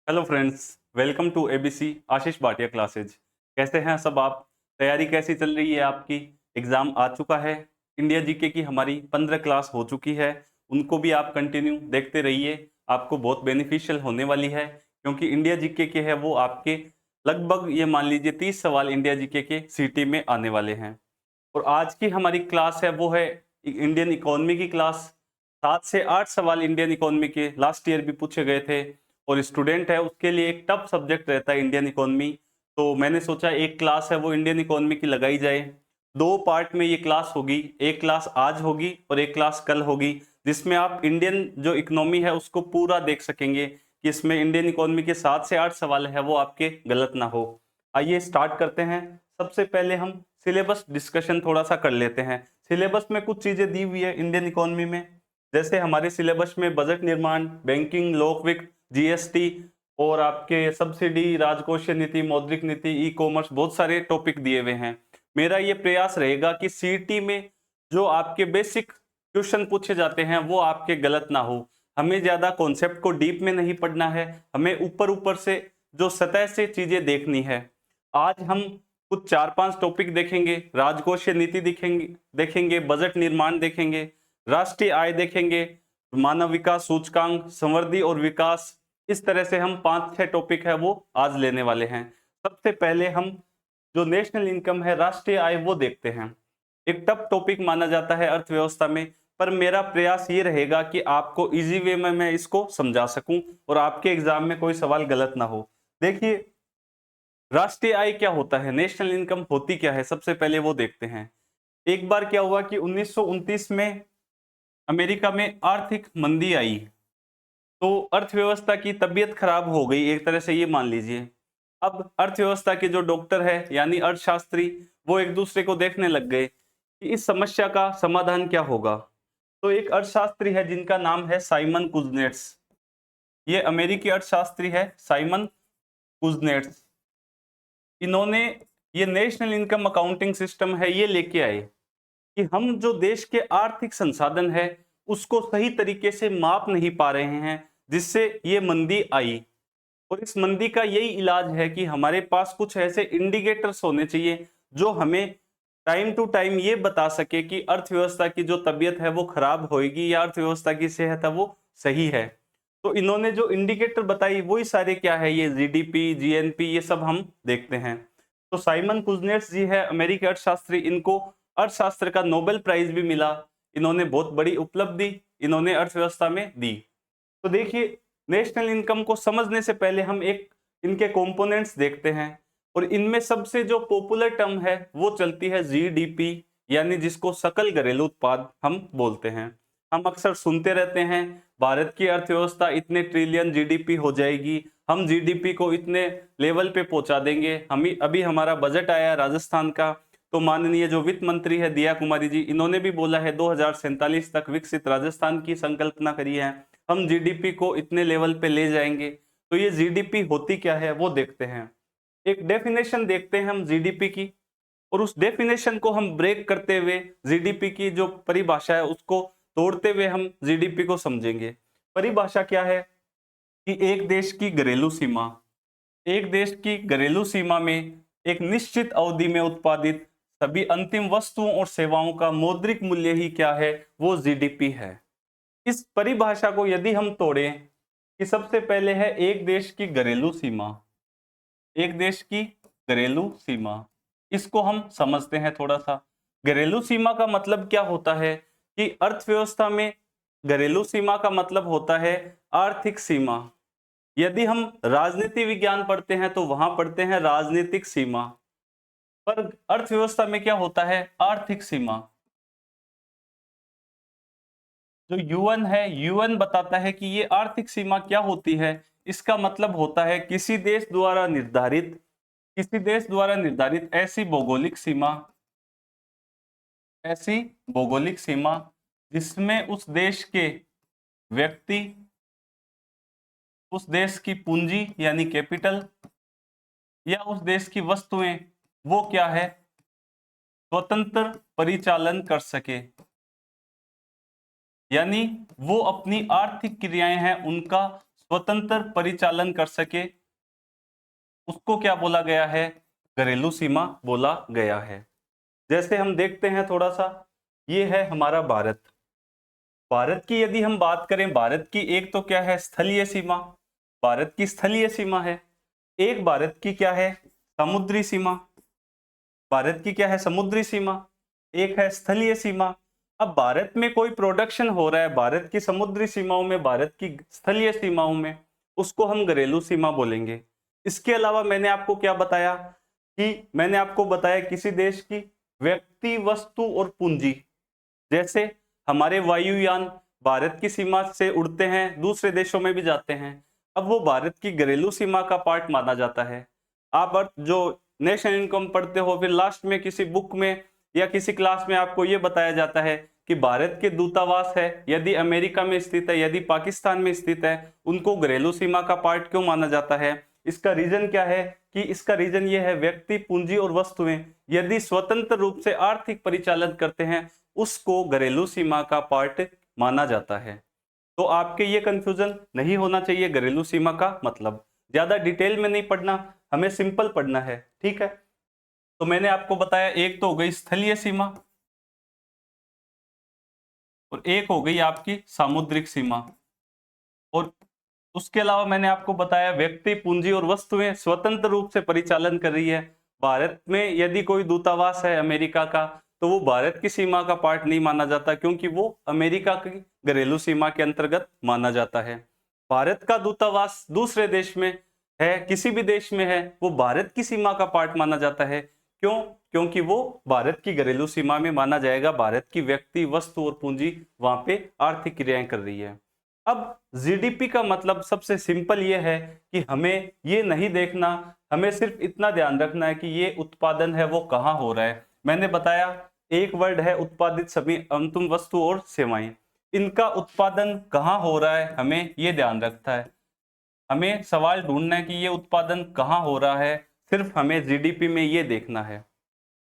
Hello friends, welcome to ABC Ashish Bhatia classes. कैसे हैं सब आप? तैयारी कैसी चल रही है आपकी? एग्ज़ाम आ चुका है। इंडिया जीके की हमारी 15 क्लास हो चुकी है। उनको भी आप कंटिन्यू देखते रहिए, आपको बहुत बेनिफिशियल होने वाली है, क्योंकि इंडिया जीके के है वो आपके लगभग ये मान लीजिए 30 सवाल इंडिया जीके के सीटी में आने वाले हैं। और आज की हमारी क्लास है वो है इंडियन इकोनॉमी की क्लास। 7 से 8 सवाल इंडियन इकोनॉमी के लास्ट ईयर भी पूछे गए थे, और स्टूडेंट है उसके लिए एक टफ सब्जेक्ट रहता है इंडियन इकोनॉमी। तो मैंने सोचा एक क्लास है वो इंडियन इकोनॉमी की लगाई जाए। दो पार्ट में ये क्लास होगी, एक क्लास आज होगी और एक क्लास कल होगी, जिसमें आप इंडियन जो इकोनॉमी है उसको पूरा देख सकेंगे कि इसमें इंडियन इकोनॉमी के 7 से 8 सवाल है वो आपके गलत ना हो। आइए स्टार्ट करते हैं। सबसे पहले हम सिलेबस डिस्कशन थोड़ा सा कर लेते हैं। सिलेबस में कुछ चीजें दी हुई है इंडियन इकोनॉमी में, जैसे हमारे सिलेबस में बजट निर्माण, बैंकिंग, लोकवित्त, जीएसटी और आपके सब्सिडी, राजकोषीय नीति, मौद्रिक नीति, ई कॉमर्स, बहुत सारे टॉपिक दिए हुए हैं। मेरा ये प्रयास रहेगा कि सीईटी में जो आपके बेसिक क्वेश्चन पूछे जाते हैं वो आपके गलत ना हो। हमें ज्यादा कॉन्सेप्ट को डीप में नहीं पढ़ना है, हमें ऊपर ऊपर से जो सतह से चीजें देखनी है। आज हम कुछ 4-5 टॉपिक देखेंगे। राजकोषीय नीति देखेंगे, बजट निर्माण देखेंगे, राष्ट्रीय आय देखेंगे, मानव विकास सूचकांक, समृद्धि और विकास। इस तरह से हम 5-6 टॉपिक है वो आज लेने वाले हैं। सबसे पहले हम जो नेशनल इनकम है, राष्ट्रीय आय, वो देखते हैं। एक टफ टॉपिक माना जाता है अर्थव्यवस्था में, पर मेरा प्रयास ये रहेगा कि आपको इजी वे में मैं इसको समझा सकूं और आपके एग्जाम में कोई सवाल गलत ना हो। देखिए, राष्ट्रीय आय क्या होता है, नेशनल इनकम होती क्या है, सबसे पहले वो देखते हैं। एक बार क्या हुआ कि 1929 में अमेरिका में आर्थिक मंदी आई, तो अर्थव्यवस्था की तबीयत खराब हो गई, एक तरह से ये मान लीजिए। अब अर्थव्यवस्था के जो डॉक्टर है यानी अर्थशास्त्री, वो एक दूसरे को देखने लग गए कि इस समस्या का समाधान क्या होगा। तो एक अर्थशास्त्री है जिनका नाम है साइमन कुजनेट्स। ये अमेरिकी अर्थशास्त्री है साइमन कुजनेट्स। इन्होंने ये नेशनल इनकम अकाउंटिंग सिस्टम है ये लेके आए कि हम जो देश के आर्थिक संसाधन है उसको सही तरीके से माप नहीं पा रहे हैं, जिससे ये मंदी आई। और इस मंदी का यही इलाज है कि हमारे पास कुछ ऐसे इंडिकेटर्स होने चाहिए जो हमें टाइम टू टाइम ये बता सके कि अर्थव्यवस्था की जो तबीयत है वो खराब होएगी या अर्थव्यवस्था की सेहत है वो सही है। तो इन्होंने जो इंडिकेटर बताई वही सारे क्या है, ये जीडीपी, जीएनपी, ये सब हम देखते हैं। तो साइमन कुजनेट्स जी है अमेरिकी अर्थशास्त्री, इनको अर्थशास्त्र का नोबेल प्राइज भी मिला। इन्होंने बहुत बड़ी उपलब्धि इन्होंने अर्थव्यवस्था में दी। तो देखिए, नेशनल इनकम को समझने से पहले हम एक इनके कंपोनेंट्स देखते हैं, और इनमें सबसे जो पॉपुलर टर्म है वो चलती है जीडीपी, यानी जिसको सकल घरेलू उत्पाद हम बोलते हैं। हम अक्सर सुनते रहते हैं भारत की अर्थव्यवस्था इतने ट्रिलियन जीडीपी हो जाएगी, हम जीडीपी को इतने लेवल पे पहुंचा देंगे। हम अभी हमारा बजट आया राजस्थान का, तो माननीय जो वित्त मंत्री है दिया कुमारी जी, इन्होंने भी बोला है 2047 तक विकसित राजस्थान की संकल्पना करी है, हम जीडीपी को इतने लेवल पे ले जाएंगे। तो ये जीडीपी होती क्या है वो देखते हैं। एक डेफिनेशन देखते हैं हम जीडीपी की, और उस डेफिनेशन को हम ब्रेक करते हुए जीडीपी की जो परिभाषा है उसको तोड़ते हुए हम जीडीपी को समझेंगे। परिभाषा क्या है कि एक देश की घरेलू सीमा, एक देश की घरेलू सीमा में एक निश्चित अवधि में उत्पादित सभी अंतिम वस्तुओं और सेवाओं का मौद्रिक मूल्य ही क्या है, वो जीडीपी है। इस परिभाषा को यदि हम तोड़ें कि सबसे पहले है एक देश की घरेलू सीमा, एक देश की घरेलू सीमा, इसको हम समझते हैं थोड़ा सा। घरेलू सीमा का मतलब क्या होता है कि अर्थव्यवस्था में घरेलू सीमा का मतलब होता है आर्थिक सीमा। यदि हम राजनीति विज्ञान पढ़ते हैं तो वहां पढ़ते हैं राजनीतिक सीमा, पर अर्थव्यवस्था में क्या होता है, आर्थिक सीमा। जो यूएन है, यूएन बताता है कि ये आर्थिक सीमा क्या होती है। इसका मतलब होता है किसी देश द्वारा निर्धारित ऐसी भौगोलिक सीमा जिसमें उस देश के व्यक्ति, उस देश की पूंजी यानी कैपिटल, या उस देश की वस्तुएं, वो क्या है, स्वतंत्र परिचालन कर सके। यानी वो अपनी आर्थिक क्रियाएं हैं उनका स्वतंत्र परिचालन कर सके उसको क्या बोला गया है? घरेलू सीमा बोला गया है। जैसे हम देखते हैं थोड़ा सा, ये है हमारा भारत। भारत की यदि हम बात करें, भारत की एक तो क्या है? स्थलीय सीमा, भारत की स्थलीय सीमा है। एक भारत की क्या है? समुद्री सीमा। भारत की क्या है? समुद्री सीमा। एक है स्थलीय सीमा। अब भारत में कोई प्रोडक्शन हो रहा है भारत की समुद्री सीमाओं में, भारत की स्थलीय सीमाओं में, उसको हम घरेलू सीमा बोलेंगे। इसके अलावा मैंने आपको क्या बताया कि मैंने आपको बताया किसी देश की व्यक्ति, वस्तु और पूंजी। जैसे हमारे वायुयान भारत की सीमा से उड़ते हैं, दूसरे देशों में भी जाते हैं, अब वो भारत की घरेलू सीमा का पार्ट माना जाता है। आप जो नेशनल इनकम पढ़ते हो, फिर लास्ट में किसी बुक में या किसी क्लास में आपको ये बताया जाता है कि भारत के दूतावास है, यदि अमेरिका में स्थित है, यदि पाकिस्तान में स्थित है, उनको घरेलू सीमा का पार्ट क्यों माना जाता है? इसका रीजन क्या है? कि इसका रीजन ये है, व्यक्ति, पूंजी और वस्तुएं यदि स्वतंत्र रूप से आर्थिक परिचालन करते हैं, उसको घरेलू सीमा का पार्ट माना जाता है। तो आपके ये कंफ्यूजन नहीं होना चाहिए घरेलू सीमा का मतलब। ज्यादा डिटेल में नहीं पढ़ना, हमें सिंपल पढ़ना है, ठीक है। तो मैंने आपको बताया, एक तो हो गई स्थलीय सीमा और एक हो गई आपकी सामुद्रिक सीमा। और उसके अलावा मैंने आपको बताया व्यक्ति, पूंजी और वस्तुएं स्वतंत्र रूप से परिचालन कर रही है। भारत में यदि कोई दूतावास है अमेरिका का, तो वो भारत की सीमा का पार्ट नहीं माना जाता, क्योंकि वो अमेरिका की घरेलू सीमा के अंतर्गत माना जाता है। भारत का दूतावास दूसरे देश में है, किसी भी देश में है, वो भारत की सीमा का पार्ट माना जाता है। क्यों? क्योंकि वो भारत की घरेलू सीमा में माना जाएगा। भारत की व्यक्ति, वस्तु और पूंजी वहां पे आर्थिक क्रियाएं कर रही है। अब जीडीपी का मतलब सबसे सिंपल ये है कि हमें ये नहीं देखना, हमें सिर्फ इतना ध्यान रखना है कि ये उत्पादन है वो कहाँ हो रहा है। मैंने बताया एक वर्ड है उत्पादित सभी अंतिम वस्तु और सेवाएं, इनका उत्पादन कहाँ हो रहा है हमें ये ध्यान रखता है। हमें सवाल ढूंढना है कि ये उत्पादन कहाँ हो रहा है, सिर्फ हमें जीडीपी में ये देखना है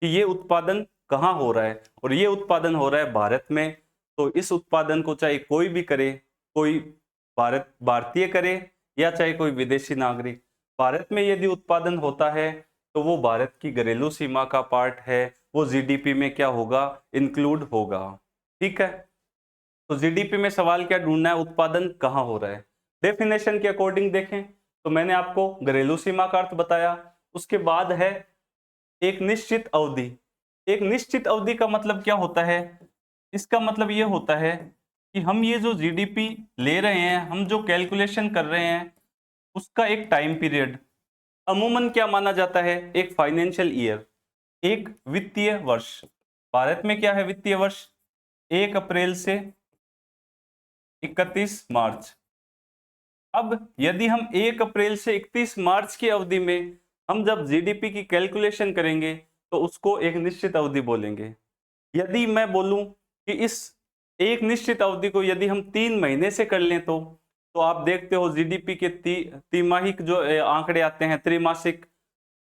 कि ये उत्पादन कहाँ हो रहा है, और ये उत्पादन हो रहा है भारत में। तो इस उत्पादन को चाहे कोई भी करे, कोई भारतीय करे या चाहे कोई विदेशी नागरिक, भारत में यदि उत्पादन होता है तो वो भारत की घरेलू सीमा का पार्ट है, वो जीडीपी में क्या होगा? इंक्लूड होगा, ठीक है। तो जीडीपी में सवाल क्या ढूंढना है? उत्पादन कहाँ हो रहा है। डेफिनेशन के अकॉर्डिंग देखें तो मैंने आपको घरेलू सीमा का अर्थ बताया। उसके बाद है एक निश्चित अवधि। एक निश्चित अवधि का मतलब क्या होता है? इसका मतलब ये होता है कि हम ये जो जीडीपी ले रहे हैं, हम जो कैलकुलेशन कर रहे हैं, उसका एक टाइम पीरियड अमूमन क्या माना जाता है? एक फाइनेंशियल ईयर, एक वित्तीय वर्ष। भारत में क्या है वित्तीय वर्ष? 1 अप्रैल से 31 मार्च। अब यदि हम 1 अप्रैल से 31 मार्च की अवधि में हम जब जीडीपी की कैलकुलेशन करेंगे तो उसको एक निश्चित अवधि बोलेंगे। यदि मैं बोलूं कि इस एक निश्चित अवधि को यदि हम 3 महीने से कर लें तो आप देखते हो जीडीपी के तिमाहिक जो आंकड़े आते हैं, त्रैमासिक,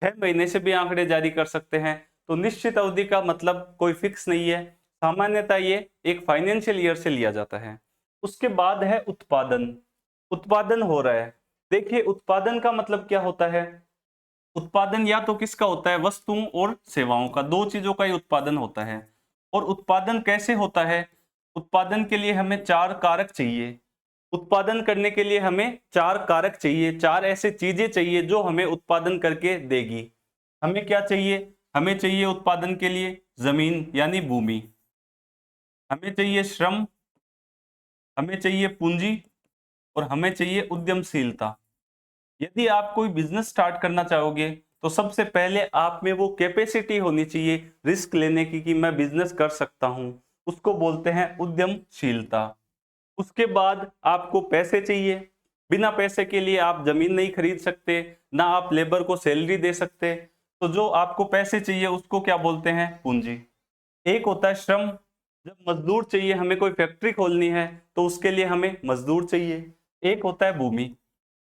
6 महीने से भी आंकड़े जारी कर सकते हैं। तो निश्चित अवधि का मतलब कोई फिक्स नहीं है, सामान्यतः ये एक फाइनेंशियल ईयर से लिया जाता है। उसके बाद है उत्पादन। उत्पादन हो रहा है, देखिए उत्पादन का मतलब क्या होता है? उत्पादन या तो किसका होता है? वस्तुओं और सेवाओं का, दो चीजों का ही उत्पादन होता है। और उत्पादन कैसे होता है? उत्पादन के लिए हमें 4 कारक चाहिए। उत्पादन करने के लिए हमें 4 कारक चाहिए, 4 ऐसे चीजें चाहिए जो हमें उत्पादन करके देगी। हमें क्या चाहिए? हमें चाहिए उत्पादन के लिए जमीन यानी भूमि, हमें चाहिए श्रम, हमें चाहिए पूंजी और हमें चाहिए उद्यमशीलता। यदि आप कोई बिजनेस स्टार्ट करना चाहोगे तो सबसे पहले आप में वो कैपेसिटी होनी चाहिए रिस्क लेने की कि मैं बिजनेस कर सकता हूं, उसको बोलते हैं उद्यमशीलता। उसके बाद आपको पैसे चाहिए, बिना पैसे के लिए आप जमीन नहीं खरीद सकते, ना आप लेबर को सैलरी दे सकते। तो जो आपको पैसे चाहिए उसको क्या बोलते हैं? पूंजी। एक होता है श्रम, जब मजदूर चाहिए, हमें कोई फैक्ट्री खोलनी है तो उसके लिए हमें मजदूर चाहिए। एक होता है भूमि,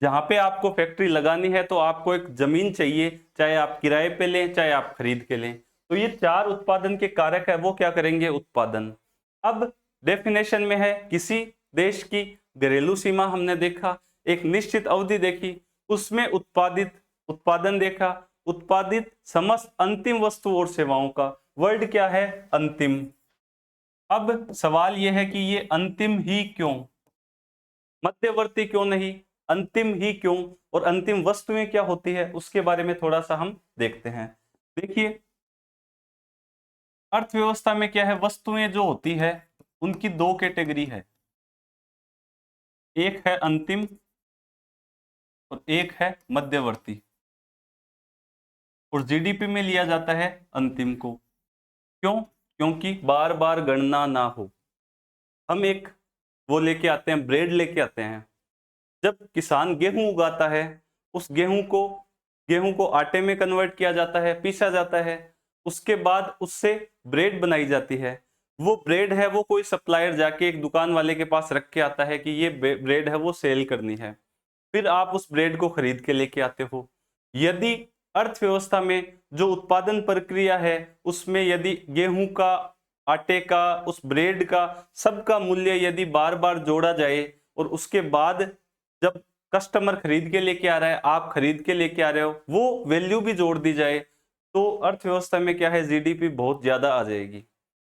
जहां पे आपको फैक्ट्री लगानी है तो आपको एक जमीन चाहिए, चाहे आप किराए पे लें चाहे आप खरीद के लें। तो ये 4 उत्पादन के कारक है, वो क्या करेंगे? उत्पादन। अब डेफिनेशन में है किसी देश की घरेलू सीमा हमने देखा, एक निश्चित अवधि देखी, उसमें उत्पादन देखा, उत्पादित समस्त अंतिम वस्तु और सेवाओं का वर्ड क्या है? अंतिम। अब सवाल यह है कि ये अंतिम ही क्यों, मध्यवर्ती क्यों नहीं, अंतिम ही क्यों, और अंतिम वस्तुएं क्या होती है उसके बारे में थोड़ा सा हम देखते हैं। देखिए, अर्थव्यवस्था में क्या है, वस्तुएं जो होती है उनकी दो कैटेगरी है, एक है अंतिम और एक है मध्यवर्ती, और जीडीपी में लिया जाता है अंतिम को। क्यों? क्योंकि बार बार गणना ना हो। हम एक वो लेके आते हैं, ब्रेड लेके आते हैं। जब किसान गेहूं उगाता है, उस गेहूं को आटे में कन्वर्ट किया जाता है, पीसा जाता है, उसके बाद उससे ब्रेड बनाई जाती है। वो ब्रेड है, वो कोई सप्लायर जाके एक दुकान वाले के पास रख के आता है कि ये ब्रेड है, वो सेल करनी है। फिर आप उस ब्रेड को खरीद के लेके आते हो। यदि अर्थव्यवस्था में जो उत्पादन प्रक्रिया है उसमें यदि गेहूं का, आटे का, उस ब्रेड का, सबका मूल्य यदि बार बार जोड़ा जाए और उसके बाद जब कस्टमर खरीद के लेके आ रहा है, आप खरीद के लेके आ रहे हो, वो वैल्यू भी जोड़ दी जाए, तो अर्थव्यवस्था में क्या है, जीडीपी बहुत ज्यादा आ जाएगी।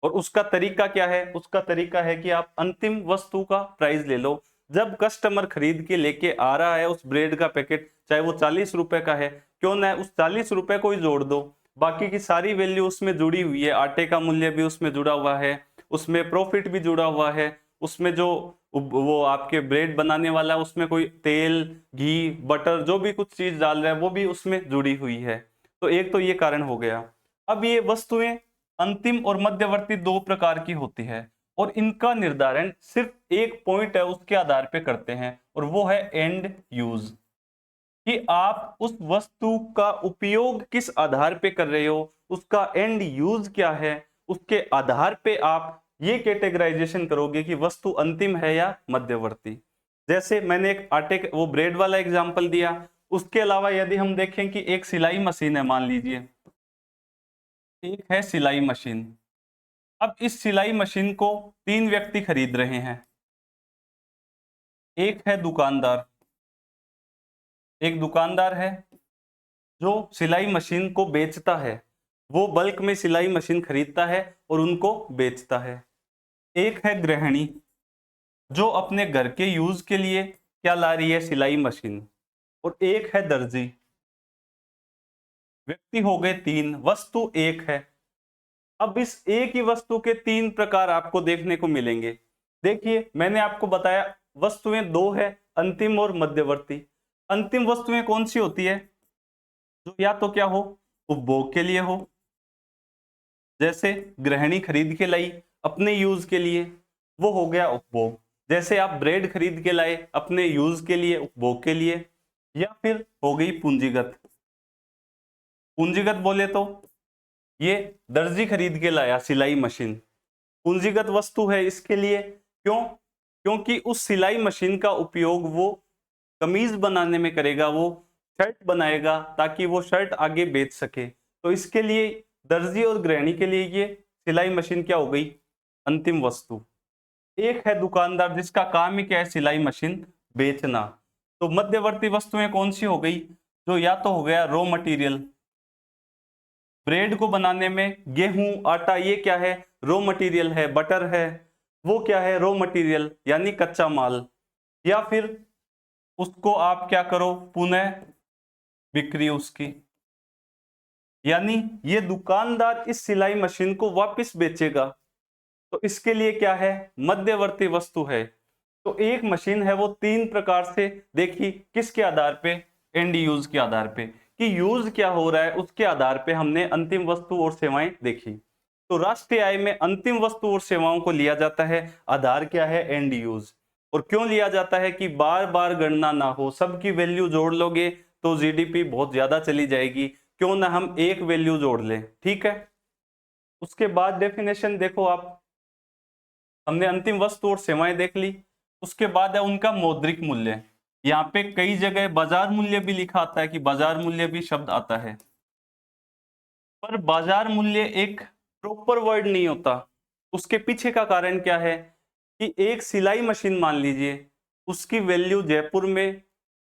और उसका तरीका क्या है? उसका तरीका है कि आप अंतिम वस्तु का प्राइस ले लो। जब कस्टमर खरीद के लेके आ रहा है उस ब्रेड का पैकेट, चाहे वो 40 रुपए का है, क्यों ना उस 40 रुपए को ही जोड़ दो, बाकी की सारी वैल्यू उसमें जुड़ी हुई है, आटे का मूल्य भी उसमें जुड़ा हुआ है, उसमें प्रॉफिट भी जुड़ा हुआ है, उसमें जो वो आपके ब्रेड बनाने वाला है उसमें कोई तेल, घी, बटर, जो भी कुछ चीज डाल रहा है वो भी उसमें जुड़ी हुई है। तो एक तो ये कारण हो गया। अब ये वस्तुएं अंतिम और मध्यवर्ती दो प्रकार की होती है, और इनका निर्धारण सिर्फ एक पॉइंट है उसके आधार पे करते हैं, और वो है एंड यूज, कि आप उस वस्तु का उपयोग किस आधार पे कर रहे हो, उसका एंड यूज क्या है, उसके आधार पे आप ये कैटेगराइजेशन करोगे कि वस्तु अंतिम है या मध्यवर्ती। जैसे मैंने एक वो ब्रेड वाला एग्जांपल दिया, उसके अलावा यदि हम देखें कि एक सिलाई मशीन है, मान लीजिए एक है सिलाई मशीन। अब इस सिलाई मशीन को 3 व्यक्ति खरीद रहे हैं। एक है दुकानदार, एक दुकानदार है जो सिलाई मशीन को बेचता है, वो बल्क में सिलाई मशीन खरीदता है और उनको बेचता है। एक है गृहिणी जो अपने घर के यूज के लिए क्या ला रही है, सिलाई मशीन। और एक है दर्जी। व्यक्ति हो गए 3, वस्तु एक है। अब इस एक ही वस्तु के 3 प्रकार आपको देखने को मिलेंगे। देखिए, मैंने आपको बताया वस्तुएं दो है, अंतिम और मध्यवर्ती। अंतिम वस्तुएं कौन सी होती है? जो या तो क्या हो, उपभोग के लिए हो, जैसे गृहिणी खरीद के लाई अपने यूज के लिए, वो हो गया उपभोग। जैसे आप ब्रेड खरीद के लाए अपने यूज के लिए, उपभोग के लिए। या फिर हो गई पूंजीगत। पूंजीगत बोले तो ये दर्जी खरीद के लाया सिलाई मशीन, पूंजीगत वस्तु है इसके लिए। क्यों? क्योंकि उस सिलाई मशीन का उपयोग वो कमीज बनाने में करेगा, वो शर्ट बनाएगा ताकि वो शर्ट आगे बेच सके। तो इसके लिए दर्जी और गृहिणी के लिए ये सिलाई मशीन क्या हो गई, अंतिम वस्तु। एक है दुकानदार जिसका काम ही क्या है, सिलाई मशीन बेचना। तो मध्यवर्ती वस्तुएं कौन सी हो गई? जो या तो हो गया रॉ मटेरियल, ब्रेड को बनाने में गेहूं, आटा, ये क्या है, रॉ मटेरियल है। बटर है, वो क्या है, रॉ मटेरियल यानी कच्चा माल। या फिर उसको आप क्या करो, पुनः बिक्री उसकी, यानी ये दुकानदार इस सिलाई मशीन को वापस बेचेगा। तो इसके लिए क्या है, मध्यवर्ती वस्तु है। तो एक मशीन है वो 3 प्रकार से देखी, किसके आधार पे, एंड यूज के आधार पे, कि यूज क्या हो रहा है उसके आधार पे हमने अंतिम वस्तु और सेवाएं देखी। तो राष्ट्रीय आय में अंतिम वस्तु और सेवाओं को लिया जाता है, आधार क्या है, एंड यूज। और क्यों लिया जाता है कि बार बार गणना ना हो, सबकी वैल्यू जोड़ लोगे तो जीडीपी बहुत ज्यादा चली जाएगी, क्यों ना हम एक वैल्यू जोड़ लें। ठीक है, उसके बाद डेफिनेशन देखो आप, हमने अंतिम वस्तु और सेवाएं देख ली। उसके बाद है उनका मौद्रिक मूल्य। यहाँ पे कई जगह बाजार मूल्य भी लिखा आता है, कि बाजार मूल्य भी शब्द आता है, पर बाजार मूल्य एक प्रॉपर वर्ड नहीं होता। उसके पीछे का कारण क्या है कि एक सिलाई मशीन मान लीजिए, उसकी वैल्यू जयपुर में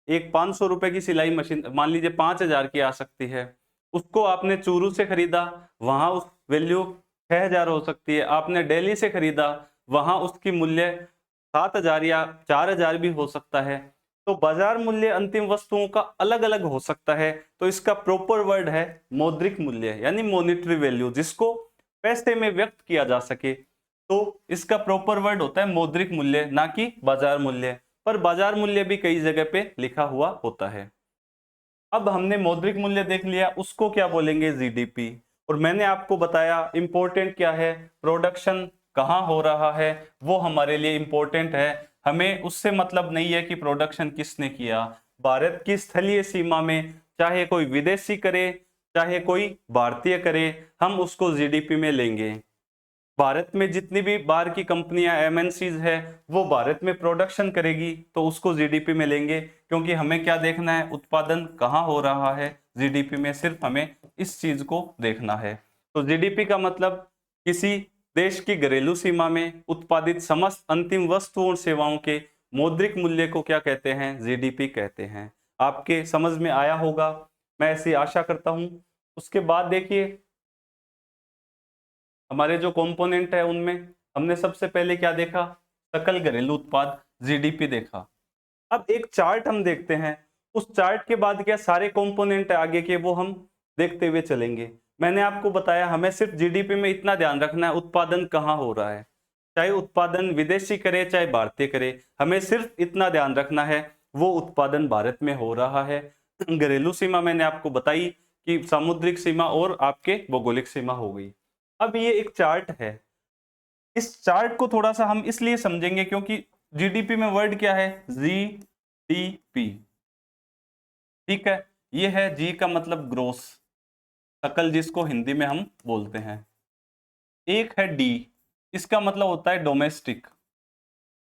एक 500 रुपए की सिलाई मशीन मान लीजिए 5,000 की आ सकती है। उसको आपने चूरू से खरीदा, वहां उस वैल्यू 6,000 हो सकती है। आपने दिल्ली से खरीदा, वहां उसकी मूल्य 7,000 या 4,000 भी हो सकता है। तो बाजार मूल्य अंतिम वस्तुओं का अलग अलग हो सकता है। तो इसका प्रॉपर वर्ड है मौद्रिक मूल्य यानी मॉनेटरी वैल्यू, जिसको पैसे में व्यक्त किया जा सके। तो इसका प्रॉपर वर्ड होता है मौद्रिक मूल्य, ना कि बाजार मूल्य। पर बाजार मूल्य भी कई जगह पे लिखा हुआ होता है। अब हमने मौद्रिक मूल्य देख लिया, उसको क्या बोलेंगे? जीडीपी। और मैंने आपको बताया इंपॉर्टेंट क्या है, प्रोडक्शन कहाँ हो रहा है वो हमारे लिए इंपॉर्टेंट है। हमें उससे मतलब नहीं है कि प्रोडक्शन किसने किया। भारत की स्थलीय सीमा में चाहे कोई विदेशी करे चाहे कोई भारतीय करे, हम उसको जीडीपी में लेंगे। भारत में जितनी भी बाहर की कंपनियां एमएनसीज है वो भारत में प्रोडक्शन करेगी तो उसको जीडीपी में लेंगे, क्योंकि हमें क्या देखना है? उत्पादन कहाँ हो रहा है जीडीपी में, सिर्फ हमें इस चीज को देखना है। तो जीडीपी का मतलब किसी देश की घरेलू सीमा में उत्पादित समस्त अंतिम वस्तुओं और सेवाओं के मौद्रिक मूल्य को क्या कहते हैं? जीडीपी कहते हैं। आपके समझ में आया होगा, मैं ऐसी आशा करता हूं। उसके बाद देखिए हमारे जो कंपोनेंट है उनमें हमने सबसे पहले क्या देखा? सकल घरेलू उत्पाद जीडीपी देखा। अब एक चार्ट हम देखते हैं, उस चार्ट के बाद क्या सारे कंपोनेंट आगे के वो हम देखते हुए चलेंगे। मैंने आपको बताया हमें सिर्फ जीडीपी में इतना ध्यान रखना है उत्पादन कहाँ हो रहा है, चाहे उत्पादन विदेशी करे चाहे भारतीय करे, हमें सिर्फ इतना ध्यान रखना है वो उत्पादन भारत में हो रहा है। घरेलू सीमा मैंने आपको बताई कि सामुद्रिक सीमा और आपके भौगोलिक सीमा हो गई। अब ये एक चार्ट है, इस चार्ट को थोड़ा सा हम इसलिए समझेंगे क्योंकि जीडीपी में वर्ड क्या है? जीडीपी। ठीक है, ये है जी का मतलब ग्रोस, सकल, जिसको हिंदी में हम बोलते हैं। एक है डी, इसका मतलब होता है डोमेस्टिक,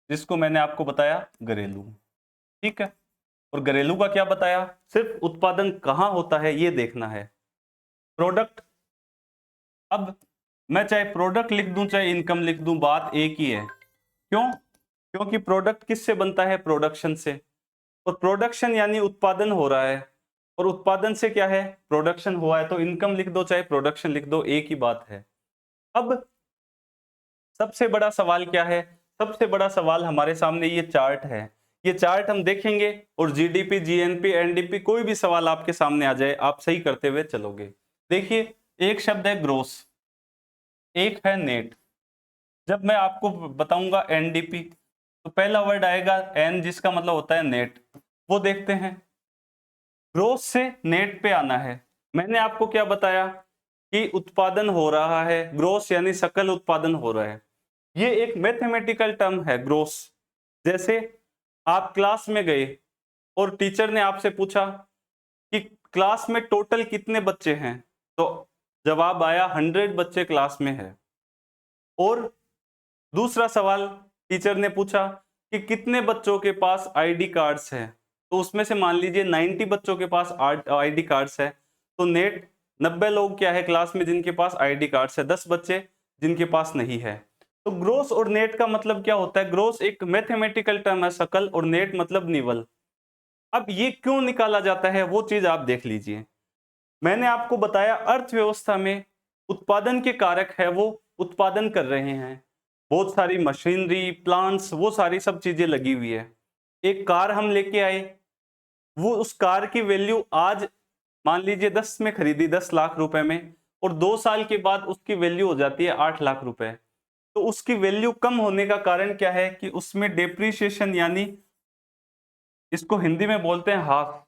जिसको मैंने आपको बताया घरेलू। ठीक है, और घरेलू का क्या बताया? सिर्फ उत्पादन कहां होता है ये देखना है। प्रोडक्ट, अब मैं चाहे प्रोडक्ट लिख दूं चाहे इनकम लिख दूं, बात एक ही है। क्यों? क्योंकि प्रोडक्ट किससे बनता है? प्रोडक्शन से। और प्रोडक्शन यानी उत्पादन हो रहा है, और उत्पादन से क्या है? प्रोडक्शन हुआ है। तो इनकम लिख दो चाहे प्रोडक्शन लिख दो, एक ही बात है। अब सबसे बड़ा सवाल क्या है? सबसे बड़ा सवाल हमारे सामने ये चार्ट है। ये चार्ट हम देखेंगे और जीडीपी, जीएनपी, एनडीपी, कोई भी सवाल आपके सामने आ जाए आप सही करते हुए चलोगे। देखिए, एक शब्द है ग्रोस, एक है नेट। जब मैं आपको बताऊंगा एनडीपी तो पहला वर्ड आएगा एन, जिसका मतलब होता है नेट। वो देखते हैं, ग्रोस से नेट पे आना है। मैंने आपको क्या बताया कि उत्पादन हो रहा है, ग्रोस यानी सकल उत्पादन हो रहा है। ये एक मैथमेटिकल टर्म है ग्रोस। जैसे आप क्लास में गए और टीचर ने आपसे पूछा कि क्लास में टोटल कितने बच्चे हैं, तो जवाब आया 100 बच्चे क्लास में है। और दूसरा सवाल टीचर ने पूछा कि कितने बच्चों के पास आईडी कार्ड्स हैं, तो उसमें से मान लीजिए 90 बच्चों के पास आईडी कार्ड्स है। तो नेट 90 लोग क्या है क्लास में जिनके पास आईडी कार्ड्स है, 10 बच्चे जिनके पास नहीं है। तो ग्रोस और नेट का मतलब क्या होता है? ग्रोस एक मैथमेटिकल टर्म है सकल, और नेट मतलब निवल। अब ये क्यों निकाला जाता है वो चीज आप देख लीजिए। मैंने आपको बताया अर्थव्यवस्था में उत्पादन के कारक है वो उत्पादन कर रहे हैं, बहुत सारी मशीनरी, प्लांट्स, वो सारी सब चीजें लगी हुई है। एक कार हम लेके आए, वो उस कार की वैल्यू आज मान लीजिए 10 में खरीदी, 10 लाख रुपए में, और 2 साल के बाद उसकी वैल्यू हो जाती है 8 लाख रुपए। तो उसकी वैल्यू कम होने का कारण क्या है? कि उसमें डेप्रीशिएशन, यानी इसको हिंदी में बोलते हैं हाफ।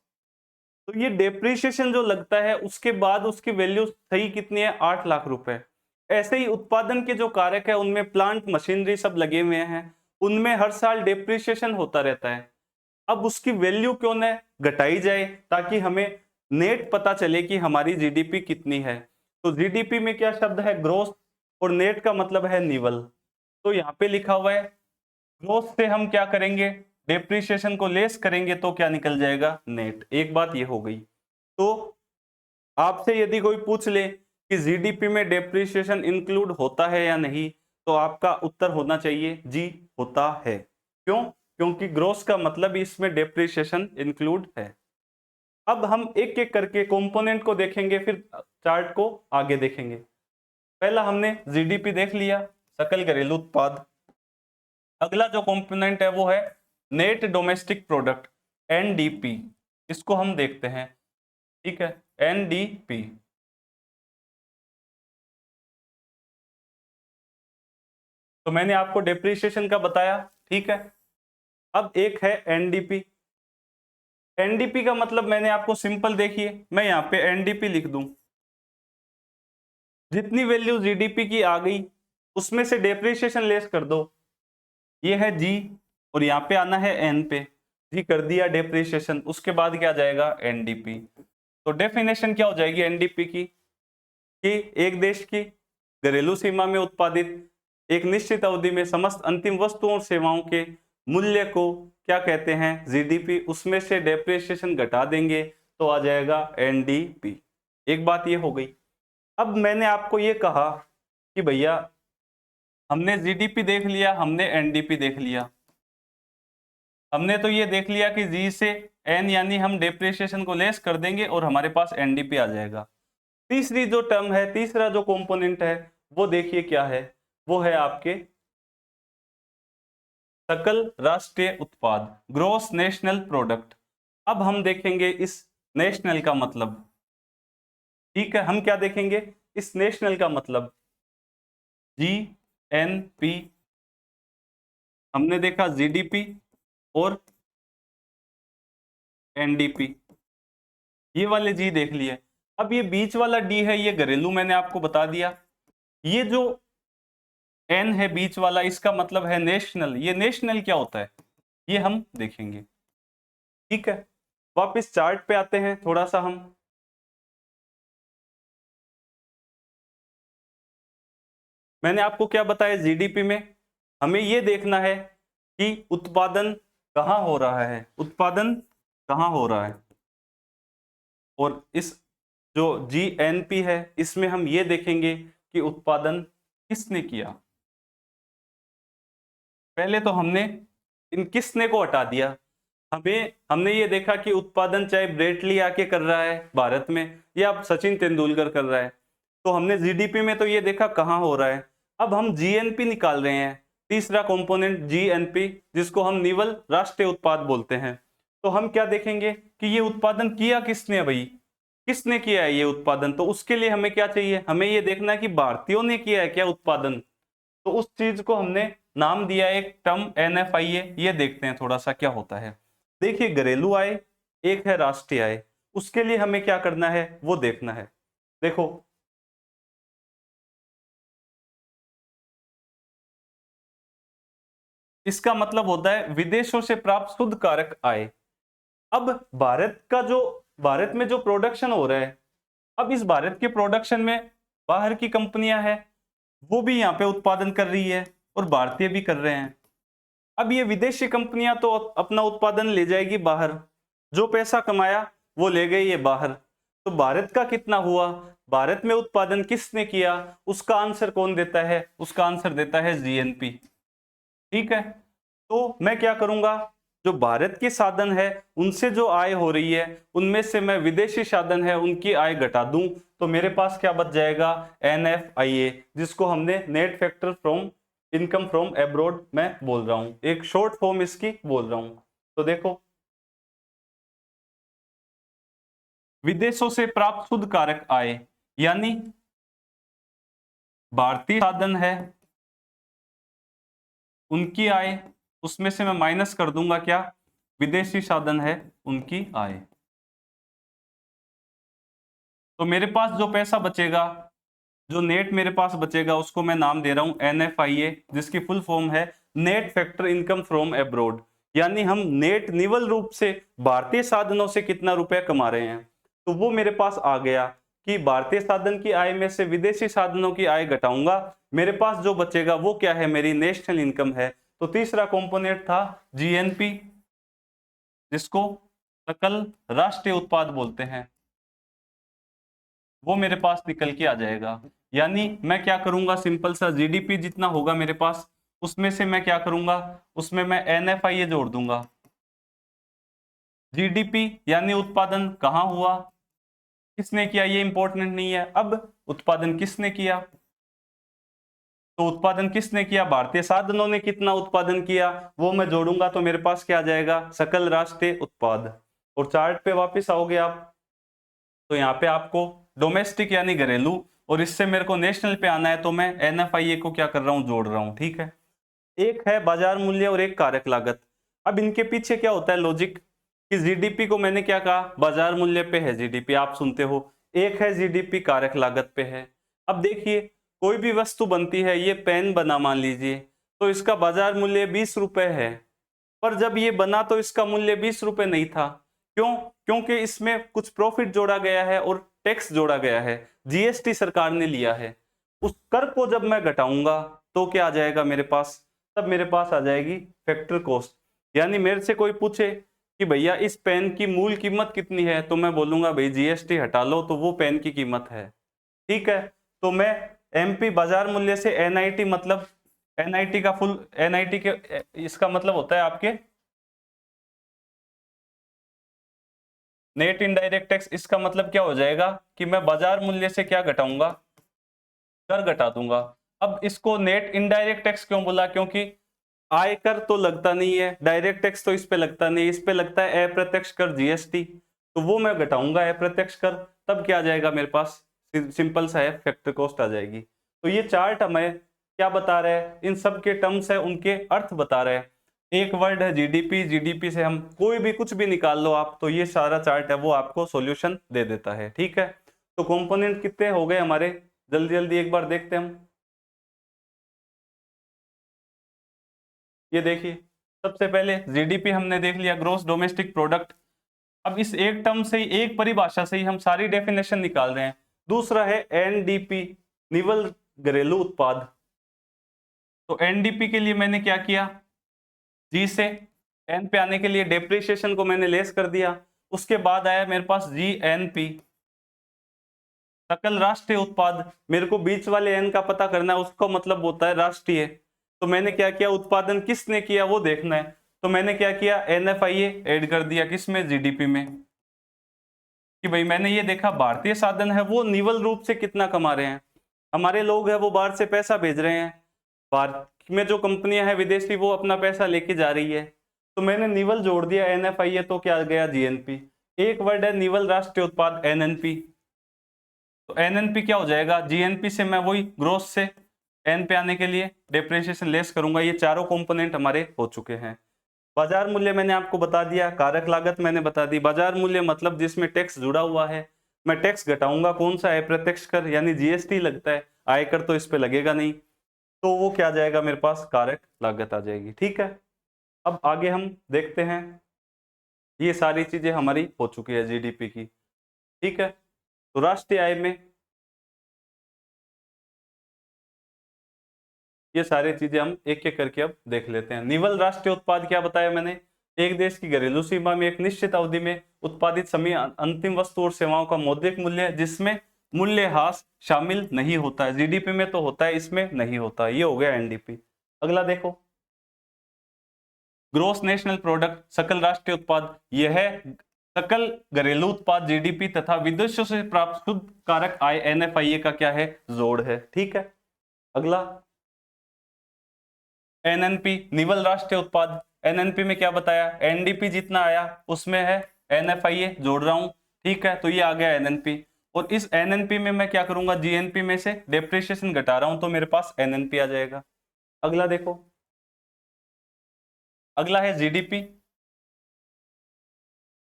तो ये डेप्रीशिएशन जो लगता है उसके बाद उसकी वैल्यू सही कितनी है? 8 लाख रुपए। ऐसे ही उत्पादन के जो कारक है उनमें प्लांट, मशीनरी सब लगे हुए हैं, उनमें हर साल डेप्रीशिएशन होता रहता है। अब उसकी वैल्यू क्यों न घटाई जाए ताकि हमें नेट पता चले कि हमारी जीडीपी कितनी है। तो जीडीपी में क्या शब्द है? ग्रोथ, और नेट का मतलब है निवल। तो यहाँ पे लिखा हुआ है ग्रोथ से हम क्या करेंगे? डेप्रीशिएशन को लेस करेंगे तो क्या निकल जाएगा? नेट। एक बात ये हो गई। तो आपसे यदि कोई पूछ ले कि जीडीपी में डेप्रीशिएशन इंक्लूड होता है या नहीं, तो आपका उत्तर होना चाहिए जी होता है। क्यों? क्योंकि ग्रोस का मतलब ही इसमें डेप्रिसिएशन इंक्लूड है। अब हम एक एक करके कंपोनेंट को देखेंगे, फिर चार्ट को आगे देखेंगे। पहला हमने जीडीपी देख लिया, सकल घरेलू उत्पाद। अगला जो कंपोनेंट है वो है नेट डोमेस्टिक प्रोडक्ट, एनडीपी। इसको हम देखते हैं, ठीक है, एनडीपी। तो मैंने आपको डेप्रिसिएशन का बताया, ठीक है। अब एक है एनडीपी। एनडीपी का मतलब मैंने आपको सिंपल, देखिए मैं यहां पे एनडीपी लिख दूं, जितनी वैल्यू जीडीपी की आ गई उसमें से डेप्रिसिएशन लेस कर दो, ये है जी, और यहाँ पे आना है एन पे, जी कर दिया डेप्रिसिएशन, उसके बाद क्या जाएगा एनडीपी। तो डेफिनेशन क्या हो जाएगी एनडीपी की, कि एक देश की घरेलू सीमा में उत्पादित एक निश्चित अवधि में समस्त अंतिम वस्तुओं और सेवाओं के मूल्य को क्या कहते हैं, जीडीपी, उसमें से डेप्रिसिएशन घटा देंगे तो आ जाएगा एनडीपी। एक बात ये हो गई। अब मैंने आपको ये कहा कि भैया हमने जीडीपी देख लिया, हमने एनडीपी देख लिया, हमने तो ये देख लिया कि जी से एन यानी हम डेप्रिसिएशन को लेस कर देंगे और हमारे पास एनडीपी आ जाएगा। तीसरी जो टर्म है, तीसरा जो कंपोनेंट है वो देखिए क्या है, वो है आपके सकल राष्ट्रीय उत्पाद, ग्रॉस नेशनल प्रोडक्ट। अब हम देखेंगे इस नेशनल का मतलब, ठीक है, हम क्या देखेंगे इस नेशनल का मतलब, जी एन पी, हमने देखा जीडीपी और एनडीपी, ये वाले जी देख लिए। अब ये बीच वाला डी है, ये घरेलू, मैंने आपको बता दिया। ये जो एन है बीच वाला, इसका मतलब है नेशनल। ये नेशनल क्या होता है ये हम देखेंगे, ठीक है। वापस चार्ट पे आते हैं थोड़ा सा हम। मैंने आपको क्या बताया, जीडीपी में हमें ये देखना है कि उत्पादन कहाँ हो रहा है, उत्पादन कहाँ हो रहा है, और इस जो जीएनपी है इसमें हम ये देखेंगे कि उत्पादन किसने किया। पहले तो हमने इन किसने को हटा दिया, हमने ये देखा कि उत्पादन चाहे ब्रेटली आके कर रहा है भारत में या सचिन तेंदुलकर कर रहा है, तो हमने जीडीपी में तो ये देखा कहाँ हो रहा है। अब हम जीएनपी निकाल रहे हैं, तीसरा कंपोनेंट जीएनपी, जिसको हम निवल राष्ट्रीय उत्पाद बोलते हैं। तो हम क्या देखेंगे कि ये उत्पादन किया किसने है भाई, किसने किया है ये उत्पादन। तो उसके लिए हमें क्या चाहिए, हमें ये देखना है कि भारतीयों ने किया है क्या उत्पादन। तो उस चीज को हमने नाम दिया एक टर्म एनएफआईए। ये देखते हैं थोड़ा सा क्या होता है। देखिए घरेलू आय, एक है राष्ट्रीय आय, उसके लिए हमें क्या करना है वो देखना है। देखो इसका मतलब होता है विदेशों से प्राप्त शुद्ध कारक आय। अब भारत में जो प्रोडक्शन हो रहा है, अब इस भारत के प्रोडक्शन में बाहर की कंपनियां हैं, वो भी यहाँ पे उत्पादन कर रही है और भारतीय भी कर रहे हैं। अब ये विदेशी कंपनियां तो अपना उत्पादन ले जाएगी बाहर, जो पैसा कमाया वो ले गई ये बाहर। तो भारत का कितना हुआ, भारत में उत्पादन किसने किया, उसका आंसर कौन देता है, उसका आंसर देता है जीएनपी, ठीक है। तो मैं क्या करूंगा, जो भारत के साधन है उनसे जो आय हो रही है उनमें से मैं विदेशी साधन है उनकी आय घटा दूं, तो मेरे पास क्या बच जाएगा एनएफआईए, जिसको हमने net factor from income from abroad मैं बोल रहा हूं, एक शॉर्ट फॉर्म इसकी बोल रहा हूं। तो देखो विदेशों से प्राप्त शुद्ध कारक आय, यानी भारतीय साधन है उनकी आय, उसमें से मैं माइनस कर दूंगा क्या, विदेशी साधन है उनकी आय। तो मेरे पास जो पैसा बचेगा, जो नेट मेरे पास बचेगा, उसको मैं नाम दे रहा हूं एनएफआईए, जिसकी फुल फॉर्म है net factor income from abroad. यानी हम नेट निवल रूप से भारतीय साधनों से कितना रुपया कमा रहे हैं। तो वो मेरे पास आ गया कि भारतीय साधन की आय में से विदेशी साधनों की आय घटाऊंगा, मेरे पास जो बचेगा वो क्या है, मेरी नेशनल इनकम है। तो तीसरा कंपोनेंट था जीएनपी, जिसको सकल राष्ट्रीय उत्पाद बोलते हैं, वो मेरे पास निकल के आ जाएगा। यानी मैं क्या करूंगा, सिंपल सा जीडीपी जितना होगा मेरे पास उसमें से मैं क्या करूंगा, उसमें मैं NFIA जोड़ दूंगा। GDP यानी उत्पादन कहाँ हुआ, किसने किया, ये इंपॉर्टेंट नहीं है। अब उत्पादन किसने किया, तो उत्पादन किसने किया, भारतीय साधनों ने कितना उत्पादन किया, वो मैं जोड़ूंगा तो मेरे पास क्या आ जाएगा, सकल राष्ट्रीय उत्पाद। और चार्ट पे वापस आओगे आप तो यहाँ पे आपको डोमेस्टिक यानी घरेलू, और इससे मेरे को नेशनल पे आना है तो मैं NFIA को क्या कर रहा हूँ, जोड़ रहा हूँ। ठीक है, एक है बाजार मूल्य और एक कारक लागत। अब इनके पीछे क्या होता है लॉजिक, कि जीडीपी को मैंने क्या कहा, बाजार मूल्य पे है जीडीपी, आप सुनते हो, एक है जीडीपी कारक लागत पे है। अब देखिए कोई भी वस्तु बनती है, ये पेन बना मान लीजिए, तो इसका बाजार मूल्य 20 रुपए है, पर जब ये बना तो इसका मूल्य 20 रुपए नहीं था। क्यों, क्योंकि इसमें कुछ प्रॉफिट जोड़ा गया है और टैक्स जोड़ा गया है, जीएसटी सरकार ने लिया है। उस कर को जब मैं घटाऊंगा तो क्या आ जाएगा मेरे पास, तब मेरे पास आ जाएगी फैक्टर कॉस्ट। यानी मेरे से कोई पूछे कि भैया इस पेन की मूल कीमत कितनी है, तो मैं बोलूंगा भाई जीएसटी हटा लो तो वो पेन की कीमत है। ठीक है, तो मैं एमपी बाजार मूल्य से एनआईटी, मतलब एनआईटी का फुल, एनआईटी के इसका मतलब होता है आपके नेट इनडायरेक्ट टैक्स। इसका मतलब क्या हो जाएगा कि मैं बाजार मूल्य से क्या घटाऊंगा, कर घटा दूंगा। अब इसको नेट इनडायरेक्ट टैक्स क्यों बोला, क्योंकि आयकर तो लगता नहीं है, डायरेक्ट टैक्स तो इस पे लगता नहीं, इस पे लगता है अप्रत्यक्ष कर जीएसटी, तो वो मैं घटाऊंगा अप्रत्यक्ष कर, तब क्या आ जाएगा मेरे पास, सिंपल सा है, फैक्टर कॉस्ट आ जाएगी। तो ये चार्ट हमें क्या बता रहा है, इन सब के टर्म्स है, उनके अर्थ बता रहे हैं। एक वर्ड है जीडीपी, जीडीपी से हम कोई भी कुछ भी निकाल लो आप, तो ये सारा चार्ट है वो आपको सॉल्यूशन दे देता है। ठीक है, तो कंपोनेंट कितने हो गए हमारे, जल्दी जल्दी एक बार देखते हैं हम। ये देखिए, सबसे पहले जीडीपी हमने देख लिया, ग्रोस डोमेस्टिक प्रोडक्ट। अब इस एक टर्म से ही, एक परिभाषा से ही हम सारी डेफिनेशन निकाल रहे हैं। दूसरा है एनडीपी, निवल घरेलू उत्पाद। तो एनडीपी के लिए मैंने क्या किया, जी से एन पे आने के लिए डेप्रिसिएशन को मैंने लेस कर दिया। उसके बाद आया मेरे पास जीएनपी, सकल राष्ट्रीय उत्पाद। मेरे को बीच वाले एन का पता करना है, उसका मतलब होता है राष्ट्रीय। तो मैंने क्या किया, उत्पादन किसने किया वो देखना है, तो मैंने क्या किया, एनएफआईए ऐड कर दिया, किसमें, जीडीपी में। कि भाई मैंने ये देखा भारतीय साधन है वो निवल रूप से कितना कमा रहे हैं, हमारे लोग हैं वो बाहर से पैसा भेज रहे हैं, भारत में जो कंपनियां हैं विदेशी वो अपना पैसा लेके जा रही है, तो मैंने निवल जोड़ दिया एनएफआईए, तो क्या गया, जीएनपी। एक वर्ड है निवल राष्ट्रीय उत्पाद, एनएनपी। तो एनएनपी क्या हो जाएगा, जीएनपी से मैं वही ग्रोस से एन पे आने के लिए डेप्रिसिएशन लेस करूंगा। ये चारों कंपोनेंट हमारे हो चुके हैं। बाजार मूल्य मैंने आपको बता दिया, कारक लागत मैंने बता दी। बाजार मूल्य मतलब जिसमें टैक्स जुड़ा हुआ है, मैं टैक्स घटाऊंगा, कौन सा है, प्रत्यक्ष कर यानी जीएसटी लगता है, आयकर तो इस पे लगेगा नहीं, तो वो क्या आ जाएगा मेरे पास, कारक लागत आ जाएगी। ठीक है, अब आगे हम देखते हैं, ये सारी चीजें हमारी हो चुकी है जीडीपी की। ठीक है, तो राष्ट्रीय आय में ये सारी चीजें हम एक एक करके अब देख लेते हैं। निवल राष्ट्रीय उत्पाद क्या बताया मैंने, एक देश की घरेलू सीमा में एक निश्चित अवधि में उत्पादित सभी अंतिम वस्तु और सेवाओं का मौद्रिक मूल्य जिसमें मूल्यह्रास शामिल नहीं होता है। जीडीपी में तो होता है, इसमें नहीं होता। ये हो गया एनडीपी। अगला देखो, ग्रोस नेशनल प्रोडक्ट, सकल राष्ट्रीय उत्पाद, यह है सकल घरेलू उत्पाद जीडीपी तथा विदेशों से प्राप्त शुद्ध कारक आय एनएफआईए का क्या है, जोड़ है। ठीक है, अगला एनएनपी, निवल राष्ट्रीय उत्पाद। एनएनपी में क्या बताया, एनडीपी जितना आया उसमें है एनएफआईए जोड़ रहा हूं। ठीक है, तो ये आ गया एनएनपी, और इस एनएनपी में मैं क्या करूंगा, जीएनपी में से डेप्रिसिएशन घटा रहा हूं, तो मेरे पास एनएनपी आ जाएगा। अगला देखो, अगला है जीडीपी।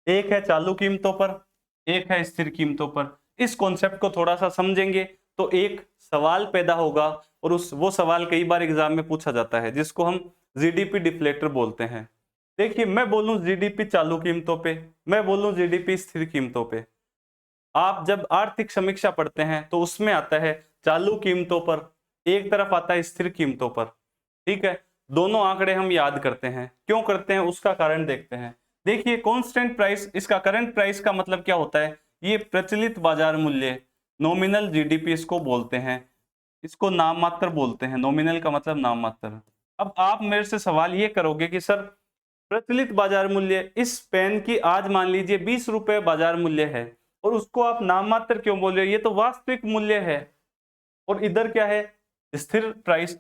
एक है चालू कीमतों पर, एक है स्थिर कीमतों पर। इस कॉन्सेप्ट को थोड़ा सा समझेंगे तो एक सवाल पैदा होगा, और वो सवाल कई बार एग्जाम में पूछा जाता है, जिसको हम जीडीपी डिफ्लेक्टर बोलते हैं। देखिए, मैं बोलूं जीडीपी चालू कीमतों पे, मैं बोलूं जीडीपी स्थिर कीमतों पे। आप जब आर्थिक समीक्षा पढ़ते हैं तो उसमें आता है चालू कीमतों पर, एक तरफ आता है स्थिर कीमतों पर। ठीक है, दोनों आंकड़े हम याद करते हैं, क्यों करते हैं उसका कारण देखते हैं। देखिए, कांस्टेंट प्राइस, इसका करंट प्राइस का मतलब क्या होता है, ये प्रचलित बाजार मूल्य, नॉमिनल जीडीपी इसको बोलते हैं, इसको नाम मात्र बोलते हैं। नॉमिनल का मतलब नाम मात्र। अब आप मेरे से सवाल ये करोगे कि सर प्रचलित बाजार मूल्य इस पेन की आज मान लीजिए 20 रुपए बाजार मूल्य है और उसको आप नाम मात्र क्यों बोल रहे हो, ये तो वास्तविक मूल्य है। और इधर क्या है, स्थिर प्राइस,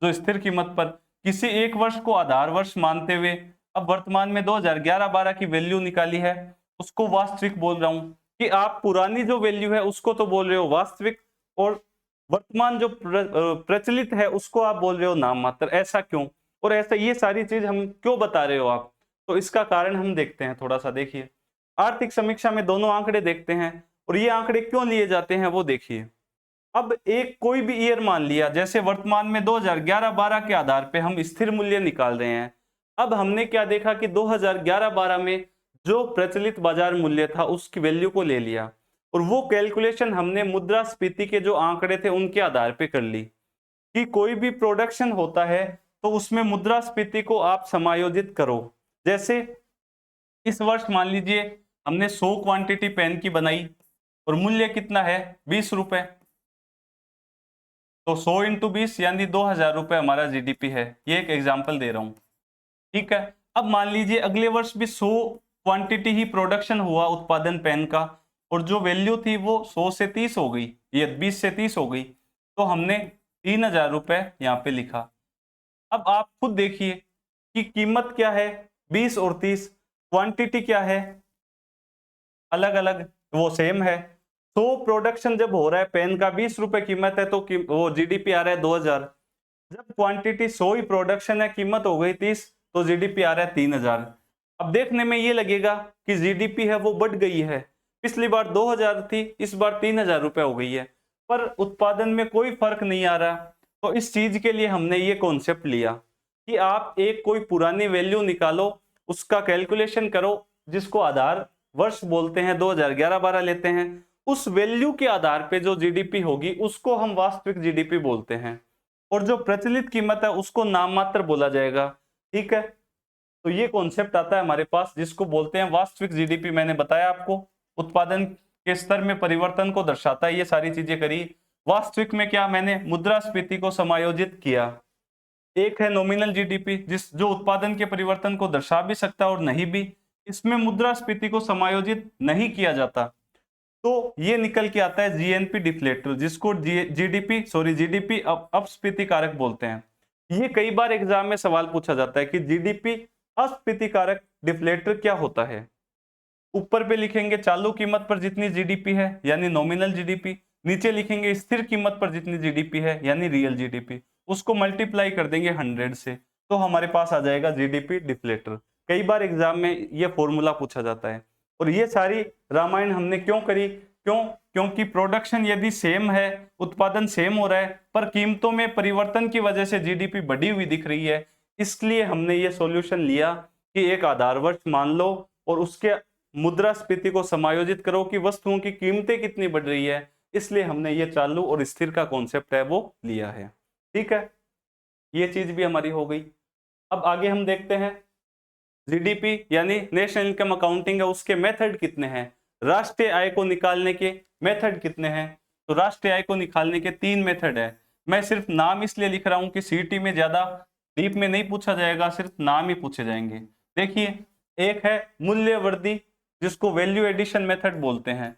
जो स्थिर कीमत पर किसी एक वर्ष को आधार वर्ष मानते हुए अब वर्तमान में 2011-12 की वैल्यू निकाली है, उसको वास्तविक बोल रहा हूं। कि आप पुरानी जो वैल्यू है उसको तो बोल रहे हो वास्तविक, और वर्तमान जो प्रचलित है उसको आप बोल रहे हो नाम मात्र। ऐसा क्यों, और ऐसा ये सारी चीज हम क्यों बता रहे हो आप? तो इसका कारण हम देखते हैं, थोड़ा सा देखिए। आर्थिक समीक्षा में दोनों आंकड़े देखते हैं और ये आंकड़े क्यों लिए जाते हैं वो देखिए। अब एक कोई भी ईयर मान लिया, जैसे वर्तमान में 2011-12 के आधार पे हम स्थिर मूल्य निकाल रहे हैं। अब हमने क्या देखा कि 2011-12 में जो प्रचलित बाजार मूल्य था उसकी वैल्यू को ले लिया और वो कैलकुलेशन हमने मुद्रास्फीति के जो आंकड़े थे उनके आधार पे कर ली। कि कोई भी प्रोडक्शन होता है तो उसमें मुद्रास्फीति को आप समायोजित करो। जैसे इस वर्ष मान लीजिए हमने 100 क्वांटिटी पेन की बनाई और मूल्य कितना है, 20 रुपए, तो 100 इंटू 20 यानी 2000 रुपए हमारा जीडीपी है। ये एक एग्जांपल दे रहा हूं, ठीक है। अब मान लीजिए अगले वर्ष भी 100 क्वांटिटी ही प्रोडक्शन हुआ उत्पादन पेन का और जो वैल्यू थी वो 100 से 30 हो गई, ये 20 से 30 हो गई, तो हमने 3000 रुपए यहाँ पे लिखा। अब आप खुद देखिए कि कीमत क्या है, 20 और 30, क्वांटिटी क्या है, अलग अलग, वो सेम है। 100 प्रोडक्शन जब हो रहा है पेन का, 20 रुपए कीमत है, तो वो जीडीपी आ रहा है 2000। जब क्वांटिटी 100 ही प्रोडक्शन है, कीमत हो गई 30, तो जीडीपी आ रहा है 3000। अब देखने में ये लगेगा कि जीडीपी है वो बढ़ गई है, पिछली बार 2000 थी, इस बार 3000 रुपए हो गई है, पर उत्पादन में कोई फर्क नहीं आ रहा। तो इस चीज के लिए हमने ये कॉन्सेप्ट लिया कि आप एक कोई पुरानी वैल्यू निकालो, उसका कैलकुलेशन करो, जिसको आधार वर्ष बोलते हैं, 2011-12 लेते हैं, उस वैल्यू के आधार पे जो जीडीपी होगी उसको हम वास्तविक जीडीपी बोलते हैं, और जो प्रचलित कीमत है उसको नाम मात्र बोला जाएगा, ठीक है। तो ये कॉन्सेप्ट आता है हमारे पास जिसको बोलते हैं वास्तविक जीडीपी। मैंने बताया आपको उत्पादन के स्तर में परिवर्तन को दर्शाता है, ये सारी चीजें करी। वास्तविक में क्या, मैंने मुद्रास्फीति को समायोजित किया। एक है नॉमिनल जीडीपी, जिस जो उत्पादन के परिवर्तन को दर्शा भी सकता है और नहीं भी, इसमें मुद्रास्फीति को समायोजित नहीं किया जाता, तो ये निकल के आता है जीएनपी डिफ्लेटर, जिसको जीडीपी अपस्फीति कारक बोलते हैं। ये कई बार एग्जाम में सवाल पूछा जाता है कि जीडीपी अस्फीति कारक डिफ्लेटर क्या होता है। ऊपर पे लिखेंगे चालू कीमत पर जितनी जीडीपी है यानी नॉमिनल जीडीपी, नीचे लिखेंगे स्थिर कीमत पर जितनी जीडीपी है यानी रियल जीडीपी, उसको मल्टीप्लाई कर देंगे 100 से, तो हमारे पास आ जाएगा जीडीपी डिफ्लेटर। कई बार एग्जाम में ये फॉर्मूला पूछा जाता है। और ये सारी रामायण हमने क्यों करी, क्योंकि प्रोडक्शन यदि सेम है, उत्पादन सेम हो रहा है, पर कीमतों में परिवर्तन की वजह से जीडीपी बढ़ी हुई दिख रही है, इसलिए हमने ये सॉल्यूशन लिया कि एक आधार वर्ष मान लो और उसके मुद्रास्फीति को समायोजित करो कि वस्तुओं की कीमतें कितनी बढ़ रही है, इसलिए हमने ये चालू और स्थिर का कॉन्सेप्ट है वो लिया है, ठीक है। ये चीज भी हमारी हो गई। अब आगे हम देखते हैं जीडीपी यानी नेशनल इनकम अकाउंटिंग है, उसके मेथड कितने हैं, राष्ट्रीय आय को निकालने के मेथड कितने हैं। तो राष्ट्रीय आय को निकालने के 3 मेथड है। मैं सिर्फ नाम इसलिए लिख रहा हूं कि सीटी में ज्यादा डीप में नहीं पूछा जाएगा, सिर्फ नाम ही पूछे जाएंगे। देखिए, एक है मूल्य वृद्धि, जिसको वैल्यू एडिशन मेथड बोलते हैं,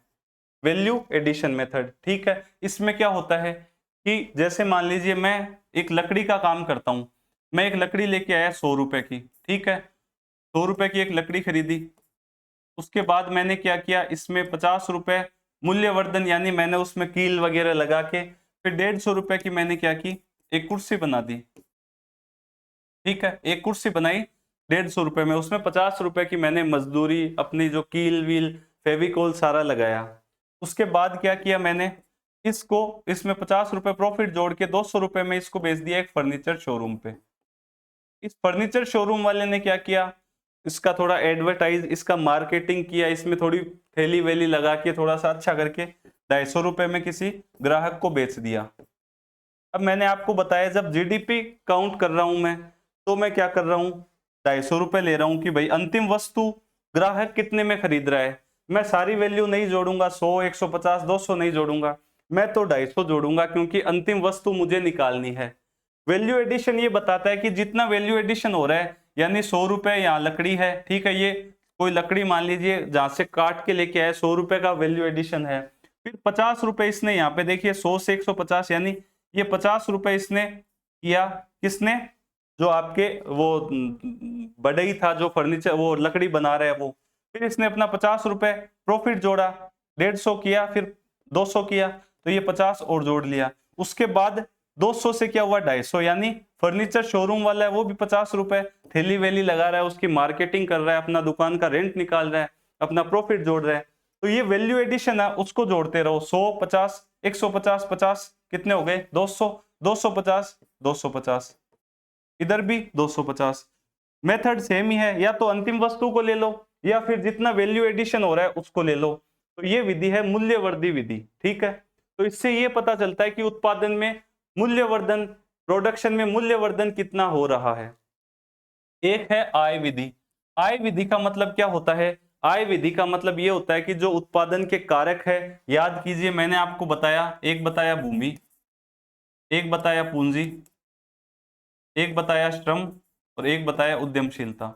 वैल्यू एडिशन मेथड, ठीक है। इसमें क्या होता है कि जैसे मान लीजिए मैं एक लकड़ी का काम करता हूं, मैं एक लकड़ी लेके आया 100 रुपए की, ठीक है, 100 रुपए की एक लकड़ी खरीदी। उसके बाद मैंने क्या किया, इसमें 50 रुपए मूल्यवर्धन यानी मैंने उसमें कील वगैरह लगा के, फिर 150 रुपए की मैंने क्या की, एक कुर्सी बना दी, ठीक है। एक कुर्सी बनाई 150 रुपए में, उसमें 50 रुपए की मैंने मजदूरी, अपनी जो कील वील फेविकोल सारा लगाया। उसके बाद क्या किया मैंने, इसको इसमें 50 रुपए प्रॉफिट जोड़ के 200 रुपए में इसको बेच दिया एक फर्नीचर शोरूम पे। इस फर्नीचर शोरूम वाले ने क्या किया, इसका थोड़ा एडवर्टाइज, इसका मार्केटिंग किया, इसमें थोड़ी थैली वैली लगा के थोड़ा सा अच्छा करके 250 रुपए में किसी ग्राहक को बेच दिया। अब मैंने आपको बताया जब जीडीपी काउंट कर रहा हूं मैं, तो मैं क्या कर रहा हूं, 250 रुपए ले रहा हूं कि भाई अंतिम वस्तु ग्राहक कितने में खरीद रहा है। मैं सारी वैल्यू नहीं जोड़ूंगा, 100 150 200 नहीं जोड़ूंगा, मैं तो 250 जोड़ूंगा, क्योंकि अंतिम वस्तु मुझे निकालनी है। वैल्यू एडिशन ये बताता है कि जितना वैल्यू एडिशन हो रहा है, यानी 100 रुपए यहाँ लकड़ी है, ठीक है, ये कोई लकड़ी मान लीजिए जहां से काट के लेके आए, 100 रुपए का वैल्यू एडिशन है। फिर 50 रुपए इसने यहाँ पे देखिए 100 से 150, यानी ये 50 रुपए इसने किया, किसने, जो आपके वो बढ़ई था जो फर्नीचर वो लकड़ी बना रहा है वो। फिर इसने अपना 50 रुपए प्रॉफिट जोड़ा, 150 किया, फिर 200 किया, तो ये 50 और जोड़ लिया। उसके बाद 200 से क्या हुआ, 250, यानी फर्नीचर शोरूम वाला है वो भी 50 रुपए थैली वैली लगा रहा है, उसकी मार्केटिंग कर रहा है, अपना दुकान का रेंट निकाल रहा है, अपना प्रॉफिट जोड़ रहा है। तो ये वैल्यू एडिशन है, उसको जोड़ते रहो, 100 50 150 50 कितने हो गए, 200 250 250, इधर भी 250। मेथड सेम ही है, या तो अंतिम वस्तु को ले लो या फिर जितना वैल्यू एडिशन हो रहा है उसको ले लो। तो ये विधि है मूल्यवर्धी विधि, ठीक है। तो इससे ये पता चलता है कि उत्पादन में मूल्यवर्धन, प्रोडक्शन में मूल्यवर्धन कितना हो रहा है। एक है आय विधि। आय विधि का मतलब क्या होता है, आय विधि का मतलब ये होता है कि जो उत्पादन के कारक है, याद कीजिए मैंने आपको बताया, एक बताया भूमि, एक बताया पूंजी, एक बताया श्रम और एक बताया उद्यमशीलता।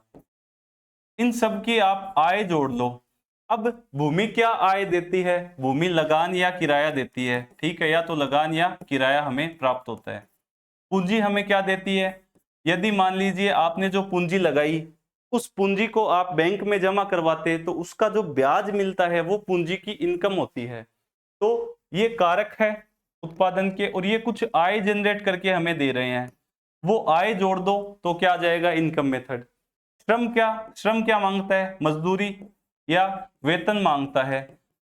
इन सब की आप आय जोड़ लो। अब भूमि क्या आय देती है, भूमि लगान या किराया देती है, ठीक है, या तो लगान या किराया हमें प्राप्त होता है। पूंजी हमें क्या देती है, यदि मान लीजिए आपने जो पूंजी लगाई उस पूंजी को आप बैंक में जमा करवाते हैं तो उसका जो ब्याज मिलता है वो पूंजी की इनकम होती है। तो ये कारक है उत्पादन के, और ये कुछ आय जनरेट करके हमें दे रहे हैं, वो आय जोड़ दो तो क्या आ जाएगा, इनकम मेथड। श्रम क्या मांगता है, मजदूरी या वेतन मांगता है।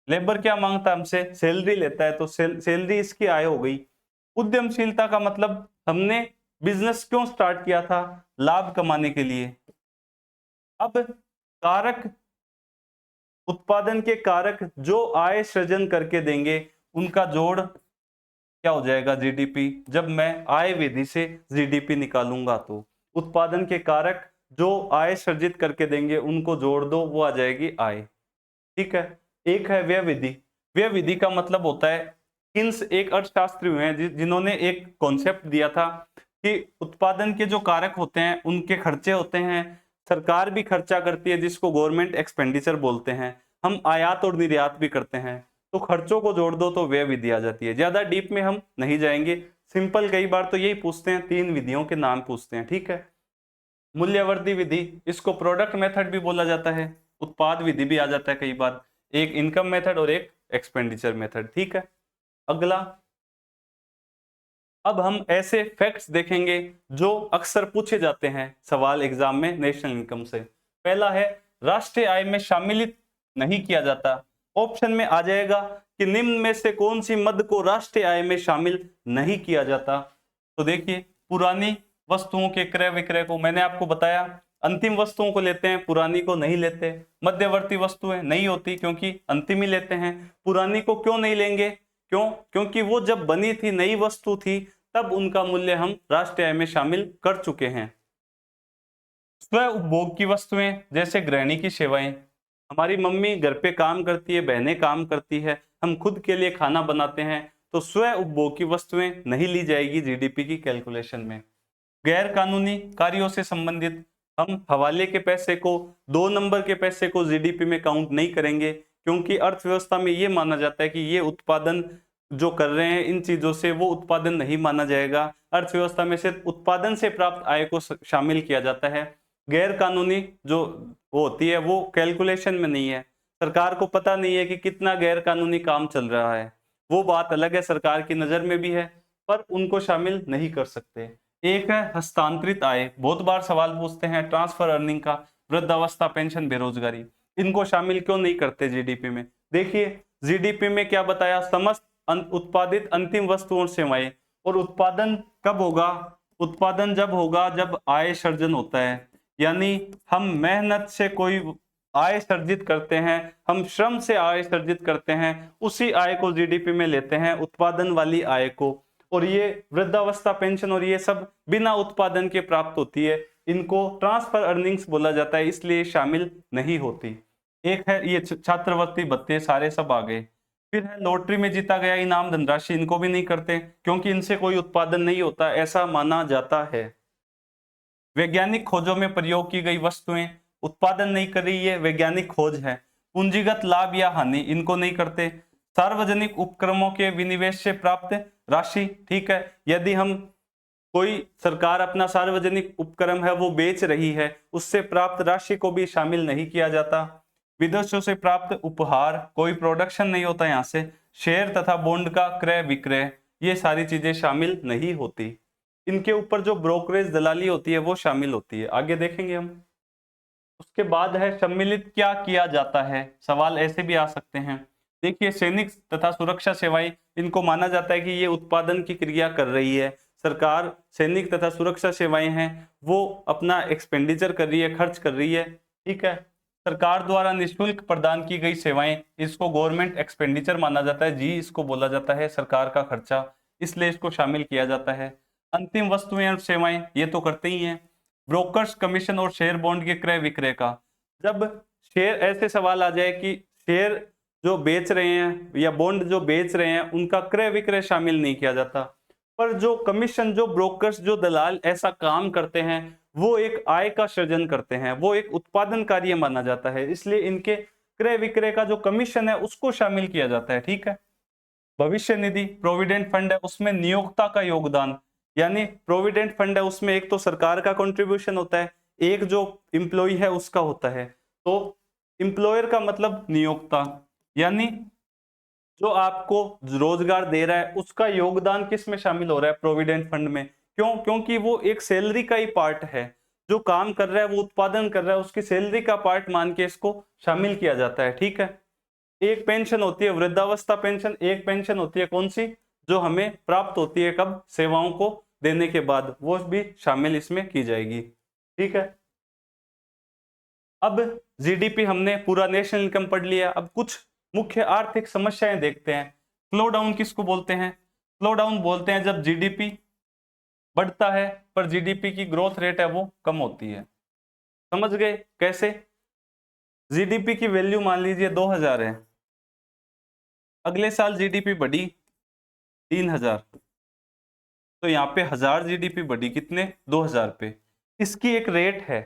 लेबर क्या मांगता है हमसे, सैलरी लेता है, तो सैलरी इसकी आय हो गई। उद्यमशीलता का मतलब हमने बिजनेस क्यों स्टार्ट किया था, लाभ कमाने के लिए। अब कारक, उत्पादन के कारक जो आय सृजन करके देंगे उनका जोड़ क्या हो जाएगा, जीडीपी। जब मैं आय विधि से जीडीपी निकालूंगा तो उत्पादन के कारक जो आय सृजित करके देंगे उनको जोड़ दो, वो आ जाएगी आय, ठीक है। एक है व्यय विधि। व्यय विधि का मतलब होता है, किन्स एक अर्थशास्त्री हुए हैं जिन्होंने एक कॉन्सेप्ट दिया था कि उत्पादन के जो कारक होते हैं उनके खर्चे होते हैं, सरकार भी खर्चा करती है जिसको गवर्नमेंट एक्सपेंडिचर बोलते हैं, हम आयात और निर्यात भी करते हैं, तो खर्चों को जोड़ दो तो व्यय विधि आ जाती है। ज्यादा डीप में हम नहीं जाएंगे, सिंपल कई बार तो यही पूछते हैं, 3 विधियों के नाम पूछते हैं, ठीक है। मूल्यवर्धी विधि, इसको प्रोडक्ट मेथड भी बोला जाता है, उत्पाद विधि भी आ जाता है कई बार, एक इनकम मेथड और एक एक्सपेंडिचर मेथड, ठीक है। अगला, अब हम ऐसे फैक्ट्स देखेंगे जो अक्सर पूछे जाते हैं सवाल एग्जाम में नेशनल इनकम से। पहला है, राष्ट्रीय आय में शामिलित नहीं किया जाता। ऑप्शन में आ जाएगा कि निम्न में से कौन सी मद को राष्ट्रीय आय में शामिल नहीं किया जाता। तो देखिए, पुरानी वस्तुओं के क्रय विक्रय को मैंने आपको बताया, अंतिम वस्तुओं को लेते हैं, पुरानी को नहीं लेते। मध्यवर्ती वस्तुएं नहीं होती क्योंकि अंतिम ही लेते हैं। पुरानी को क्यों नहीं लेंगे, क्यों, क्योंकि वो जब बनी थी, नई वस्तु थी, तब उनका मूल्य हम राष्ट्रीय आय में शामिल कर चुके हैं। स्व उपभोग की वस्तुएं जैसे गृहिणी की सेवाएं, हमारी मम्मी घर पे काम करती है, बहनें काम करती है, हम खुद के लिए खाना बनाते हैं, तो स्व उपभोग की वस्तुएं नहीं ली जाएगी जीडीपी की कैलकुलेशन में। गैर कानूनी कार्यों से संबंधित, हम हवाले के पैसे को, 2 नंबर के पैसे को जीडीपी में काउंट नहीं करेंगे, क्योंकि अर्थव्यवस्था में ये माना जाता है कि ये उत्पादन जो कर रहे हैं इन चीजों से, वो उत्पादन नहीं माना जाएगा। अर्थव्यवस्था में सिर्फ उत्पादन से प्राप्त आय को शामिल किया जाता है। गैर कानूनी जो होती है वो कैलकुलेशन में नहीं है, सरकार को पता नहीं है कि कितना गैर कानूनी काम चल रहा है, वो बात अलग है, सरकार की नजर में भी है, पर उनको शामिल नहीं कर सकते। एक है हस्तांतरित आय, बहुत बार सवाल पूछते हैं ट्रांसफर अर्निंग का, वृद्धावस्था पेंशन बेरोजगारी, इनको शामिल क्यों नहीं करते जीडीपी में। देखिए, जीडीपी में क्या बताया, समस्त उत्पादित अंतिम वस्तुओं और सेवाएं, और उत्पादन कब होगा, उत्पादन जब होगा जब आय सृजन होता है, यानी हम मेहनत से कोई आय सर्जित करते हैं, हम श्रम से आय सर्जित करते हैं, उसी आय को जीडीपी में लेते हैं, उत्पादन वाली आय को। और ये वृद्धावस्था पेंशन और ये सब बिना उत्पादन के प्राप्त होती है, इनको ट्रांसफर अर्निंग्स बोला जाता है, इसलिए शामिल नहीं होती। एक है ये छात्रवृत्ति भत्ते, सारे सब आ गए। फिर है लॉटरी में जीता गया इनाम धनराशि, इनको भी नहीं करते क्योंकि इनसे कोई उत्पादन नहीं होता ऐसा माना जाता है। वैज्ञानिक खोजों में प्रयोग की गई वस्तुएं उत्पादन नहीं कर रही है, वैज्ञानिक खोज है। पूंजीगत लाभ या हानि, इनको नहीं करते। सार्वजनिक उपक्रमों के विनिवेश से प्राप्त राशि, ठीक है, यदि हम कोई सरकार अपना सार्वजनिक उपक्रम है वो बेच रही है, उससे प्राप्त राशि को भी शामिल नहीं किया जाता। विदेशों से प्राप्त उपहार, कोई प्रोडक्शन नहीं होता यहाँ से। शेयर तथा बॉन्ड का क्रय विक्रय, ये सारी चीजें शामिल नहीं होती। इनके ऊपर जो ब्रोकरेज दलाली होती है वो शामिल होती है, आगे देखेंगे हम। उसके बाद है सम्मिलित क्या किया जाता है, सवाल ऐसे भी आ सकते हैं। देखिए सैनिक तथा सुरक्षा सेवाएं, इनको माना जाता है कि ये उत्पादन की क्रिया कर रही है। सरकार सैनिक तथा सुरक्षा सेवाएं हैं वो अपना एक्सपेंडिचर कर रही है, खर्च कर रही है, ठीक है। सरकार द्वारा निःशुल्क प्रदान की गई सेवाएं, इसको गवर्नमेंट एक्सपेंडिचर माना जाता है जी, इसको बोला जाता है सरकार का खर्चा, इसलिए इसको शामिल किया जाता है। अंतिम वस्तुएं और सेवाएं, ये तो करते ही हैं। ब्रोकर्स कमीशन और शेयर बॉन्ड के क्रय विक्रय का, जब शेयर, ऐसे सवाल आ जाए कि शेयर जो बेच रहे हैं या बॉन्ड जो बेच रहे हैं उनका क्रय विक्रय शामिल नहीं किया जाता, पर जो कमीशन, जो ब्रोकर्स, जो दलाल ऐसा काम करते हैं वो एक आय का सृजन करते हैं, वो एक उत्पादन कार्य माना जाता है, इसलिए इनके क्रय विक्रय का जो कमीशन है उसको शामिल किया जाता है, ठीक है। भविष्य निधि प्रोविडेंट फंड है, उसमें नियोक्ता का योगदान, यानी प्रोविडेंट फंड है उसमें एक तो सरकार का कंट्रीब्यूशन होता है, एक जो एम्प्लॉय है उसका होता है। तो एम्प्लॉयर का मतलब नियोक्ता, यानी जो आपको रोजगार दे रहा है उसका योगदान किस में शामिल हो रहा है, प्रोविडेंट फंड में। क्यों? क्योंकि वो एक सैलरी का ही पार्ट है, जो काम कर रहा है वो उत्पादन कर रहा है, उसकी सैलरी का पार्ट मान के इसको शामिल किया जाता है, ठीक है। एक पेंशन होती है वृद्धावस्था पेंशन, एक पेंशन होती है कौन सी, जो हमें प्राप्त होती है कब, सेवाओं को देने के बाद, वो भी शामिल इसमें की जाएगी, ठीक है। अब जीडीपी हमने पूरा नेशनल इनकम पढ़ लिया, अब कुछ मुख्य आर्थिक समस्याएं देखते हैं। स्लो डाउन किसको बोलते हैं? स्लो डाउन बोलते हैं जब जीडीपी बढ़ता है पर जीडीपी की ग्रोथ रेट है वो कम होती है। समझ गए कैसे? जीडीपी की वैल्यू मान लीजिए 2000 है, अगले साल जीडीपी बढ़ी 3000, तो यहाँ पे 1000 जीडीपी बढ़ी कितने, 2000 पे। इसकी एक रेट है,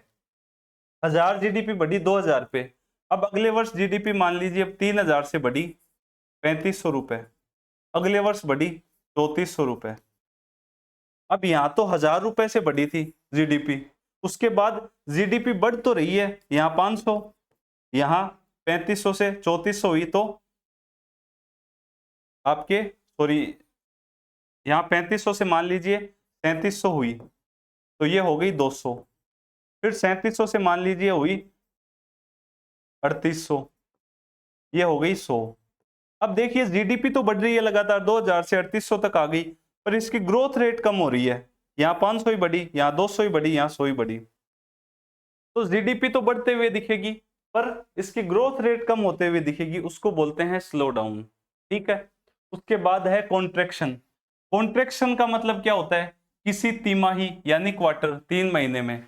1000 जीडीपी बढ़ी 2000 पे। अब अगले वर्ष जीडीपी मान लीजिए अब 3000 से बढ़ी 3500 रुपए, अगले वर्ष बढ़ी 3400 रुपए। अब यहाँ तो 1000 रुपए से बढ़ी थी जीडीपी, उसके बाद जीडीपी बढ़ तो रही है, यहाँ 500, यहाँ 3500 से 3400 हुई, तो आपके सॉरी यहाँ 3500 से मान लीजिए 3700 हुई, तो ये हो गई 200, फिर 3700 से मान लीजिए हुई 3800, ये हो गई 100। अब देखिए जीडीपी तो बढ़ रही है लगातार, 2000 से 3800 तक आ गई, पर इसकी ग्रोथ रेट कम हो रही है, यहाँ 500 ही बढ़ी, यहाँ 200 ही बढ़ी, यहाँ 100 ही बढ़ी। तो जीडीपी तो बढ़ते हुए दिखेगी पर इसकी ग्रोथ रेट कम होते हुए दिखेगी, उसको बोलते हैं स्लो डाउन, ठीक है। उसके बाद है कॉन्ट्रैक्शन। कॉन्ट्रैक्शन का मतलब क्या होता है? किसी तिमाही यानी क्वार्टर, 3 महीने में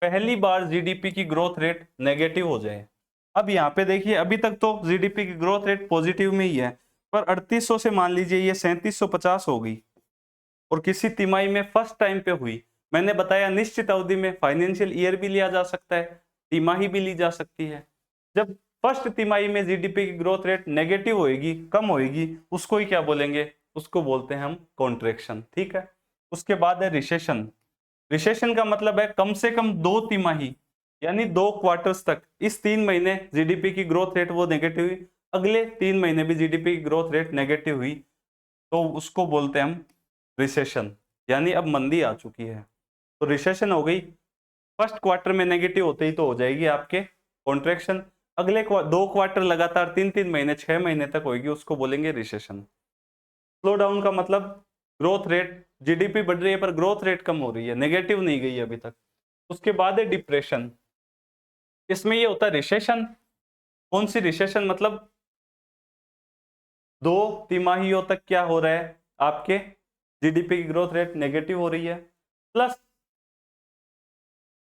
पहली बार जीडीपी की ग्रोथ रेट नेगेटिव हो जाए। अब यहाँ पे देखिए अभी तक तो जीडीपी की ग्रोथ रेट पॉजिटिव में ही है, पर 3800 से मान लीजिए ये 3750 हो गई, और किसी तिमाही में फर्स्ट टाइम पे हुई। मैंने बताया निश्चित अवधि में फाइनेंशियल ईयर भी लिया जा सकता है, तिमाही भी ली जा सकती है। जब फर्स्ट तिमाही में जीडीपी की ग्रोथ रेट नेगेटिव होएगी, कम होएगी, उसको ही क्या बोलेंगे, उसको बोलते हैं हम कॉन्ट्रैक्शन, ठीक है। उसके बाद है रिसेशन। रिसेशन का मतलब है कम से कम 2 तिमाही यानी 2 क्वार्टर्स तक, इस 3 महीने जीडीपी की ग्रोथ रेट वो नेगेटिव हुई, अगले 3 महीने भी जीडीपी की ग्रोथ रेट नेगेटिव हुई, तो उसको बोलते हैं हम रिसेशन, यानी अब मंदी आ चुकी है, तो रिसेशन हो गई। फर्स्ट क्वार्टर में नेगेटिव होते ही तो हो जाएगी आपके कॉन्ट्रैक्शन, अगले 2 क्वार्टर लगातार 3-3 महीने 6 महीने तक होगी, उसको बोलेंगे रिसेशन। स्लो डाउन का मतलब ग्रोथ रेट, जीडीपी बढ़ रही है पर ग्रोथ रेट कम हो रही है, नेगेटिव नहीं गई अभी तक। उसके बाद है डिप्रेशन, इसमें ये होता है रिसेशन। कौन सी रिसेशन? मतलब 2 तिमाहियों तक क्या हो रहा है, आपके जीडीपी की ग्रोथ रेट नेगेटिव हो रही है, प्लस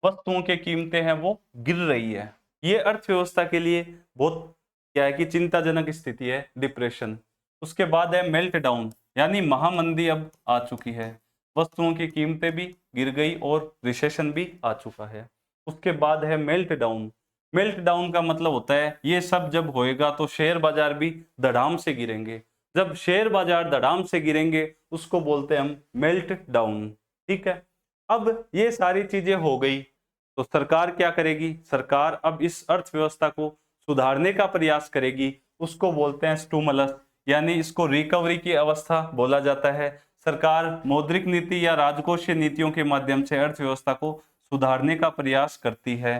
वस्तुओं की कीमतें हैं वो गिर रही है। ये अर्थव्यवस्था के लिए बहुत क्या है कि चिंताजनक स्थिति है, डिप्रेशन। उसके बाद है मेल्ट डाउन, यानी महामंदी अब आ चुकी है, वस्तुओं की कीमतें भी गिर गई और रिसेशन भी आ चुका है। उसके बाद है मेल्ट डाउन। मेल्ट डाउन का मतलब होता है ये सब जब होएगा तो शेयर बाजार भी धड़ाम से गिरेंगे। जब शेयर बाजार धड़ाम से गिरेंगे उसको बोलते हैं हम मेल्ट डाउन। ठीक है, अब ये सारी चीजें हो गई तो सरकार क्या करेगी? सरकार अब इस अर्थव्यवस्था को सुधारने का प्रयास करेगी, उसको बोलते हैं स्टूमुलस, यानी इसको रिकवरी की अवस्था बोला जाता है। सरकार मौद्रिक नीति या राजकोषीय नीतियों के माध्यम से अर्थव्यवस्था को सुधारने का प्रयास करती है।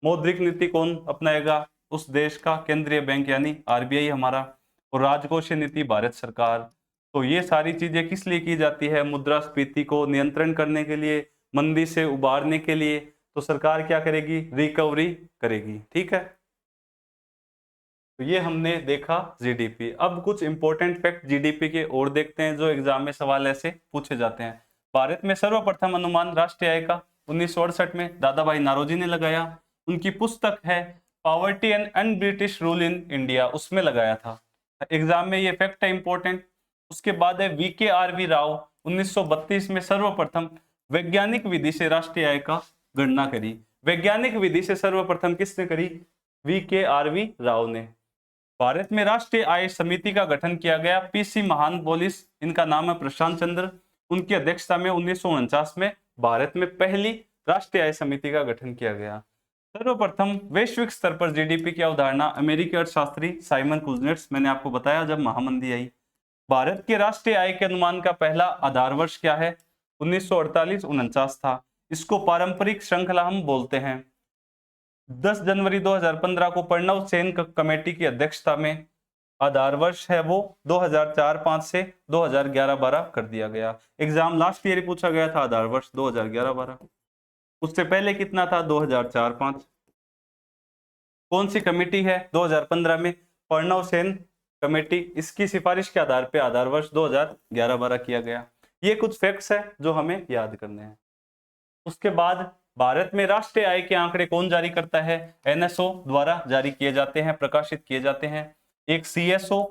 मौद्रिक नीति कौन अपनाएगा? उस देश का केंद्रीय बैंक यानी आरबीआई हमारा, और राजकोषीय नीति भारत सरकार। तो ये सारी चीजें किस लिए की जाती है? मुद्रास्फीति को नियंत्रण करने के लिए, मंदी से उबारने के लिए। तो सरकार क्या करेगी? रिकवरी करेगी। ठीक है, तो ये हमने देखा जीडीपी। अब कुछ इंपॉर्टेंट फैक्ट जीडीपी के और देखते हैं जो एग्जाम में सवाल ऐसे पूछे जाते हैं। भारत में सर्वप्रथम अनुमान राष्ट्रीय आय का 1968 में दादा भाई नौरोजी ने लगाया। उनकी पुस्तक है poverty and un British rule in India, उसमें लगाया था। एग्जाम में ये फैक्ट है इंपॉर्टेंट। उसके बाद है वीके आरवी राव, 1932 में सर्वप्रथम वैज्ञानिक विधि से राष्ट्रीय आय का गणना करी। वैज्ञानिक विधि से सर्वप्रथम किसने करी? वीके आरवी राव ने। भारत में राष्ट्रीय आय समिति का गठन किया गया। पीसी महानबोलिस इनका नाम है, प्रशांत चंद्र, उनकी अध्यक्षता में 1949 में भारत में पहली राष्ट्रीय आय समिति का गठन किया गया। सर्वप्रथम वैश्विक स्तर पर जीडीपी की अवधारणा अमेरिकी अर्थशास्त्री साइमन कुजनेट्स, मैंने आपको बताया जब महामंदी आई। भारत के राष्ट्रीय आय के अनुमान का पहला आधार वर्ष क्या है? 1948-49 था। इसको पारंपरिक श्रृंखला हम बोलते हैं। 10 जनवरी 2015 को प्रणव सेन कमेटी की अध्यक्षता में आधार वर्ष है वो 2004-5 से 2011-12 कर दिया गया। एग्जाम लास्ट ईयर ही पूछा गया था आधार वर्ष 2011-12। उससे पहले कितना था? 2004-5। कौन सी कमेटी है? 2015 में प्रणव सेन कमेटी, इसकी सिफारिश के आधार पे आधार वर्ष 2011-12 किया गया। ये कुछ फैक्ट्स है जो हमें याद करने हैं। उसके बाद भारत में राष्ट्रीय आय के आंकड़े कौन जारी करता है? एनएसओ द्वारा जारी किए जाते हैं, प्रकाशित किए जाते हैं। एक सीएसओ,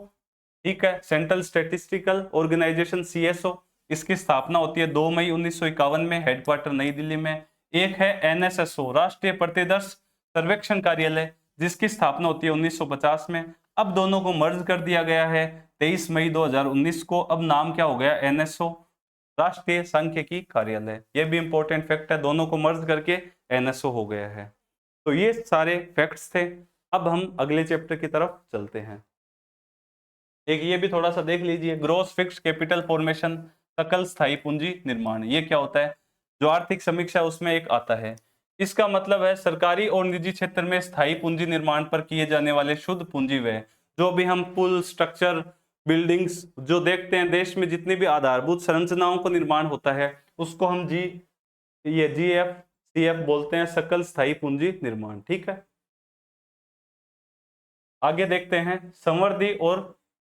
ठीक है, सेंट्रल स्टैटिस्टिकल ऑर्गेनाइजेशन सीएसओ, इसकी स्थापना होती है 2 मई 1951 में, हेडक्वार्टर नई दिल्ली में। एक है एनएसएसओ, राष्ट्रीय प्रतिदर्श सर्वेक्षण कार्यालय, जिसकी स्थापना होती है 1950 में। अब दोनों को मर्ज कर दिया गया है 23 मई 2019 को। अब नाम क्या हो गया? एनएसओ, राष्ट्रीय सांख्यिकी कार्यालय। ये भी इंपॉर्टेंट फैक्ट है, दोनों को मर्ज करके एनएसओ हो गया है। तो ये सारे फैक्ट्स थे। अब हम अगले चैप्टर की तरफ चलते हैं। एक ये भी थोड़ा सा देख लीजिए, ग्रॉस फिक्स्ड कैपिटल फॉर्मेशन, सकल स्थायी पूंजी निर्माण। ये क्या होता है? जो आर्थिक समीक्षा उसमें एक आता है। इसका मतलब है सरकारी और निजी क्षेत्र में स्थायी पूंजी निर्माण पर किए जाने वाले शुद्ध पूंजी व्यय। जो भी हम पुल, स्ट्रक्चर, बिल्डिंग्स जो देखते हैं, देश में जितनी भी आधारभूत संरचनाओं को निर्माण होता है, उसको हम जीएफ सीएफ बोलते हैं, सकल स्थायी पूंजी निर्माण। ठीक है, आगे देखते हैं संवर्धी और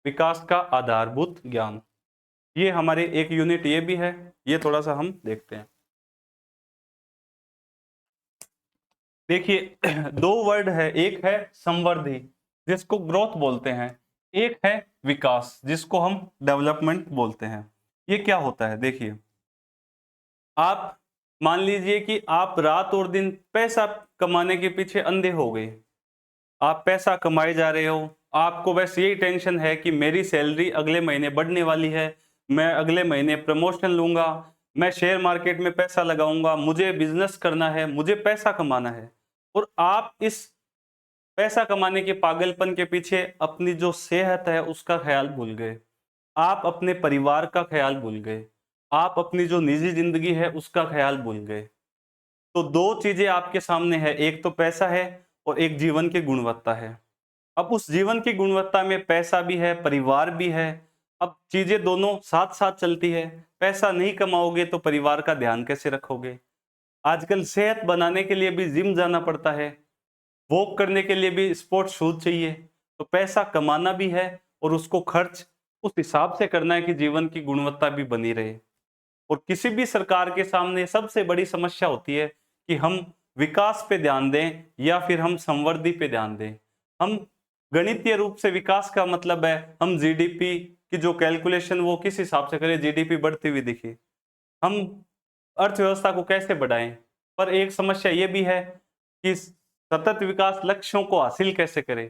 विकास का आधारभूत ज्ञान। ये हमारे एक यूनिट ये भी है, ये थोड़ा सा हम देखते हैं। देखिए दो वर्ड है, एक है संवर्धी जिसको ग्रोथ बोलते हैं, एक है विकास जिसको हम डेवलपमेंट बोलते हैं। ये क्या होता है? देखिए, आप मान लीजिए कि आप रात और दिन पैसा कमाने के पीछे अंधे हो गए। आप पैसा कमाए जा रहे हो, आपको बस यही टेंशन है कि मेरी सैलरी अगले महीने बढ़ने वाली है, मैं अगले महीने प्रमोशन लूंगा, मैं शेयर मार्केट में पैसा लगाऊंगा, मुझे बिजनेस करना है, मुझे पैसा कमाना है। और आप इस पैसा कमाने के पागलपन के पीछे अपनी जो सेहत है उसका ख्याल भूल गए, आप अपने परिवार का ख्याल भूल गए, आप अपनी जो निजी जिंदगी है उसका ख्याल भूल गए। तो दो चीजें आपके सामने है, एक तो पैसा है और एक जीवन की गुणवत्ता है। अब उस जीवन की गुणवत्ता में पैसा भी है, परिवार भी है। अब चीजें दोनों साथ साथ चलती है। पैसा नहीं कमाओगे तो परिवार का ध्यान कैसे रखोगे? आजकल सेहत बनाने के लिए भी जिम जाना पड़ता है, वॉक करने के लिए भी स्पोर्ट्स शूज चाहिए। तो पैसा कमाना भी है और उसको खर्च उस हिसाब से करना है कि जीवन की गुणवत्ता भी बनी रहे। और किसी भी सरकार के सामने सबसे बड़ी समस्या होती है कि हम विकास पे ध्यान दें या फिर हम संवर्धि पे ध्यान दें। हम गणितीय रूप से विकास का मतलब है हम जीडीपी की जो कैलकुलेशन वो किस हिसाब से करें, जीडीपी बढ़ती हुई दिखे, हम अर्थव्यवस्था को कैसे बढ़ाएं। पर एक समस्या ये भी है कि सतत विकास लक्ष्यों को हासिल कैसे करें।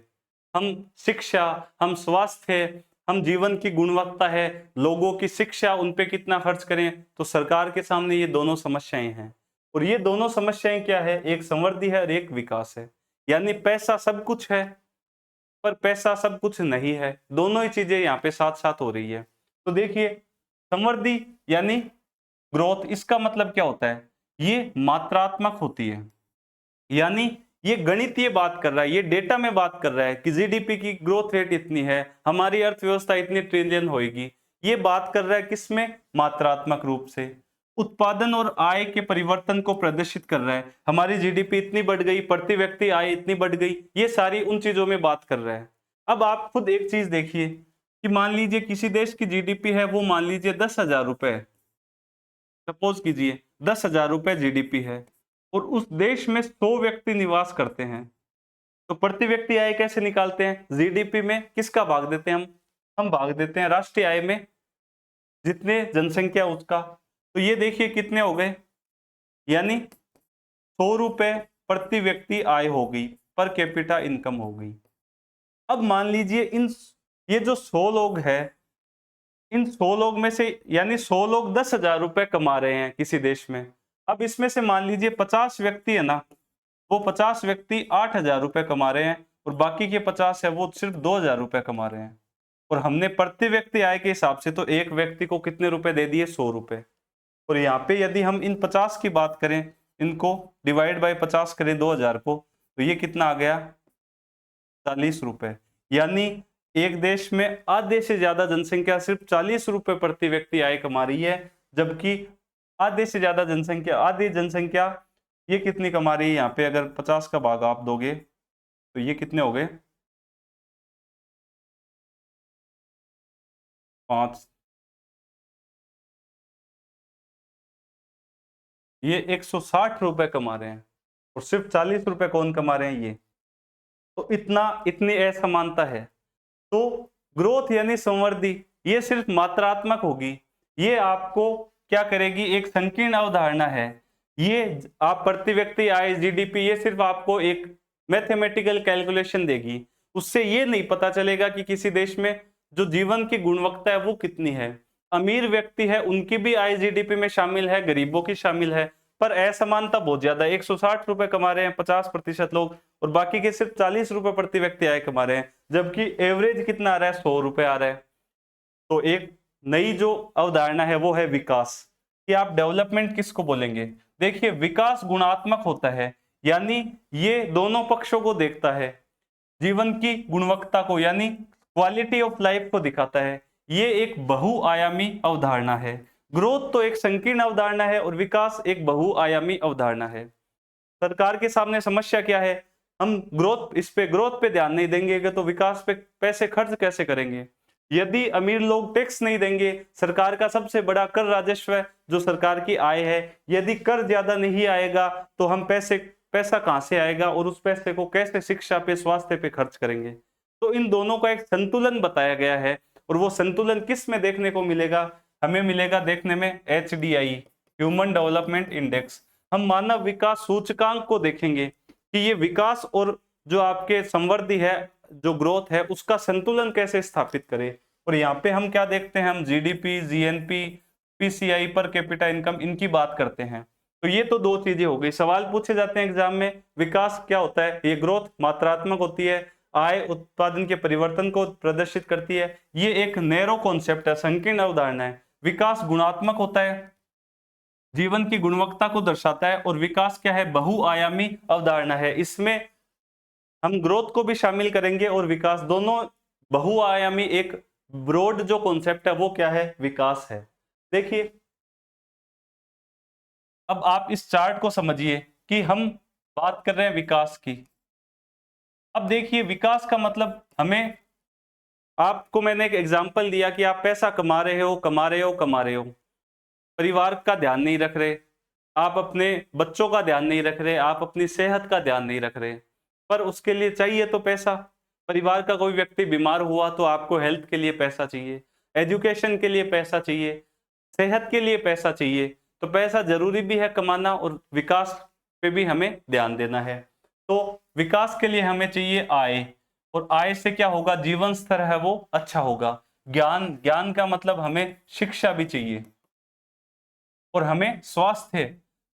हम शिक्षा, हम स्वास्थ्य, हम जीवन की गुणवत्ता है, लोगों की शिक्षा, उन पे कितना खर्च करें। तो सरकार के सामने ये दोनों समस्याएं हैं। और ये दोनों समस्याएं क्या है, एक समृद्धि है और एक विकास है। यानी पैसा सब कुछ है पर पैसा सब कुछ नहीं है, दोनों ही चीजें यहाँ पे साथ साथ हो रही है। तो देखिए, समृद्धि यानी ग्रोथ, इसका मतलब क्या होता है, ये मात्रात्मक होती है। यानी ये गणितीय बात कर रहा है, ये डेटा में बात कर रहा है कि जीडीपी की ग्रोथ रेट इतनी है, हमारी अर्थव्यवस्था इतनी ट्रिलियन होगी। ये बात कर रहा है किसमें, मात्रात्मक रूप से। उत्पादन और आय के परिवर्तन को प्रदर्शित कर रहा है, हमारी जीडीपी इतनी बढ़ गई, प्रति व्यक्ति आय इतनी बढ़ गई, ये सारी उन चीजों में बात कर रहा है। अब आप खुद एक चीज देखिए कि मान लीजिए किसी देश की जीडीपी है, वो मान लीजिए 10,000 रुपए, सपोज कीजिए 10,000 रुपए जीडीपी है, और उस देश में 100 व्यक्ति निवास करते हैं। तो प्रति व्यक्ति आय कैसे निकालते हैं, जीडीपी में किसका भाग देते हैं हम भाग देते हैं राष्ट्रीय आय में, जितने जनसंख्या उसका। तो ये देखिए कितने हो गए, यानी 100 रुपए प्रति व्यक्ति आय हो गई, पर कैपिटा इनकम हो गई। अब मान लीजिए ये जो 100 लोग हैं, इन 100 लोग में से, यानी 100 लोग 10,000 रुपए कमा रहे हैं किसी देश में। अब इसमें से मान लीजिए 50 व्यक्ति है ना, वो 50 व्यक्ति 8,000 रुपए कमा रहे हैं, और बाकी के 50 है वो सिर्फ 2,000 रुपए कमा रहे हैं। और हमने प्रति व्यक्ति आय के हिसाब से तो एक व्यक्ति को कितने रुपए दे दिए, 100 रुपए। और यहाँ पे यदि हम इन 50 की बात करें, इनको डिवाइड बाय 50 करें 2,000 को, तो ये कितना आ गया, 40 रुपए। यानी एक देश में आधे से ज्यादा जनसंख्या सिर्फ 40 रुपए प्रति व्यक्ति आय कमा रही है, जबकि आधे से ज्यादा जनसंख्या, आधी जनसंख्या ये कितनी कमा रही है, यहाँ पे अगर 50 का भाग आप दोगे तो ये कितने हो गए, 5, ये 160 रुपए कमा रहे हैं, और सिर्फ 40 रुपए कौन कमा रहे हैं, ये। तो इतनी असमानता है। तो ग्रोथ यानी संवृद्धि, ये सिर्फ मात्रात्मक होगी, ये आपको क्या करेगी, एक संकीर्ण अवधारणा है। ये आप प्रति व्यक्ति आय, जीडीपी, ये सिर्फ आपको एक मैथमेटिकल कैलकुलेशन देगी। उससे ये नहीं पता चलेगा कि किसी देश में जो जीवन की गुणवत्ता है वो कितनी है। अमीर व्यक्ति है, उनकी भी आय जीडीपी में शामिल है, गरीबों की शामिल है, पर असमानता बहुत ज्यादा है। 160 रुपए कमा रहे हैं 50% लोग, और बाकी के सिर्फ 40 रुपए प्रति व्यक्ति आय कमा रहे हैं, जबकि एवरेज कितना आ रहा है, 100 रुपए आ रहा है। तो एक नई जो अवधारणा है वो है विकास, कि आप डेवलपमेंट किसको बोलेंगे। देखिए, विकास गुणात्मक होता है, यानी ये दोनों पक्षों को देखता है, जीवन की गुणवत्ता को, यानी क्वालिटी ऑफ लाइफ को दिखाता है। ये एक बहुआयामी अवधारणा है। ग्रोथ तो एक संकीर्ण अवधारणा है और विकास एक बहुआयामी अवधारणा है। सरकार के सामने समस्या क्या है, हम ग्रोथ पे ध्यान नहीं देंगे तो विकास पे पैसे खर्च कैसे करेंगे। यदि अमीर लोग टैक्स नहीं देंगे, सरकार का सबसे बड़ा कर राजस्व है जो सरकार की आय है, यदि कर ज्यादा नहीं आएगा तो हम पैसा कहां से आएगा, और उस पैसे को कैसे शिक्षा पे, स्वास्थ्य पे खर्च करेंगे। तो इन दोनों का एक संतुलन बताया गया है, और वो संतुलन किस में देखने को मिलेगा, हमें मिलेगा देखने में HDI, ह्यूमन डेवलपमेंट इंडेक्स। हम मानव विकास सूचकांक को देखेंगे कि ये विकास और जो आपके संवृद्धि है, जो ग्रोथ है, उसका संतुलन कैसे स्थापित करें। और यहाँ पे हम क्या देखते हैं, हम GDP, GNP, PCI, per capita income, इनकी बात करते हैं। तो ये तो दो चीजें हो गई। सवाल पूछे जाते हैं एग्जाम में, विकास क्या होता है, ये ग्रोथ मात्रात्मक होती है, आय उत्पादन के परिवर्तन को प्रदर्शित करती है। ये एक नैरो कॉन्सेप्ट है, संकीर्ण अवधारणा है। विकास गुणात्मक होता है, जीवन की गुणवत्ता को दर्शाता है, और विकास क्या है, बहुआयामी अवधारणा है। इसमें हम ग्रोथ को भी शामिल करेंगे और विकास, दोनों बहुआयामी, एक ब्रॉड जो कॉन्सेप्ट है वो क्या है, विकास है। देखिए, अब आप इस चार्ट को समझिए कि हम बात कर रहे हैं विकास की। अब देखिए, विकास का मतलब, हमें, आपको मैंने एक एग्जांपल दिया कि आप पैसा कमा रहे हो, परिवार का ध्यान नहीं रख रहे, आप अपने बच्चों का ध्यान नहीं रख रहे, आप अपनी सेहत का ध्यान नहीं रख रहे, पर उसके लिए चाहिए तो पैसा। परिवार का कोई व्यक्ति बीमार हुआ तो आपको हेल्थ के लिए पैसा चाहिए, एजुकेशन के लिए पैसा चाहिए, सेहत के लिए पैसा चाहिए। तो पैसा ज़रूरी भी है कमाना और विकास पे भी हमें ध्यान देना है। तो विकास के लिए हमें चाहिए आय, और आय से क्या होगा, जीवन स्तर है वो अच्छा होगा। ज्ञान, ज्ञान का मतलब हमें शिक्षा भी चाहिए, और हमें स्वास्थ्य,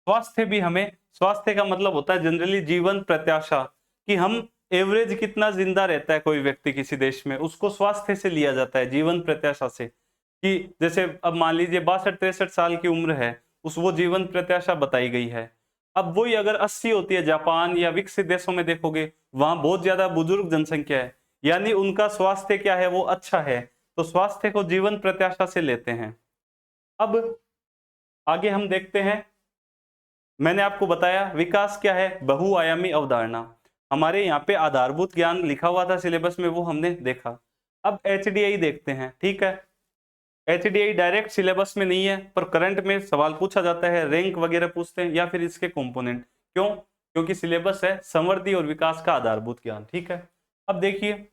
स्वास्थ्य भी हमें, स्वास्थ्य का मतलब होता है जनरली जीवन प्रत्याशा, कि हम एवरेज कितना जिंदा रहता है कोई व्यक्ति किसी देश में, उसको स्वास्थ्य से लिया जाता है, जीवन प्रत्याशा से। कि जैसे अब मान लीजिए 62-63 साल की उम्र है, उस वो जीवन प्रत्याशा बताई गई है। अब वही अगर 80 होती है, जापान या विकसित देशों में देखोगे, वहां बहुत ज्यादा बुजुर्ग जनसंख्या है, यानी उनका स्वास्थ्य क्या है, वो अच्छा है, तो स्वास्थ्य को जीवन प्रत्याशा से लेते हैं। अब आगे हम देखते हैं, मैंने आपको बताया विकास क्या है, बहुआयामी अवधारणा। हमारे यहाँ पे आधारभूत ज्ञान लिखा हुआ था सिलेबस में, वो हमने देखा। अब एचडीआई देखते हैं, ठीक है। एचडीआई डायरेक्ट सिलेबस में नहीं है, पर करंट में सवाल पूछा जाता है, रैंक वगैरह पूछते हैं, या फिर इसके कंपोनेंट। क्यों? क्योंकि सिलेबस है समृद्धि और विकास का आधारभूत ज्ञान, ठीक है। अब देखिए,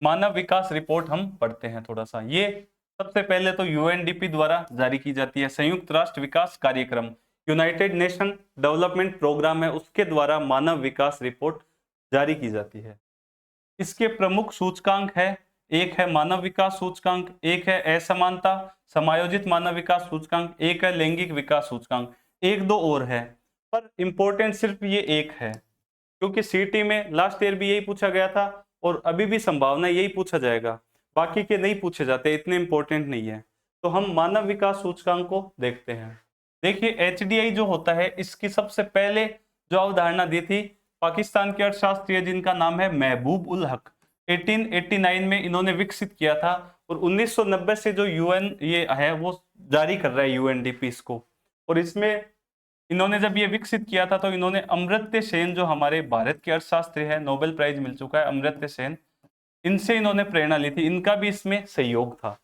मानव विकास रिपोर्ट हम पढ़ते हैं थोड़ा सा। ये सबसे पहले तो यूएनडीपी द्वारा जारी की जाती है, संयुक्त राष्ट्र विकास कार्यक्रम, यूनाइटेड नेशन डेवलपमेंट प्रोग्राम है, उसके द्वारा मानव विकास रिपोर्ट जारी की जाती है। इसके प्रमुख सूचकांक है, एक है मानव विकास सूचकांक, एक है असमानता समायोजित मानव विकास सूचकांक, एक है लैंगिक विकास सूचकांक, एक दो और है, पर इंपॉर्टेंट सिर्फ ये एक है, क्योंकि सीटी में लास्ट ईयर भी यही पूछा गया था और अभी भी संभावना यही पूछा जाएगा, बाकी के नहीं पूछे जाते, इतने इंपॉर्टेंट नहीं है। तो हम मानव विकास सूचकांक को देखते हैं। देखिए, एचडीआई जो होता है, इसकी सबसे पहले जो अवधारणा दी थी पाकिस्तान के अर्थशास्त्री जिनका नाम है महबूब उल हक, 1889 में इन्होंने विकसित किया था, और 1990 से जो यूएन ये है वो जारी कर रहा है यूएनडीपी इसको। और इसमें इन्होंने जब ये विकसित किया था तो इन्होंने अमर्त्य सेन, जो हमारे भारत के अर्थशास्त्री है, नोबेल प्राइज मिल चुका है अमर्त्य सेन, इनसे इन्होंने प्रेरणा ली थी, इनका भी इसमें सहयोग था।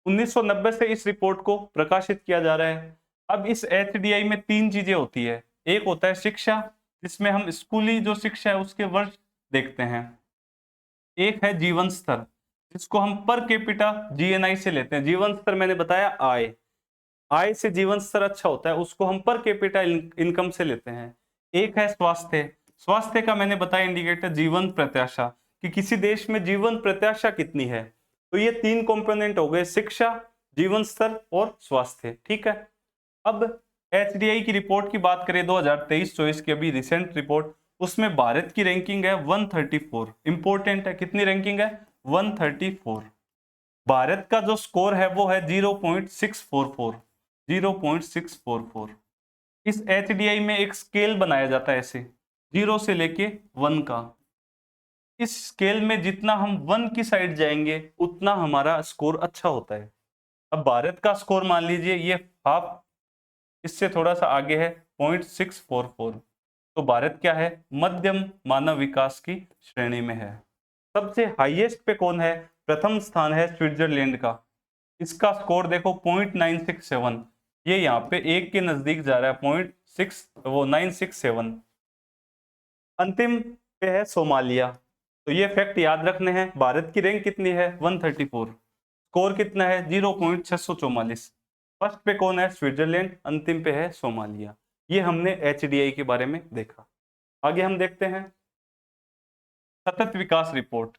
1990 से इस रिपोर्ट को प्रकाशित किया जा रहा है। अब इस एचडीआई में तीन चीजें होती है, एक होता है शिक्षा, जिसमें हम स्कूली जो शिक्षा है उसके वर्ष देखते हैं, एक है जीवन स्तर, जिसको हम पर कैपिटा जीएनआई से लेते हैं। जीवन स्तर मैंने बताया आय, आय से जीवन स्तर अच्छा होता है, उसको हम पर कैपिटा इनकम से लेते हैं। एक है स्वास्थ्य, स्वास्थ्य का मैंने बताया इंडिकेटर जीवन प्रत्याशा, कि किसी देश में जीवन प्रत्याशा कितनी है। तो ये तीन कंपोनेंट हो गए, शिक्षा, जीवन स्तर और स्वास्थ्य, ठीक है। अब एचडीआई की रिपोर्ट की बात करें 2023-24 की, अभी रिसेंट रिपोर्ट, उसमें भारत की रैंकिंग है 134, इंपॉर्टेंट है, कितनी रैंकिंग है, 134। भारत का जो स्कोर है वो है 0.644, 0.644। इस एचडीआई में एक स्केल बनाया जाता है ऐसे 0 से लेके 1 का, इस स्केल में जितना हम 1 की साइड जाएंगे उतना हमारा स्कोर अच्छा होता है। अब भारत का स्कोर मान लीजिए ये हाफ, इससे थोड़ा सा आगे है 0.644, तो भारत क्या है, मध्यम मानव विकास की श्रेणी में है। सबसे हाईएस्ट पे कौन है, प्रथम स्थान है स्विट्जरलैंड का, इसका स्कोर देखो 0.967, ये यहाँ पे एक के नजदीक जा रहा है, 967। अंतिम पे है सोमालिया, तो ये फैक्ट याद रखने हैं। भारत की रैंक कितनी है, 134, स्कोर कितना है 0.644। फर्स्ट पे कौन है, स्विट्जरलैंड, अंतिम पे है सोमालिया। ये हमने एचडीआई के बारे में देखा। आगे हम देखते हैं सतत विकास रिपोर्ट।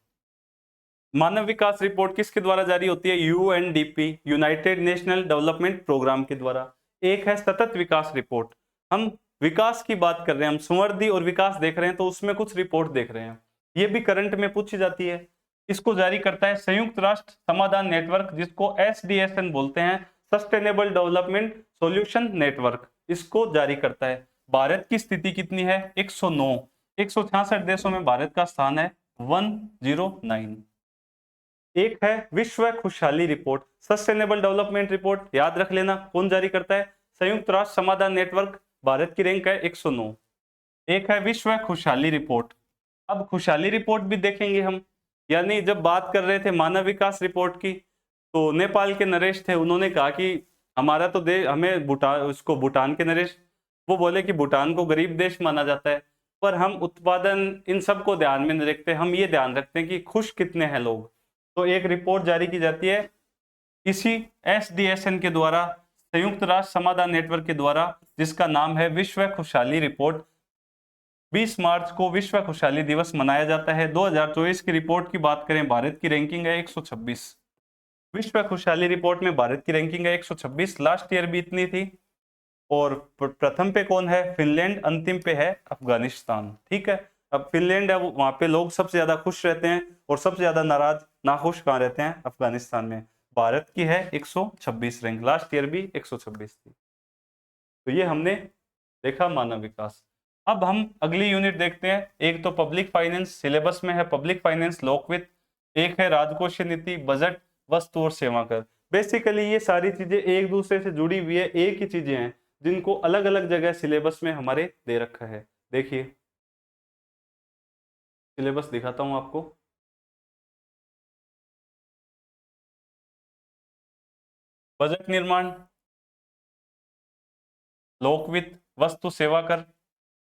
मानव विकास रिपोर्ट किसके द्वारा जारी होती है, UNDP, united national development programme के द्वारा। एक है सतत विकास रिपोर्ट, हम विकास की बात कर रहे हैं, हम समृद्धि और विकास देख रहे हैं, तो उसमें कुछ रिपोर्ट देख रहे हैं, ये भी करंट में पूछी जाती है। इसको जारी करता है संयुक्त राष्ट्र समाधान नेटवर्क, जिसको एसडीएसएन बोलते हैं, सस्टेनेबल डेवलपमेंट सॉल्यूशन नेटवर्क, इसको जारी करता है। भारत की स्थिति कितनी है, 109, 166 देशों में भारत का स्थान है 109। एक है विश्व खुशहाली रिपोर्ट, सस्टेनेबल डेवलपमेंट रिपोर्ट, याद रख लेना कौन जारी करता है, संयुक्त राष्ट्र समाधान नेटवर्क, भारत की रैंक है 109। एक है विश्व खुशहाली रिपोर्ट। अब खुशहाली रिपोर्ट भी देखेंगे हम, यानी जब बात कर रहे थे मानव विकास रिपोर्ट की, तो नेपाल के नरेश थे, उन्होंने कहा कि हमारा तो देश, हमें भूटान, उसको भूटान के नरेश, वो बोले कि भूटान को गरीब देश माना जाता है, पर हम उत्पादन इन सब को ध्यान में नहीं रखते, हम ये ध्यान रखते हैं कि खुश कितने हैं लोग। तो एक रिपोर्ट जारी की जाती है इसी SDSN के द्वारा, संयुक्त राष्ट्र समाधान नेटवर्क के द्वारा, जिसका नाम है विश्व खुशहाली रिपोर्ट। 20 मार्च को विश्व खुशहाली दिवस मनाया जाता है। 2024 की रिपोर्ट की बात करें, भारत की रैंकिंग है 126। विश्व खुशहाली रिपोर्ट में भारत की रैंकिंग है 126, लास्ट ईयर भी इतनी थी। और प्रथम पे कौन है? फिनलैंड, अंतिम पे है अफगानिस्तान। ठीक है, अब फिनलैंड है, वहां पे लोग सबसे ज्यादा खुश रहते हैं और सबसे ज्यादा नाराज नाखुश कहाँ रहते हैं? अफगानिस्तान में। भारत की है 126 रैंक, लास्ट ईयर भी 126 थी। तो ये हमने देखा मानव विकास। अब हम अगली यूनिट देखते हैं। एक तो पब्लिक फाइनेंस सिलेबस में है, पब्लिक फाइनेंस लोकवित्त। एक है राजकोषीय नीति, बजट, वस्तु और सेवा कर। बेसिकली ये सारी चीजें एक दूसरे से जुड़ी हुई है, एक ही चीजें हैं जिनको अलग अलग जगह सिलेबस में हमारे दे रखा है। देखिए सिलेबस दिखाता हूं आपको। बजट निर्माण, लोकवित्त, वस्तु सेवा कर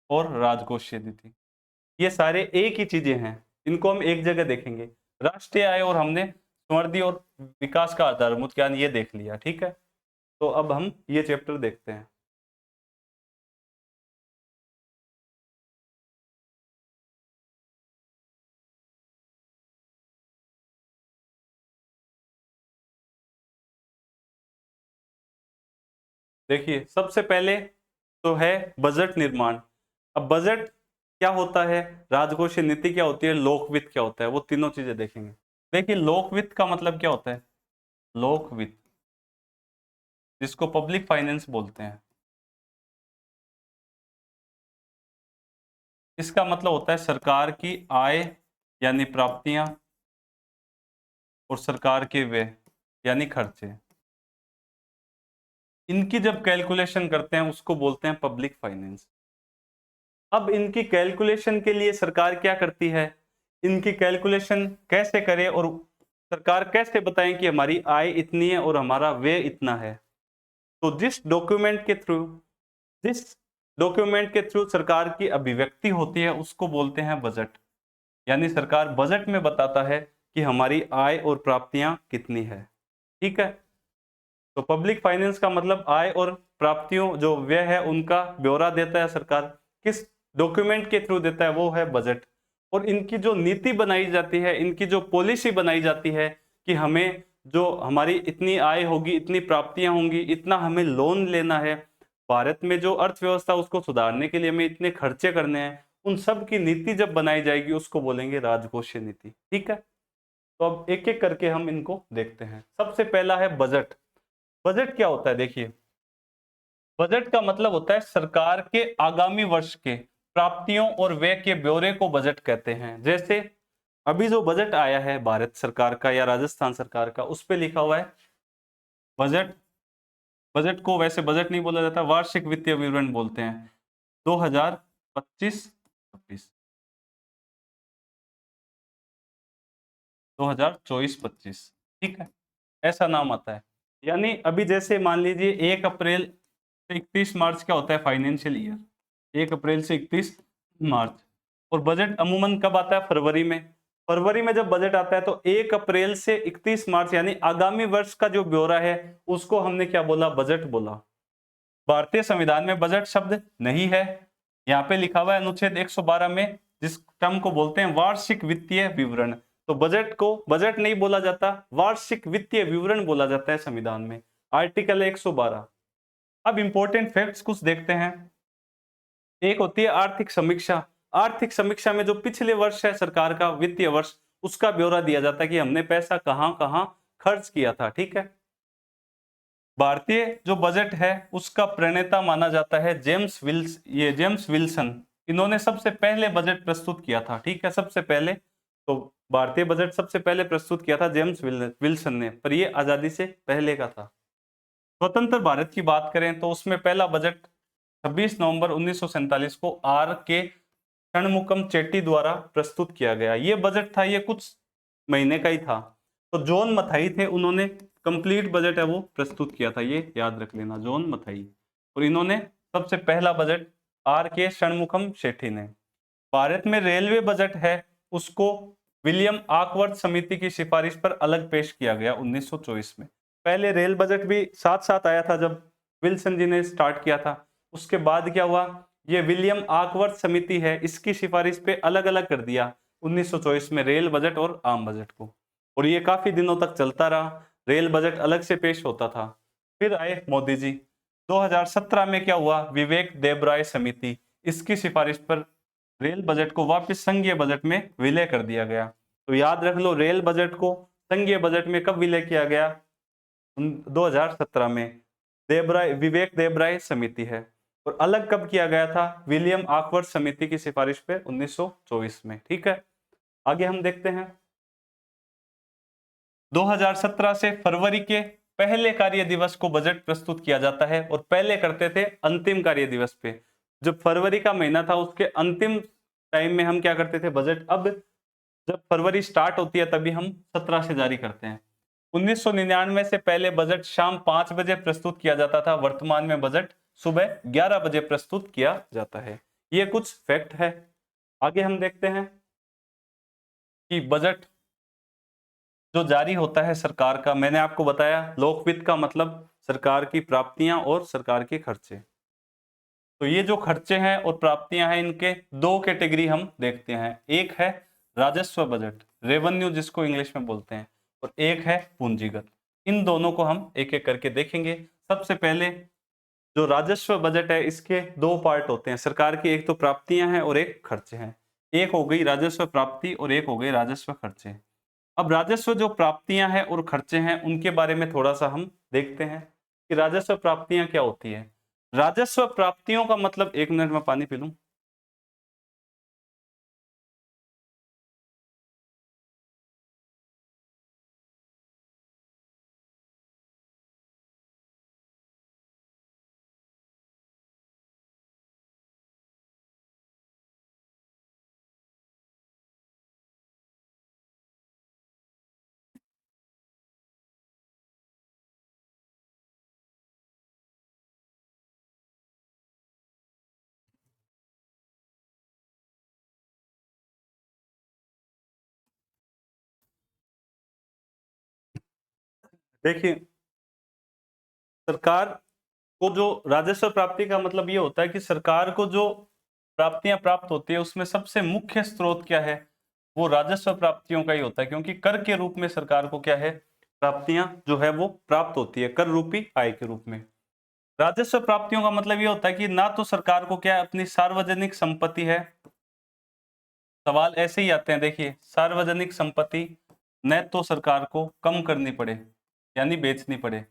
और राजकोषीय नीति, ये सारे एक ही चीजें हैं। इनको हम एक जगह देखेंगे। राष्ट्रीय आय और हमने समृद्धि और विकास का आधारभूत ज्ञान ये देख लिया। ठीक है, तो अब हम ये चैप्टर देखते हैं। देखिए सबसे पहले तो है बजट निर्माण। अब बजट क्या होता है, राजकोषीय नीति क्या होती है, लोकवित्त क्या होता है, वो तीनों चीजें देखेंगे। देखिए लोकवित्त का मतलब क्या होता है? लोकवित्त, जिसको पब्लिक फाइनेंस बोलते हैं, इसका मतलब होता है सरकार की आय यानी प्राप्तियां और सरकार के व्यय यानी खर्चे, इनकी जब कैलकुलेशन करते हैं उसको बोलते हैं पब्लिक फाइनेंस। अब इनकी कैलकुलेशन के लिए सरकार क्या करती है, इनकी कैलकुलेशन कैसे करे और सरकार कैसे बताएं कि हमारी आय इतनी है और हमारा व्यय इतना है? तो जिस डॉक्यूमेंट के थ्रू सरकार की अभिव्यक्ति होती है उसको बोलते हैं बजट। यानी सरकार बजट में बताता है कि हमारी आय और प्राप्तियां कितनी है। ठीक है, तो पब्लिक फाइनेंस का मतलब आय और प्राप्तियों जो व्यय है उनका ब्यौरा देता है सरकार। किस डॉक्यूमेंट के थ्रू देता है? वो है बजट। और इनकी जो नीति बनाई जाती है, इनकी जो पॉलिसी बनाई जाती है कि हमें जो हमारी इतनी आय होगी, इतनी प्राप्तियां होंगी, इतना हमें लोन लेना है, भारत में जो अर्थव्यवस्था उसको सुधारने के लिए हमें इतने खर्चे करने हैं, उन सब की नीति जब बनाई जाएगी उसको बोलेंगे राजकोषीय नीति। ठीक है, तो अब एक एक करके हम इनको देखते हैं। सबसे पहला है बजट। बजट क्या होता है? देखिए बजट का मतलब होता है सरकार के आगामी वर्ष के प्राप्तियों और व्यय के ब्यौरे को बजट कहते हैं। जैसे अभी जो बजट आया है भारत सरकार का या राजस्थान सरकार का, उस पे लिखा हुआ है बजट। बजट को वैसे बजट नहीं बोला जाता, वार्षिक वित्तीय विवरण बोलते हैं। 2025-26, 2024-25। ठीक है, ऐसा नाम आता है। यानी अभी जैसे मान लीजिए 1 अप्रैल से 31 मार्च क्या होता है? फाइनेंशियल ईयर, 1 अप्रैल से 31 मार्च। और बजट अमूमन कब आता है? फरवरी में। फरवरी में जब बजट आता है तो 1 अप्रैल से 31 मार्च यानी आगामी वर्ष का जो ब्यौरा है उसको हमने क्या बोला? बजट बोला। भारतीय संविधान में बजट शब्द नहीं है, यहाँ पे लिखा हुआ है अनुच्छेद 112 में, जिस टर्म को बोलते हैं वार्षिक वित्तीय विवरण। तो बजट को बजट नहीं बोला जाता, वार्षिक वित्तीय विवरण बोला जाता है संविधान में, आर्टिकल 112। अब इंपॉर्टेंट फैक्ट्स कुछ देखते हैं। एक होती है आर्थिक समीक्षा। आर्थिक समीक्षा में जो पिछले वर्ष है सरकार का वित्तीय वर्ष, उसका ब्यौरा दिया जाता है कि हमने पैसा कहां कहां खर्च किया था। ठीक है, भारतीय जो बजट है उसका प्रणेता माना जाता है जेम्स विल्सन। इन्होंने सबसे पहले बजट प्रस्तुत किया था। ठीक है, सबसे पहले तो भारतीय बजट सबसे पहले प्रस्तुत किया था जेम्स विल्सन ने, पर ये आजादी से पहले का था। स्वतंत्र भारत की बात करें तो उसमें पहला बजट 26 नवंबर 1947 को आर के षणमुखम चेट्टी द्वारा प्रस्तुत किया गया। ये बजट था, ये कुछ महीने का ही था। तो जॉन मथाई थे, उन्होंने कंप्लीट बजट है वो प्रस्तुत किया था, ये याद रख लेना, जॉन मथाई। और इन्होंने सबसे पहला बजट आर के षणमुखम शेट्टी ने। भारत में रेलवे बजट है उसको विलियम आकवर्थ समिति की सिफारिश पर अलग पेश किया गया 1924 में। पहले रेल बजट भी साथ साथ आया था जब विल्सन जी ने स्टार्ट किया था। उसके बाद क्या हुआ, ये विलियम आकवर्थ समिति है, इसकी सिफारिश पे अलग अलग कर दिया 1924 में रेल बजट और आम बजट को, और ये काफी दिनों तक चलता रहा। रेल बजट अलग से पेश होता था। फिर आए मोदी जी। 2017 में क्या हुआ, विवेक देबराय समिति, इसकी सिफारिश पर रेल बजट को वापस संघीय बजट में विलय कर दिया गया। तो याद रख लो, रेल बजट को संघीय बजट में कब विलय किया गया, 2017 में। देबराय, विवेक देबराय समिति है। और अलग कब किया गया था, विलियम आकवर्थ समिति की सिफारिश पे 1924 में। ठीक है, आगे हम देखते हैं। 2017 से फरवरी के पहले कार्य दिवस को बजट प्रस्तुत किया जाता है, और पहले करते थे अंतिम कार्य दिवस पे। जब फरवरी का महीना था उसके अंतिम टाइम में हम क्या करते थे, बजट। अब जब फरवरी स्टार्ट होती है तभी हम 17 से जारी करते हैं। 1999 से पहले बजट शाम 5 बजे प्रस्तुत किया जाता था, वर्तमान में बजट सुबह 11 बजे प्रस्तुत किया जाता है। ये कुछ फैक्ट है। आगे हम देखते हैं कि बजट जो जारी होता है सरकार का, मैंने आपको बताया लोकवित्त का मतलब सरकार की प्राप्तियां और सरकार के खर्चे। तो ये जो खर्चे हैं और प्राप्तियां हैं, इनके दो कैटेगरी हम देखते हैं। एक है राजस्व बजट, रेवेन्यू जिसको इंग्लिश में बोलते हैं, और एक है पूंजीगत। इन दोनों को हम एक एक करके देखेंगे। सबसे पहले जो राजस्व बजट है, इसके दो पार्ट होते हैं सरकार की, एक तो प्राप्तियां हैं और एक खर्चे हैं। एक हो गई राजस्व प्राप्ति और एक हो गई राजस्व खर्चे। अब राजस्व जो प्राप्तियां हैं और खर्चे हैं, उनके बारे में थोड़ा सा हम देखते हैं कि राजस्व प्राप्तियां क्या होती है। राजस्व प्राप्तियों का मतलब, एक मिनट में पानी पी लूं। देखिए, सरकार को जो राजस्व प्राप्ति का मतलब ये होता है कि सरकार को जो प्राप्तियां प्राप्त होती है उसमें सबसे मुख्य स्रोत क्या है, वो राजस्व प्राप्तियों का ही होता है। क्योंकि कर के रूप में सरकार को क्या है, प्राप्तियां जो है वो प्राप्त होती है कर रूपी आय के रूप में। राजस्व प्राप्तियों का मतलब ये होता है कि ना तो सरकार को क्या अपनी सार्वजनिक संपत्ति है, सवाल ऐसे ही आते हैं। देखिए, सार्वजनिक संपत्ति न तो सरकार को कम करनी पड़े यानी बेचनी पड़े,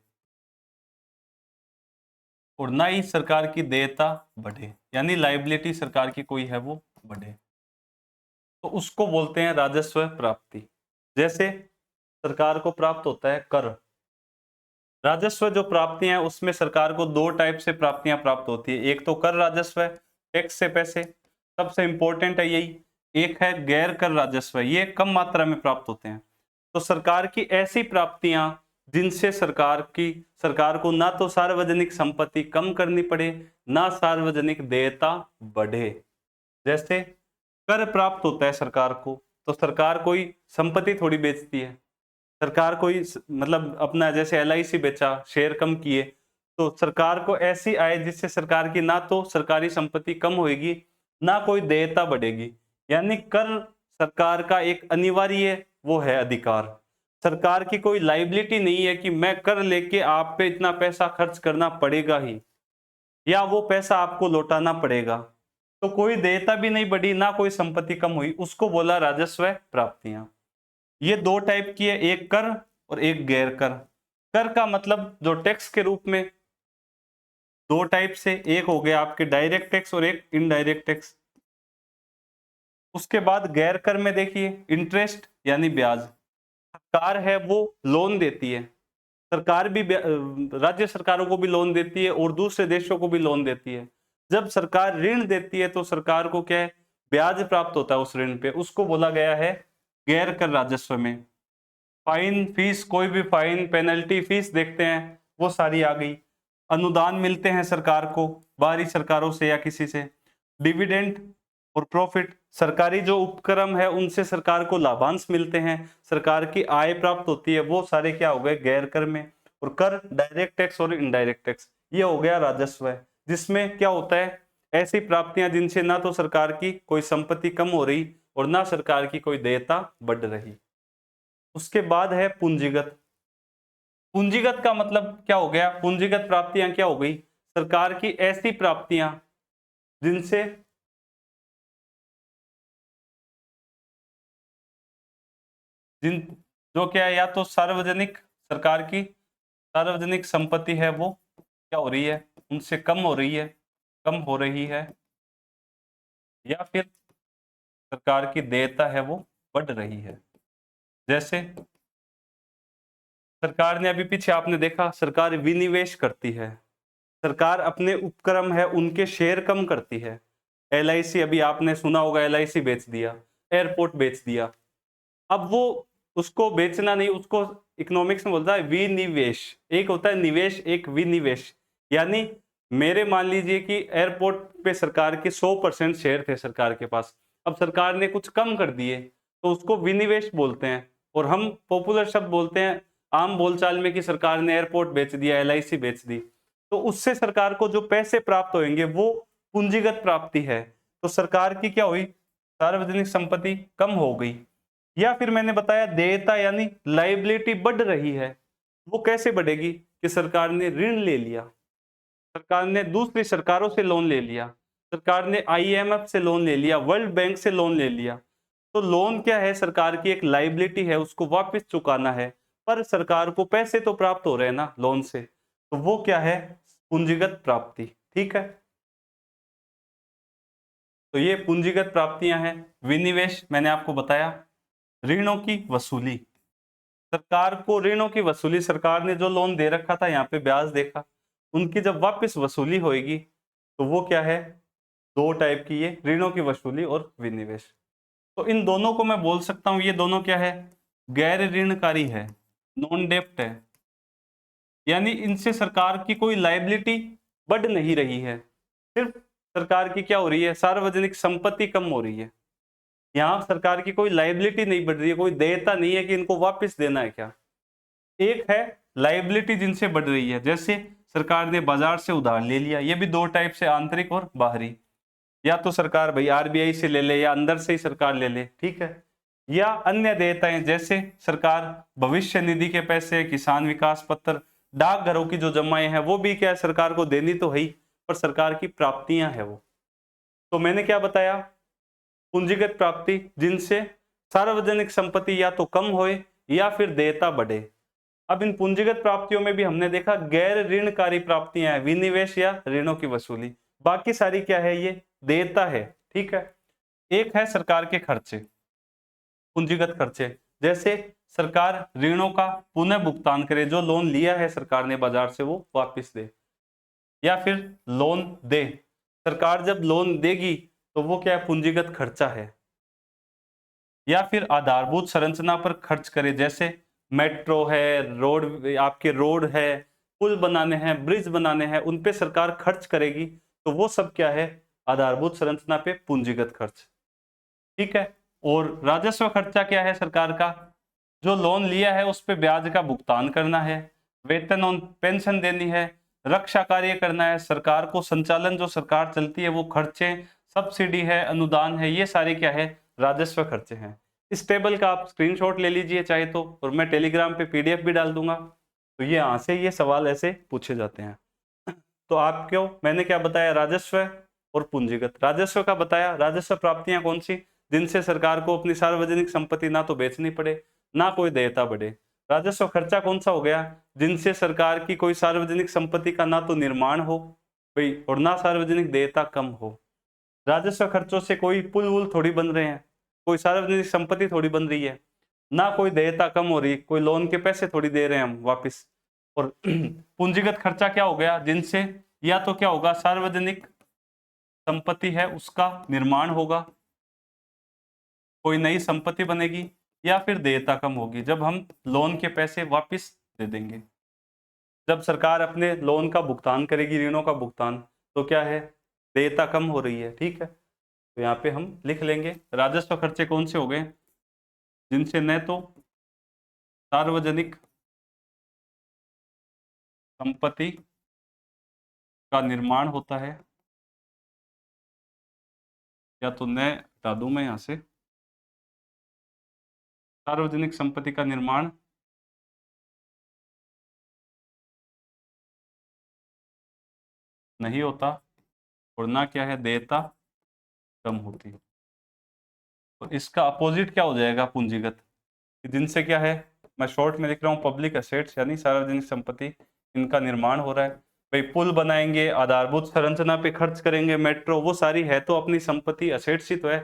और ना ही सरकार की देयता बढ़े यानी लाइबिलिटी सरकार की कोई है वो बढ़े, तो उसको बोलते हैं राजस्व प्राप्ति। जैसे सरकार को प्राप्त होता है कर। राजस्व जो प्राप्तियां हैं उसमें सरकार को दो टाइप से प्राप्तियां प्राप्त होती है। एक तो कर राजस्व है, टैक्स से पैसे, सबसे इंपॉर्टेंट है यही। एक है गैर कर राजस्व, ये कम मात्रा में प्राप्त होते हैं। तो सरकार की ऐसी प्राप्तियां जिनसे सरकार को ना तो सार्वजनिक संपत्ति कम करनी पड़े, ना सार्वजनिक देयता बढ़े। जैसे कर प्राप्त होता है सरकार को, तो सरकार कोई संपत्ति थोड़ी बेचती है। सरकार कोई मतलब अपना जैसे LIC बेचा, शेयर कम किए, तो सरकार को ऐसी आय जिससे सरकार की ना तो सरकारी संपत्ति कम होगी, ना कोई देयता बढ़ेगी। यानी कर सरकार का एक अनिवार्य वो है अधिकार। सरकार की कोई लाइबिलिटी नहीं है कि मैं कर लेके आप पे इतना पैसा खर्च करना पड़ेगा ही, या वो पैसा आपको लौटाना पड़ेगा। तो कोई देयता भी नहीं बढ़ी, ना कोई संपत्ति कम हुई, उसको बोला राजस्व प्राप्तियां। ये दो टाइप की है, एक कर और एक गैर कर। कर का मतलब जो टैक्स के रूप में दो टाइप से, एक हो गया आपके डायरेक्ट टैक्स और एक इनडायरेक्ट टैक्स। उसके बाद गैर कर में देखिए इंटरेस्ट यानी ब्याज। सरकार है वो लोन देती है, सरकार भी राज्य सरकारों को भी लोन देती है और दूसरे देशों को भी लोन देती है। जब सरकार ऋण देती है तो सरकार को क्या है, ब्याज प्राप्त होता है उस ऋण पे, उसको बोला गया है गैर कर राजस्व में। फाइन फीस, कोई भी फाइन पेनल्टी फीस देखते हैं वो सारी आ गई। अनुदान मिलते हैं सरकार को बाहरी सरकारों से या किसी से। डिविडेंड और प्रॉफिट, सरकारी जो उपक्रम है उनसे सरकार को लाभांश मिलते हैं, सरकार की आय प्राप्त होती है, वो सारे क्या हो गए गैर कर में। और कर डायरेक्ट टैक्स और इनडायरेक्ट टैक्स, ये हो गया राजस्व है, जिसमें क्या होता है ऐसी प्राप्तियां जिनसे ना तो सरकार की कोई संपत्ति कम हो रही और ना सरकार की कोई देयता बढ़ रही। उसके बाद है पूंजीगत। पूंजीगत का मतलब क्या हो गया, पूंजीगत प्राप्तियां क्या हो गई, सरकार की ऐसी प्राप्तियां जिनसे जिन जो क्या है या तो सार्वजनिक, सरकार की सार्वजनिक संपत्ति है वो क्या हो रही है, उनसे कम हो रही है, कम हो रही है, या फिर सरकार की देयता है वो बढ़ रही है। जैसे सरकार ने अभी पीछे आपने देखा सरकार विनिवेश करती है, सरकार अपने उपक्रम है उनके शेयर कम करती है। एलआईसी, अभी आपने सुना होगा एलआईसी बेच दिया, एयरपोर्ट बेच दिया। अब वो उसको बेचना नहीं, उसको इकोनॉमिक्स में बोलता है विनिवेश। एक होता है निवेश, एक विनिवेश। यानी मेरे मान लीजिए कि एयरपोर्ट पे सरकार के 100% शेयर थे सरकार के पास, अब सरकार ने कुछ कम कर दिए तो उसको विनिवेश बोलते हैं। और हम पॉपुलर शब्द बोलते हैं आम बोलचाल में कि सरकार ने एयरपोर्ट बेच दिया, एलआईसी बेच दी। तो उससे सरकार को जो पैसे प्राप्त होंगे वो पूंजीगत प्राप्ति है। तो सरकार की क्या हुई, सार्वजनिक संपत्ति कम हो गई। या फिर मैंने बताया देयता यानी लाइबिलिटी बढ़ रही है। वो कैसे बढ़ेगी कि सरकार ने ऋण ले लिया, सरकार ने दूसरी सरकारों से लोन ले लिया, सरकार ने आईएमएफ से लोन ले लिया, वर्ल्ड बैंक से लोन ले लिया। तो लोन क्या है, सरकार की एक लाइबिलिटी है, उसको वापस चुकाना है, पर सरकार को पैसे तो प्राप्त हो रहे हैं ना लोन से, तो वो क्या है पूंजीगत प्राप्ति। ठीक है, तो ये पूंजीगत प्राप्तियां हैं। विनिवेश मैंने आपको बताया, ऋणों की वसूली, सरकार को ऋणों की वसूली, सरकार ने जो लोन दे रखा था यहाँ पे ब्याज देखा, उनकी जब वापस वसूली होएगी तो वो क्या है, दो टाइप की ये ऋणों की वसूली और विनिवेश। तो इन दोनों को मैं बोल सकता हूं ये दोनों क्या है, गैर ऋणकारी है, नॉन डेप्ट है। यानी इनसे सरकार की कोई लाइबिलिटी बढ़ नहीं रही है, सिर्फ सरकार की क्या हो रही है, सार्वजनिक संपत्ति कम हो रही है। यहाँ सरकार की कोई लाइबिलिटी नहीं बढ़ रही है, कोई देयता नहीं है कि इनको वापस देना है क्या। एक है लाइबिलिटी जिनसे बढ़ रही है, जैसे सरकार ने बाजार से उधार ले लिया, ये भी दो टाइप से, आंतरिक और बाहरी। या तो सरकार भाई आरबीआई से ले ले या अंदर से ही सरकार ले ले, ठीक है। या अन्य देयताएं, जैसे सरकार भविष्य निधि के पैसे, किसान विकास पत्र, डाकघरों की जो जमाएं हैं वो भी क्या है सरकार को देनी तो है ही, पर सरकार की प्राप्तियां है वो। तो मैंने क्या बताया, पूंजीगत प्राप्ति जिनसे सार्वजनिक संपत्ति या तो कम होए या फिर देयता बढ़े। अब इन पूंजीगत प्राप्तियों में भी हमने देखा गैर ऋणकारी प्राप्तियां हैं, विनिवेश या ऋणों की वसूली। बाकी सारी क्या है, ये देयता है। ठीक है, एक है सरकार के खर्चे, पूंजीगत खर्चे, जैसे सरकार ऋणों का पुनः भुगतान करे, जो लोन लिया है सरकार ने बाजार से वो वापस दे, या फिर लोन दे, सरकार जब लोन देगी तो वो क्या है पूंजीगत खर्चा है। या फिर आधारभूत संरचना पर खर्च करे, जैसे मेट्रो है, रोड, आपके रोड है, पुल बनाने हैं, ब्रिज बनाने हैं, उन पे सरकार खर्च करेगी, तो वो सब क्या है आधारभूत संरचना पे पूंजीगत खर्च। ठीक है, और राजस्व खर्चा क्या है सरकार का, जो लोन लिया है उस पे ब्याज का भुगतान करना है, वेतन और पेंशन देनी है, रक्षा कार्य करना है, सरकार को संचालन जो सरकार चलती है वो खर्चे, सब्सिडी है, अनुदान है, ये सारे क्या है राजस्व खर्चे हैं। इस टेबल का आप स्क्रीनशॉट ले लीजिए चाहे तो, और मैं टेलीग्राम पे पीडीएफ भी डाल दूंगा। तो ये यहाँ से ये सवाल ऐसे पूछे जाते हैं। तो आपको मैंने क्या बताया, राजस्व और पूंजीगत। राजस्व का बताया, राजस्व प्राप्तियां कौन सी, जिनसे सरकार को अपनी सार्वजनिक संपत्ति ना तो बेचनी पड़े ना कोई देयता बढ़े। राजस्व खर्चा कौन सा हो गया, जिनसे सरकार की कोई सार्वजनिक संपत्ति का ना तो निर्माण हो भाई और ना सार्वजनिक देयता कम हो। राजस्व खर्चों से कोई पुल वुल थोड़ी बन रहे हैं, कोई सार्वजनिक संपत्ति थोड़ी बन रही है, ना कोई देयता कम हो रही, कोई लोन के पैसे थोड़ी दे रहे हैं हम वापिस। और पूंजीगत खर्चा क्या हो गया, जिनसे या तो क्या होगा सार्वजनिक संपत्ति है उसका निर्माण होगा, कोई नई संपत्ति बनेगी, या फिर देयता कम होगी जब हम लोन के पैसे वापस दे देंगे। जब सरकार अपने लोन का भुगतान करेगी, ऋणों का भुगतान, तो क्या है देयता कम हो रही है। ठीक है, तो यहाँ पे हम लिख लेंगे राजस्व खर्चे कौन से हो गए, जिनसे न तो सार्वजनिक संपत्ति का निर्माण होता है, या तो न हटा दूं मैं यहां से, सार्वजनिक संपत्ति का निर्माण नहीं होता, और ना क्या है, देयता कम होती। तो इसका अपोजिट क्या हो जाएगा, पूंजीगत, जिनसे क्या है, मैं शॉर्ट में लिख रहा हूँ पब्लिक एसेट्स यानी सार्वजनिक संपत्ति, इनका निर्माण हो रहा है। भाई पुल बनाएंगे, आधारभूत संरचना पे खर्च करेंगे, मेट्रो, वो सारी है तो अपनी संपत्ति, असेट्स ही तो है।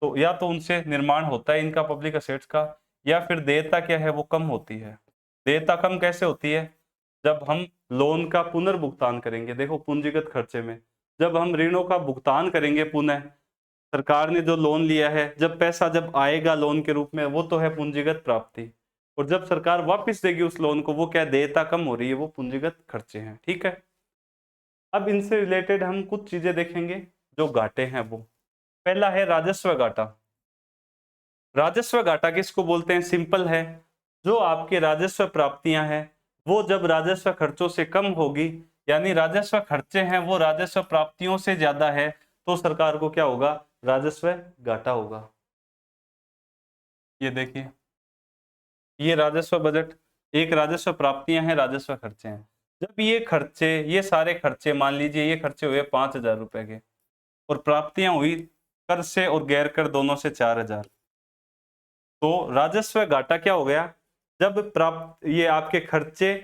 तो या तो उनसे निर्माण होता है इनका पब्लिक असेट्स का, या फिर देयता क्या है, वो कम होती है। देयता कम कैसे होती है, जब हम लोन का पुनर्भुगतान करेंगे। देखो पूंजीगत खर्चे में जब हम ऋणों का भुगतान करेंगे पुनः, सरकार ने जो लोन लिया है, जब पैसा जब आएगा लोन के रूप में, वो तो है पूंजीगत प्राप्ति, और जब सरकार वापस देगी उस लोन को, वो क्या, देयता कम हो रही है, वो पूंजीगत खर्चे हैं। ठीक है, अब इनसे रिलेटेड हम कुछ चीजें देखेंगे जो घाटे हैं। वो पहला है राजस्व घाटा। राजस्व घाटा किसको बोलते हैं, सिंपल है, जो आपके राजस्व प्राप्तियां हैं वो जब राजस्व खर्चों से कम होगी, यानी राजस्व खर्चे हैं वो राजस्व प्राप्तियों से ज्यादा है, तो सरकार को क्या होगा, राजस्व घाटा होगा। ये देखिए, ये राजस्व बजट, एक राजस्व प्राप्तियां हैं, राजस्व खर्चे हैं। जब ये खर्चे, ये सारे खर्चे, मान लीजिए ये खर्चे हुए 5,000 रुपए के, और प्राप्तियां हुई कर से और गैर कर दोनों से 4,000, तो राजस्व घाटा क्या हो गया, जब प्राप्त, ये आपके खर्चे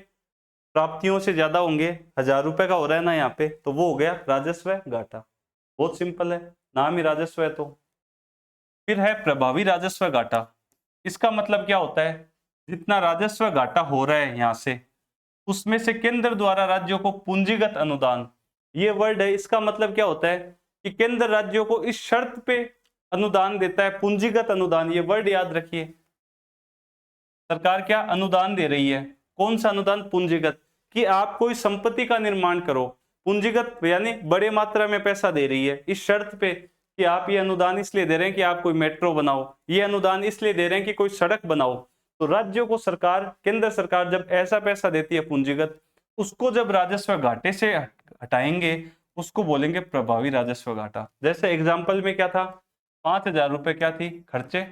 प्राप्तियों से ज्यादा होंगे, 1,000 रुपए का हो रहा है ना यहाँ पे, तो वो हो गया राजस्व घाटा। बहुत सिंपल है, नाम ही राजस्व है। तो फिर है प्रभावी राजस्व घाटा। इसका मतलब क्या होता है, जितना राजस्व घाटा हो रहा है यहाँ से, उसमें से केंद्र द्वारा राज्यों को पूंजीगत अनुदान, ये वर्ड है, इसका मतलब क्या होता है कि केंद्र राज्यों को इस शर्त पे अनुदान देता है, पूंजीगत अनुदान, ये वर्ड याद रखिए। सरकार क्या अनुदान दे रही है, कौन सा अनुदान, पूंजीगत, कि आप कोई संपत्ति का निर्माण करो। पूंजीगत यानी बड़े मात्रा में पैसा दे रही है, इस शर्त पे कि आप ये अनुदान इसलिए दे रहे हैं कि आप कोई मेट्रो बनाओ, ये अनुदान इसलिए दे रहे हैं कि कोई सड़क बनाओ। तो राज्यों को सरकार, केंद्र सरकार जब ऐसा पैसा देती है पूंजीगत, उसको जब राजस्व घाटे से हटाएंगे, उसको बोलेंगे प्रभावी राजस्व घाटा। जैसे एग्जाम्पल में क्या था, 5,000 रुपए क्या थी खर्चे,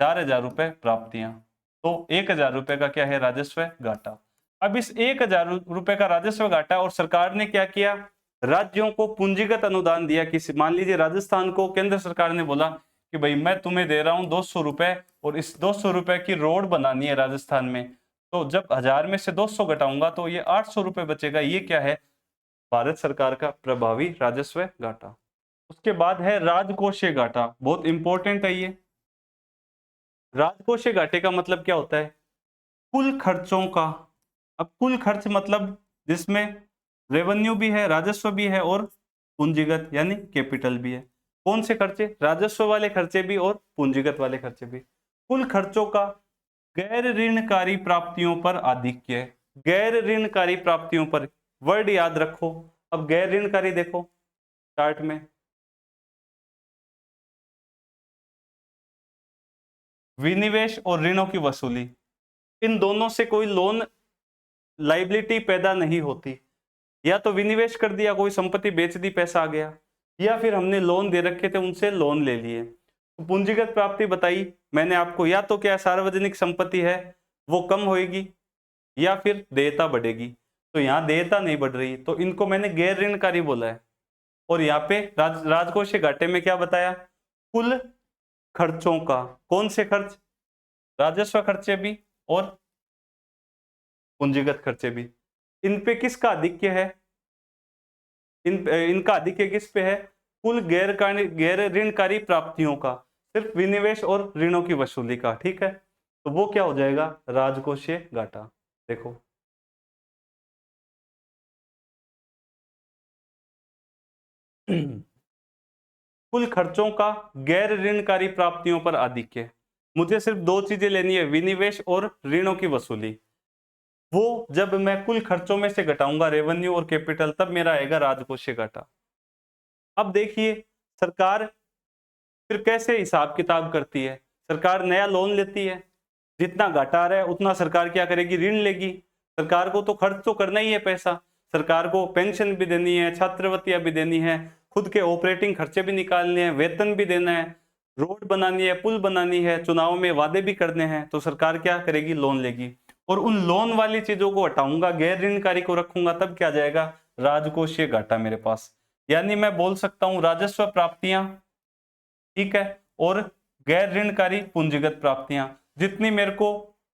4,000 रुपए प्राप्तियां, तो 1,000 रुपए का क्या है, राजस्व घाटा। अब इस 1,000 रुपए का राजस्व घाटा, और सरकार ने क्या किया, राज्यों को पूंजीगत अनुदान दिया। किसी, मान लीजिए राजस्थान को केंद्र सरकार ने बोला कि भाई मैं तुम्हें दे रहा हूं 200 रुपए, और इस 200 रुपए की रोड बनानी है राजस्थान में, तो जब 1,000 में से 200 घटाऊंगा तो ये 800 रुपए बचेगा। ये क्या है, भारत सरकार का प्रभावी राजस्व घाटा। उसके बाद है राजकोषीय घाटा, बहुत इंपॉर्टेंट है ये। राजकोषीय घाटे का मतलब क्या होता है, कुल खर्चों का, अब कुल खर्च मतलब जिसमें रेवेन्यू भी है, राजस्व भी है, और पूंजीगत यानी कैपिटल भी है। कौन से खर्चे, राजस्व वाले खर्चे भी और पूंजीगत वाले खर्चे भी। कुल खर्चों का गैर ऋणकारी प्राप्तियों पर आधिक्य है, गैर ऋणकारी प्राप्तियों पर, वर्ड याद रखो। अब गैर ऋणकारी देखो चार्ट में, विनिवेश और ऋणों की वसूली, इन दोनों से कोई लोन लाइबिलिटी पैदा नहीं होती। या तो विनिवेश कर दिया, कोई संपत्ति बेच दी, पैसा आ गया, या फिर हमने लोन दे रखे थे उनसे लोन ले लिए। तो पूंजीगत प्राप्ति बताई मैंने आपको, या तो क्या सार्वजनिक संपत्ति है वो कम होएगी, या फिर देयता बढ़ेगी। तो यहाँ देयता नहीं बढ़ रही, तो इनको मैंने गैर ऋणकारी बोला है। और यहाँ पे राजकोषीय घाटे में क्या बताया, कुल खर्चों का, कौन से खर्च, राजस्व खर्चे भी और पूंजीगत खर्चे भी, इन पे किसका आधिक्य है, इनका आधिक्य किस पे है, कुल गैर ऋणकारी प्राप्तियों का, सिर्फ विनिवेश और ऋणों की वसूली का। ठीक है, तो वो क्या हो जाएगा, राजकोषीय घाटा। देखो कुल खर्चों का गैर ऋणकारी प्राप्तियों पर आधिक्य, मुझे सिर्फ दो चीजें लेनी है, विनिवेश और ऋणों की वसूली। वो जब मैं कुल खर्चों में से घटाऊंगा रेवेन्यू और कैपिटल, तब मेरा आएगा राजकोषीय घाटा। अब देखिए, सरकार फिर कैसे हिसाब किताब करती है? सरकार नया लोन लेती है, जितना घाटा आ रहा है उतना सरकार क्या करेगी, ऋण लेगी। सरकार को तो खर्च तो करना ही है पैसा, सरकार को पेंशन भी देनी है, छात्रवृत्तियां भी देनी है, खुद के ऑपरेटिंग खर्चे भी निकालने हैं, वेतन भी देना है, रोड बनानी है, पुल बनानी है, चुनाव में वादे भी करने हैं, तो सरकार क्या करेगी, लोन लेगी। और उन लोन वाली चीजों को हटाऊंगा, गैर ऋणकारी को रखूंगा, तब क्या जाएगा, राजकोषीय घाटा मेरे पास। यानी मैं बोल सकता हूं राजस्व प्राप्तियां, ठीक है, और गैर ऋणकारी पूंजीगत प्राप्तियां। जितनी मेरे को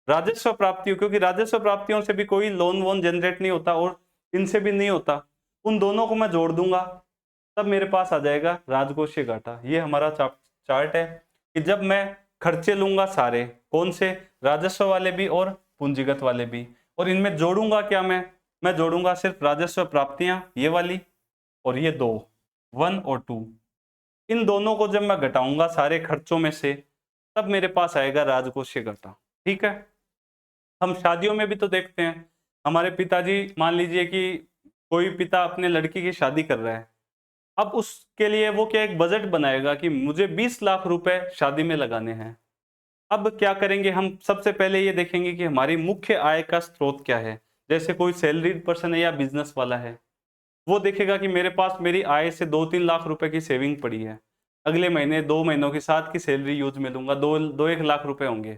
राजस्व प्राप्तियों, क्योंकि राजस्व प्राप्तियों से भी कोई लोन वोन जनरेट नहीं होता और इनसे भी नहीं होता, उन दोनों को मैं जोड़ दूंगा, तब मेरे पास आ जाएगा राजकोषीय घाटा। ये हमारा चार्ट है कि जब मैं खर्चे लूंगा सारे, कौन से, राजस्व वाले भी और पूंजीगत वाले भी, और इनमें जोड़ूंगा क्या, मैं जोड़ूंगा सिर्फ राजस्व प्राप्तियां ये वाली, और ये दो, 1 और 2, इन दोनों को जब मैं घटाऊंगा सारे खर्चों में से, तब मेरे पास आएगा राजकोषीय घाटा। ठीक है, हम शादियों में भी तो देखते हैं, हमारे पिताजी, मान लीजिए कि कोई पिता अपने लड़की की शादी कर रहा है, अब उसके लिए वो क्या एक बजट बनाएगा कि मुझे 20 लाख रुपए शादी में लगाने हैं। अब क्या करेंगे, हम सबसे पहले ये देखेंगे कि हमारी मुख्य आय का स्रोत क्या है। जैसे कोई सैलरीड पर्सन है या बिजनेस वाला है, वो देखेगा कि मेरे पास मेरी आय से 2-3 लाख रुपए की सेविंग पड़ी है, अगले महीने 2 महीनों की साथ की सैलरी यूज में लूंगा, 2-1 लाख रुपए होंगे।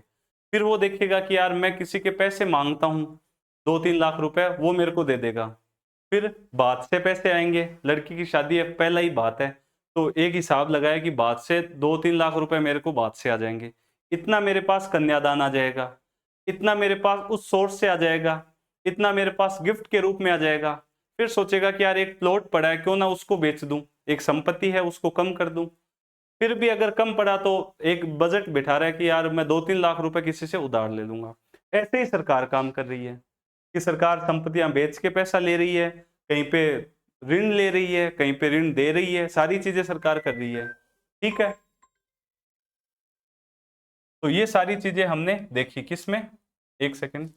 फिर वो देखेगा कि यार मैं किसी के पैसे मांगता हूँ 2-3 लाख रुपए, वो मेरे को दे देगा। फिर बात से पैसे आएंगे, लड़की की शादी है, पहला ही बात है, तो एक हिसाब लगाया कि बात से 2-3 लाख रुपए मेरे को बात से आ जाएंगे, इतना मेरे पास कन्यादान आ जाएगा, इतना मेरे पास उस सोर्स से आ जाएगा, इतना मेरे पास गिफ्ट के रूप में आ जाएगा। फिर सोचेगा कि यार एक प्लॉट पड़ा है, क्यों ना उसको बेच दूं, एक संपत्ति है उसको कम कर दूं। फिर भी अगर कम पड़ा तो एक बजट बिठा रहा है कि यार मैं 2-3 लाख रुपए किसी से उधार ले लूंगा। ऐसे ही सरकार काम कर रही है कि सरकार संपत्तियां बेच के पैसा ले रही है, कहीं पे ऋण ले रही है, कहीं पे ऋण दे रही है, सारी चीजें सरकार कर रही है। ठीक है, तो ये सारी चीजें हमने देखी किसमें, एक सेकंड,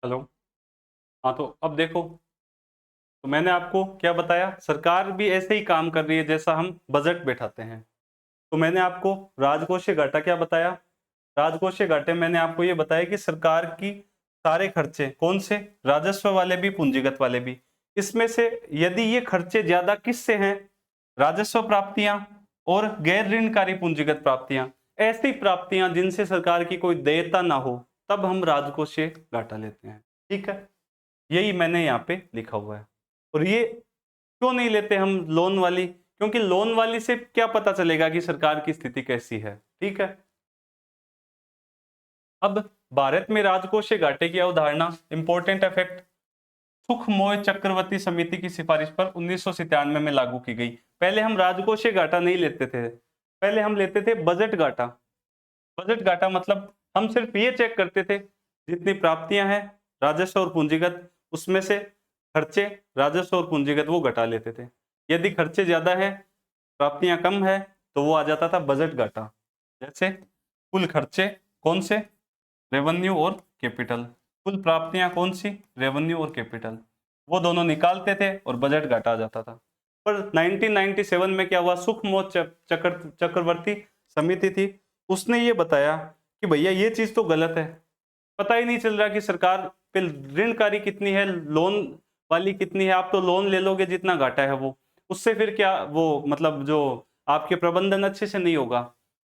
हेलो, हाँ तो अब देखो, तो मैंने आपको क्या बताया, सरकार भी ऐसे ही काम कर रही है जैसा हम बजट बैठाते हैं। तो मैंने आपको राजकोषीय घाटा क्या बताया, राजकोषीय घाटे मैंने आपको ये बताया कि सरकार की सारे खर्चे, कौन से, राजस्व वाले भी पूंजीगत वाले भी, इसमें से यदि ये खर्चे ज्यादा किससे हैं, राजस्व प्राप्तियां और गैर ऋणकारी पूंजीगत प्राप्तियां, ऐसी प्राप्तियां जिनसे सरकार की कोई देयता ना हो, तब हम राजकोषीय घाटा लेते हैं। ठीक है, यही मैंने यहाँ पे लिखा हुआ है। और ये क्यों नहीं लेते हम लोन वाली, क्योंकि लोन वाली से क्या पता चलेगा कि सरकार की स्थिति कैसी है। ठीक है, अब भारत में राजकोषीय घाटे की अवधारणा, इंपॉर्टेंट इफेक्ट, सुखमोय चक्रवर्ती समिति की सिफारिश पर 1997 में लागू की गई। पहले हम राजकोषीय घाटा नहीं लेते थे, पहले हम लेते थे बजट घाटा। बजट घाटा मतलब हम सिर्फ ये चेक करते थे जितनी प्राप्तियां हैं राजस्व और पूंजीगत, उसमें से खर्चे राजस्व और पूंजीगत वो घटा लेते थे। यदि खर्चे ज्यादा है, प्राप्तियां कम है, तो वो आ जाता था बजट घाटा। जैसे कुल खर्चे कौन से, रेवेन्यू और कैपिटल, कुल प्राप्तियां कौन सी, रेवेन्यू और कैपिटल, वो दोनों निकालते थे और बजट घाटा आ जाता था। पर 1997 में क्या हुआ, सुखमोय चक्रवर्ती समिति थी, उसने ये बताया कि भैया ये चीज तो गलत है, पता ही नहीं चल रहा कि सरकार पे ऋणकारी कितनी है, लोन वाली कितनी है, आप तो लोन ले लोगे जितना घाटा है वो, उससे फिर क्या वो मतलब जो आपके प्रबंधन अच्छे से नहीं होगा।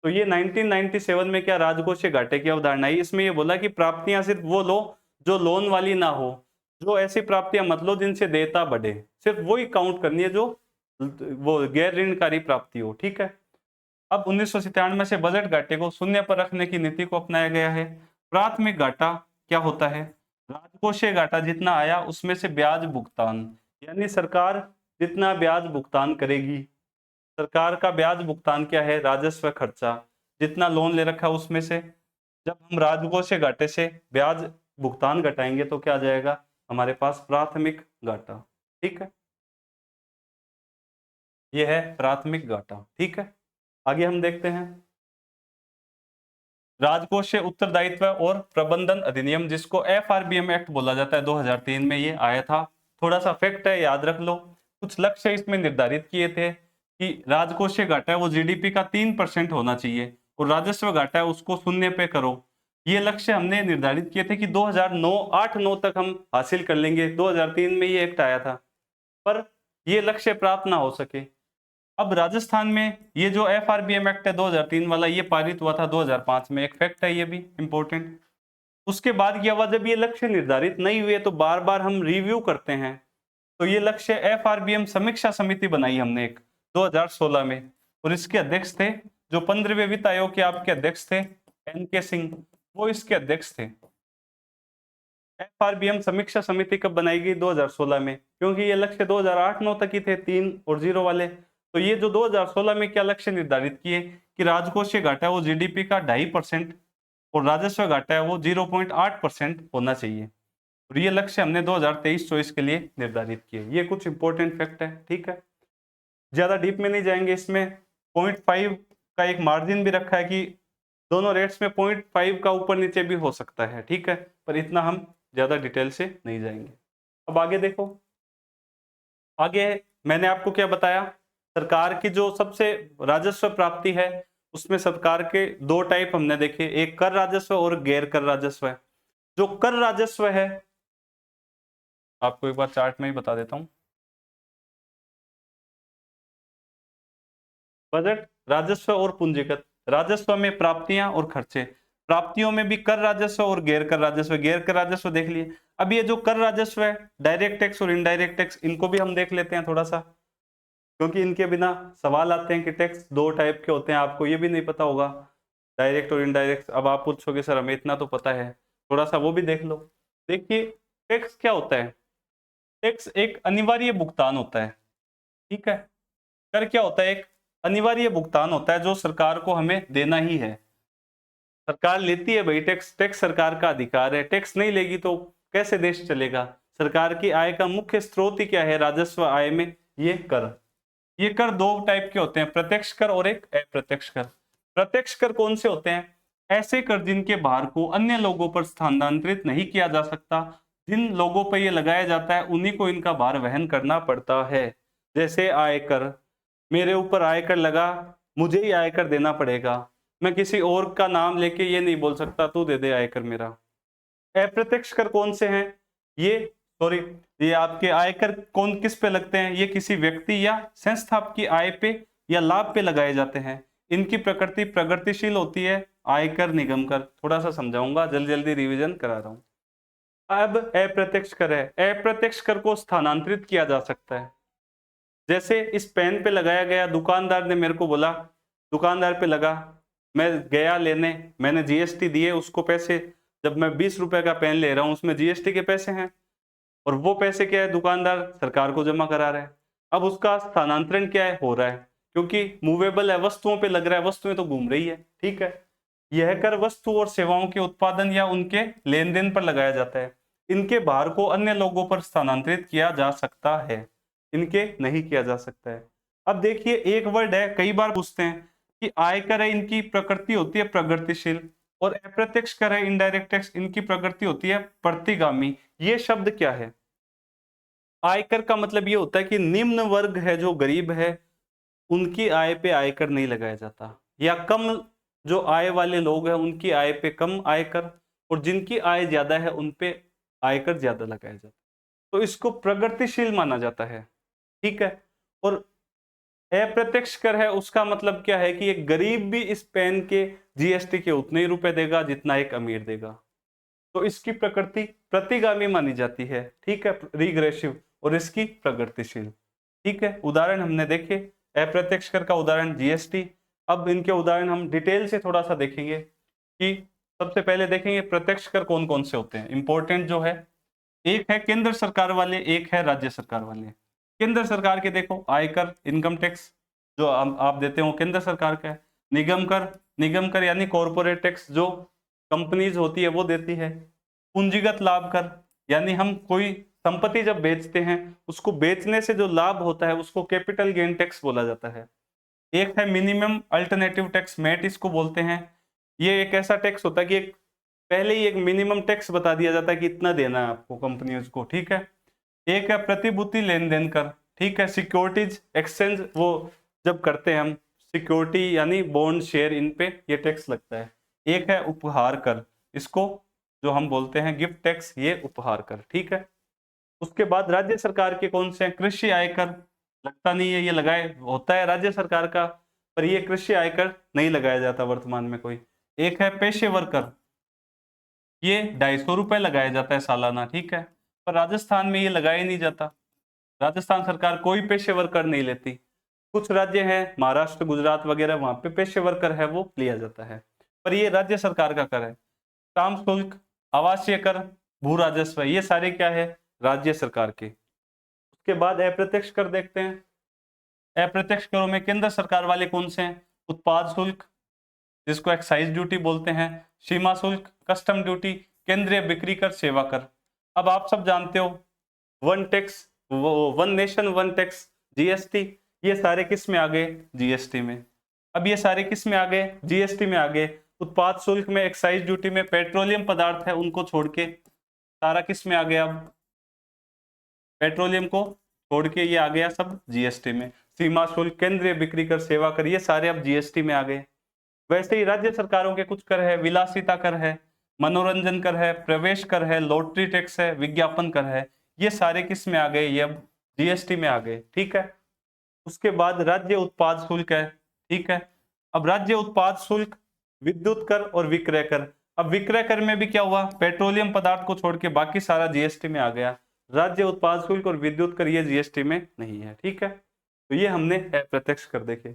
तो ये 1997 में क्या राजकोषीय घाटे की अवधारणा है, इसमें ये बोला कि प्राप्तियां सिर्फ वो लो जो लोन वाली ना हो, जो ऐसी प्राप्तियां मत लो जिनसे देयता बढ़े, सिर्फ वही काउंट करनी है जो वो गैर ऋणकारी प्राप्ति हो, ठीक है। अब 1997 से बजट घाटे को शून्य पर रखने की नीति को अपनाया गया है। प्राथमिक घाटा क्या होता है? राजकोषीय घाटा जितना आया उसमें से ब्याज भुगतान, यानी सरकार जितना ब्याज भुगतान करेगी। सरकार का ब्याज भुगतान क्या है? राजस्व खर्चा, जितना लोन ले रखा है उसमें से जब हम राजकोषीय घाटे से ब्याज भुगतान घटाएंगे तो क्या आ जाएगा हमारे पास? प्राथमिक घाटा, ठीक है। यह है प्राथमिक घाटा, ठीक है। आगे हम देखते हैं राजकोषीय उत्तरदायित्व और प्रबंधन अधिनियम, जिसको एफआरबीएम एक्ट बोला जाता है, 2003 में ये आया था। थोड़ा सा फैक्ट है, याद रख लो। कुछ लक्ष्य इसमें निर्धारित किए थे कि राजकोषीय घाटा है वो जीडीपी का 3% होना चाहिए और राजस्व घाटा है उसको शून्य पे करो। ये लक्ष्य हमने निर्धारित किए थे कि 2009 तक हम हासिल कर लेंगे। 2003 में ये एक्ट आया था, पर ये लक्ष्य प्राप्त ना हो सके। अब राजस्थान में ये जो एफआरबीएम एक्ट है 2003 वाला, ये पारित हुआ था 2005 में। एक फैक्ट है ये भी इंपॉर्टेंट। उसके बाद क्या हुआ, जब ये लक्ष्य निर्धारित नहीं हुए तो बार बार हम रिव्यू करते हैं। तो ये लक्ष्य एफआरबीएम समीक्षा समिति बनाई हमने एक 2016 में, और इसके अध्यक्ष थे जो 15वें वित्त आयोग के आपके अध्यक्ष थे एनके सिंह, वो इसके अध्यक्ष थे। एफआरबीएम समीक्षा समिति कब बनाई गई? 2016 में, क्योंकि ये लक्ष्य 2008-9 तक ही थे, 3 और 0 वाले। तो ये जो 2016 में क्या लक्ष्य निर्धारित किए कि राजकोषीय घाटा है वो जीडीपी का 2.5% और राजस्व घाटा है वो 0.8% होना चाहिए। और ये लक्ष्य हमने 2023-24 के लिए निर्धारित किए। ये कुछ इंपॉर्टेंट फैक्ट है, ठीक है। ज्यादा डीप में नहीं जाएंगे। इसमें 0.5 का एक मार्जिन भी रखा है कि दोनों रेट्स में 0.5 का ऊपर नीचे भी हो सकता है, ठीक है, पर इतना हम ज्यादा डिटेल से नहीं जाएंगे। अब आगे देखो, आगे मैंने आपको क्या बताया, सरकार की जो सबसे राजस्व प्राप्ति है उसमें सरकार के दो टाइप हमने देखे, एक कर राजस्व और गैर कर राजस्व है। जो कर राजस्व है, आपको एक बार चार्ट में ही बता देता हूं। बजट, राजस्व और पूंजीगत। राजस्व में प्राप्तियां और खर्चे, प्राप्तियों में भी कर राजस्व और गैर कर राजस्व। गैर कर राजस्व देख लिए। अब ये जो कर राजस्व है, डायरेक्ट टैक्स और इनडायरेक्ट टैक्स, इनको भी हम देख लेते हैं थोड़ा सा, क्योंकि इनके बिना सवाल आते हैं कि टैक्स दो टाइप के होते हैं, आपको ये भी नहीं पता होगा, डायरेक्ट और इनडायरेक्ट। अब आप पूछोगे सर हमें इतना तो पता है, थोड़ा सा वो भी देख लो। देखिए टैक्स क्या होता है? टैक्स एक अनिवार्य भुगतान होता है, ठीक है। कर क्या होता है? एक अनिवार्य भुगतान होता है जो सरकार को हमें देना ही है। सरकार लेती है भाई टैक्स, टैक्स सरकार का अधिकार है। टैक्स नहीं लेगी तो कैसे देश चलेगा? सरकार की आय का मुख्य स्रोत ही क्या है राजस्व आय में? ये कर। ये कर दो टाइप के होते हैं, प्रत्यक्ष कर और एक अप्रत्यक्ष कर। प्रत्यक्ष कर कौन से होते हैं? ऐसे कर जिनके भार को अन्य लोगों पर स्थानांतरित नहीं किया जा सकता। जिन लोगों पर यह लगाया जाता है उन्हीं को इनका भार वहन करना पड़ता है। जैसे आयकर, मेरे ऊपर आयकर लगा, मुझे ही आयकर देना पड़ेगा। मैं किसी और का नाम लेके ये नहीं बोल सकता तू दे दे आयकर मेरा। अप्रत्यक्ष कर कौन से हैं? ये सॉरी, ये आपके आयकर कौन किस पे लगते हैं? ये किसी व्यक्ति या संस्था की आय पे या लाभ पे लगाए जाते हैं। इनकी प्रकृति प्रगतिशील होती है। आयकर, निगम कर, थोड़ा सा समझाऊंगा, जल्दी जल्दी रिवीजन करा रहा हूं। अब अप्रत्यक्ष कर है, अप्रत्यक्ष कर को स्थानांतरित किया जा सकता है। जैसे इस पेन पे लगाया गया, दुकानदार ने मेरे को बोला, दुकानदार पे लगा, मैं गया लेने, मैंने जीएसटी दिए उसको पैसे। जब मैं 20 रुपए का पेन ले रहा हूं उसमें जीएसटी के पैसे हैं, और वो पैसे क्या है? दुकानदार सरकार को जमा करा रहा है। अब उसका स्थानांतरण क्या है? हो रहा है, क्योंकि मूवेबल है, वस्तुओं पे लग रहा है, वस्तुएं तो घूम रही है, ठीक है। यह कर वस्तु और सेवाओं के उत्पादन या उनके लेन देन पर लगाया जाता है। इनके भार को अन्य लोगों पर स्थानांतरित किया जा सकता है, इनके नहीं किया जा सकता है। अब देखिए एक वर्ड है, कई बार पूछते हैं कि आयकर है, इनकी प्रकृति होती है प्रगतिशील, और अप्रत्यक्ष कर है इनडायरेक्ट टैक्स, इनकी प्रकृति होती है प्रतिगामी। ये शब्द क्या है? आयकर का मतलब ये होता है कि निम्न वर्ग है, जो गरीब है, उनकी आय पे आयकर नहीं लगाया जाता, या कम जो आय वाले लोग हैं उनकी आय पे कम आयकर, और जिनकी आय ज्यादा है उन पे आयकर ज्यादा लगाया जाता है। तो इसको प्रगतिशील माना जाता है, ठीक है। और अप्रत्यक्ष कर है, उसका मतलब क्या है कि एक गरीब भी इस पेन के जीएसटी के उतने ही रुपए देगा जितना एक अमीर देगा। तो इसकी प्रकृति प्रतिगामी मानी जाती है, ठीक है, रिग्रेसिव, और इसकी प्रगतिशील, ठीक है। उदाहरण हमने देखे, अप्रत्यक्ष कर का उदाहरण जीएसटी। अब इनके उदाहरण हम डिटेल से थोड़ा सा देखेंगे कि सबसे पहले देखेंगे प्रत्यक्ष कर कौन कौन से होते हैं, इंपॉर्टेंट जो है। एक है केंद्र सरकार वाले, एक है राज्य सरकार वाले। केंद्र सरकार के देखो, आयकर, इनकम टैक्स जो आप देते हो केंद्र सरकार का है। निगम कर यानी कॉरपोरेट टैक्स जो कंपनीज होती है वो देती है। पूंजीगत लाभ कर यानी हम कोई संपत्ति जब बेचते हैं उसको बेचने से जो लाभ होता है उसको कैपिटल गेन टैक्स बोला जाता है। एक है मिनिमम अल्टरनेटिव टैक्स, मैट इसको बोलते हैं। ये एक ऐसा टैक्स होता है कि एक पहले ही एक मिनिमम टैक्स बता दिया जाता है कि इतना देना है आपको कंपनीज को, ठीक है। एक है प्रतिभूति लेन देन कर, ठीक है, सिक्योरिटीज एक्सचेंज वो जब करते हैं हम सिक्योरिटी यानी बॉन्ड शेयर, इन पे ये टैक्स लगता है। एक है उपहार कर, इसको जो हम बोलते हैं गिफ्ट टैक्स, ये उपहार कर, ठीक है। उसके बाद राज्य सरकार के कौन से हैं, कृषि आयकर, लगता नहीं है, ये लगाए होता है राज्य सरकार का, पर ये कृषि आयकर नहीं लगाया जाता वर्तमान में कोई। एक है पेशेवर कर, ये 250 रुपए लगाया जाता है सालाना, ठीक है, पर राजस्थान में ये लगाया नहीं जाता। राजस्थान सरकार कोई पेशेवर कर नहीं लेती। कुछ राज्य हैं महाराष्ट्र, गुजरात वगैरह, वहां पे पेशेवर कर है वो लिया जाता है, पर ये राज्य सरकार का कर है। काम शुल्क, आवासीय कर, भू राजस्व, ये सारे क्या है, राज्य सरकार के। उसके बाद अप्रत्यक्ष कर देखते हैं। अप्रत्यक्ष करों में केंद्र सरकार वाले कौन से हैं, उत्पाद शुल्क जिसको एक्साइज ड्यूटी बोलते हैं, सीमा शुल्क, कस्टम ड्यूटी, केंद्रीय बिक्री कर, सेवा कर। अब आप सब जानते हो one tax, one nation one tax, GST, ये सारे किस में आ गए, जीएसटी में। अब ये सारे किस में आ गए, जीएसटी में आ गए। उत्पाद शुल्क में, एक्साइज ड्यूटी में, पेट्रोलियम पदार्थ है उनको छोड़ के सारा किस में आ गया, अब पेट्रोलियम को छोड़ के ये आ गया सब जीएसटी में। सीमा शुल्क, केंद्रीय बिक्री कर, सेवा कर, ये सारे अब जीएसटी में आ गए। वैसे ही राज्य सरकारों के कुछ कर है, विलासिता कर है, मनोरंजन कर है, प्रवेश कर है, लॉटरी टैक्स है, विज्ञापन कर है, ये सारे किस में आ गए, ये अब जीएसटी में आ गए, ठीक है। उसके बाद राज्य उत्पाद शुल्क है, ठीक है। अब राज्य उत्पाद शुल्क, विद्युत कर और विक्रय कर। अब विक्रय कर में भी क्या हुआ, पेट्रोलियम पदार्थ को छोड़ के बाकी सारा जीएसटी में आ गया। राज्य उत्पाद शुल्क और विद्युत कर ये जीएसटी में नहीं है, ठीक है। तो ये हमने अप्रत्यक्ष कर देखे।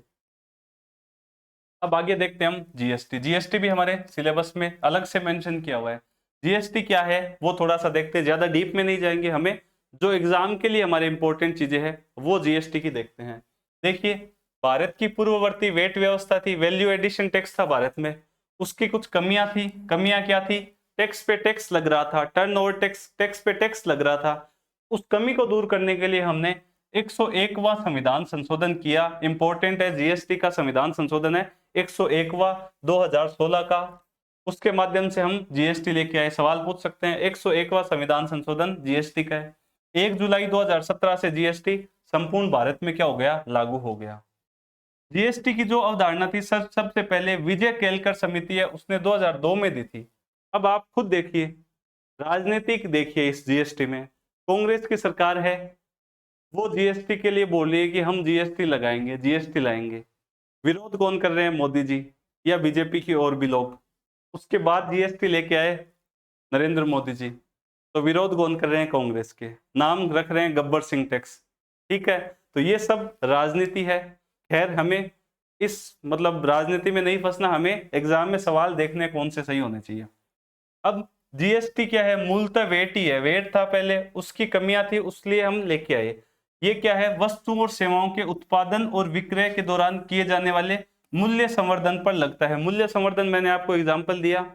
अब आगे देखते हैं हम जीएसटी। जीएसटी भी हमारे सिलेबस में अलग से मेंशन किया हुआ है। जीएसटी क्या है वो थोड़ा सा देखते हैं, ज्यादा डीप में नहीं जाएंगे, हमें जो एग्जाम के लिए हमारे इंपॉर्टेंट चीजें हैं वो जीएसटी की देखते हैं। देखिए, भारत की पूर्ववर्ती वेट व्यवस्था थी, वैल्यू एडिशन टैक्स था भारत में, उसकी कुछ कमियां थी। कमियां क्या थी, टैक्स पे टैक्स लग रहा था, टर्नओवर टैक्स, टैक्स पे टैक्स लग रहा था। उस कमी को दूर करने के लिए हमने 101वां संविधान संशोधन किया। इंपॉर्टेंट है, जीएसटी का संविधान संशोधन है 101वां 2016 का। उसके माध्यम से हम जीएसटी लेके आए। सवाल पूछ सकते हैं, 101वां संविधान संशोधन जीएसटी का है। 1 जुलाई 2017 से जीएसटी संपूर्ण भारत में क्या हो गया, लागू हो गया। जीएसटी की जो अवधारणा थी सबसे पहले विजय केलकर समिति है उसने 2002 में दी थी। अब आप खुद देखिए, राजनीतिक देखिए, इस जीएसटी में कांग्रेस की सरकार है, वो जीएसटी के लिए बोल रही है कि हम जीएसटी लगाएंगे, जीएसटी लाएंगे। विरोध कौन कर रहे हैं, मोदी जी या बीजेपी की और भी लोग। उसके बाद जीएसटी लेके आए नरेंद्र मोदी जी, तो विरोध कौन कर रहे हैं, कांग्रेस के, नाम रख रहे हैं गब्बर सिंह टैक्स, ठीक है। तो ये सब राजनीति है। खैर, हमें इस मतलब राजनीति में नहीं फंसना, हमें एग्जाम में सवाल देखने कौन से सही होने चाहिए। अब जीएसटी क्या है, मूलतः वेट ही है, वेट था पहले, उसकी कमियां थी उसलिए हम लेके आए। ये क्या है, वस्तु और सेवाओं के उत्पादन और विक्रय के दौरान किए जाने वाले मूल्य संवर्धन पर लगता है। मूल्य संवर्धन मैंने आपको एग्जांपल दिया,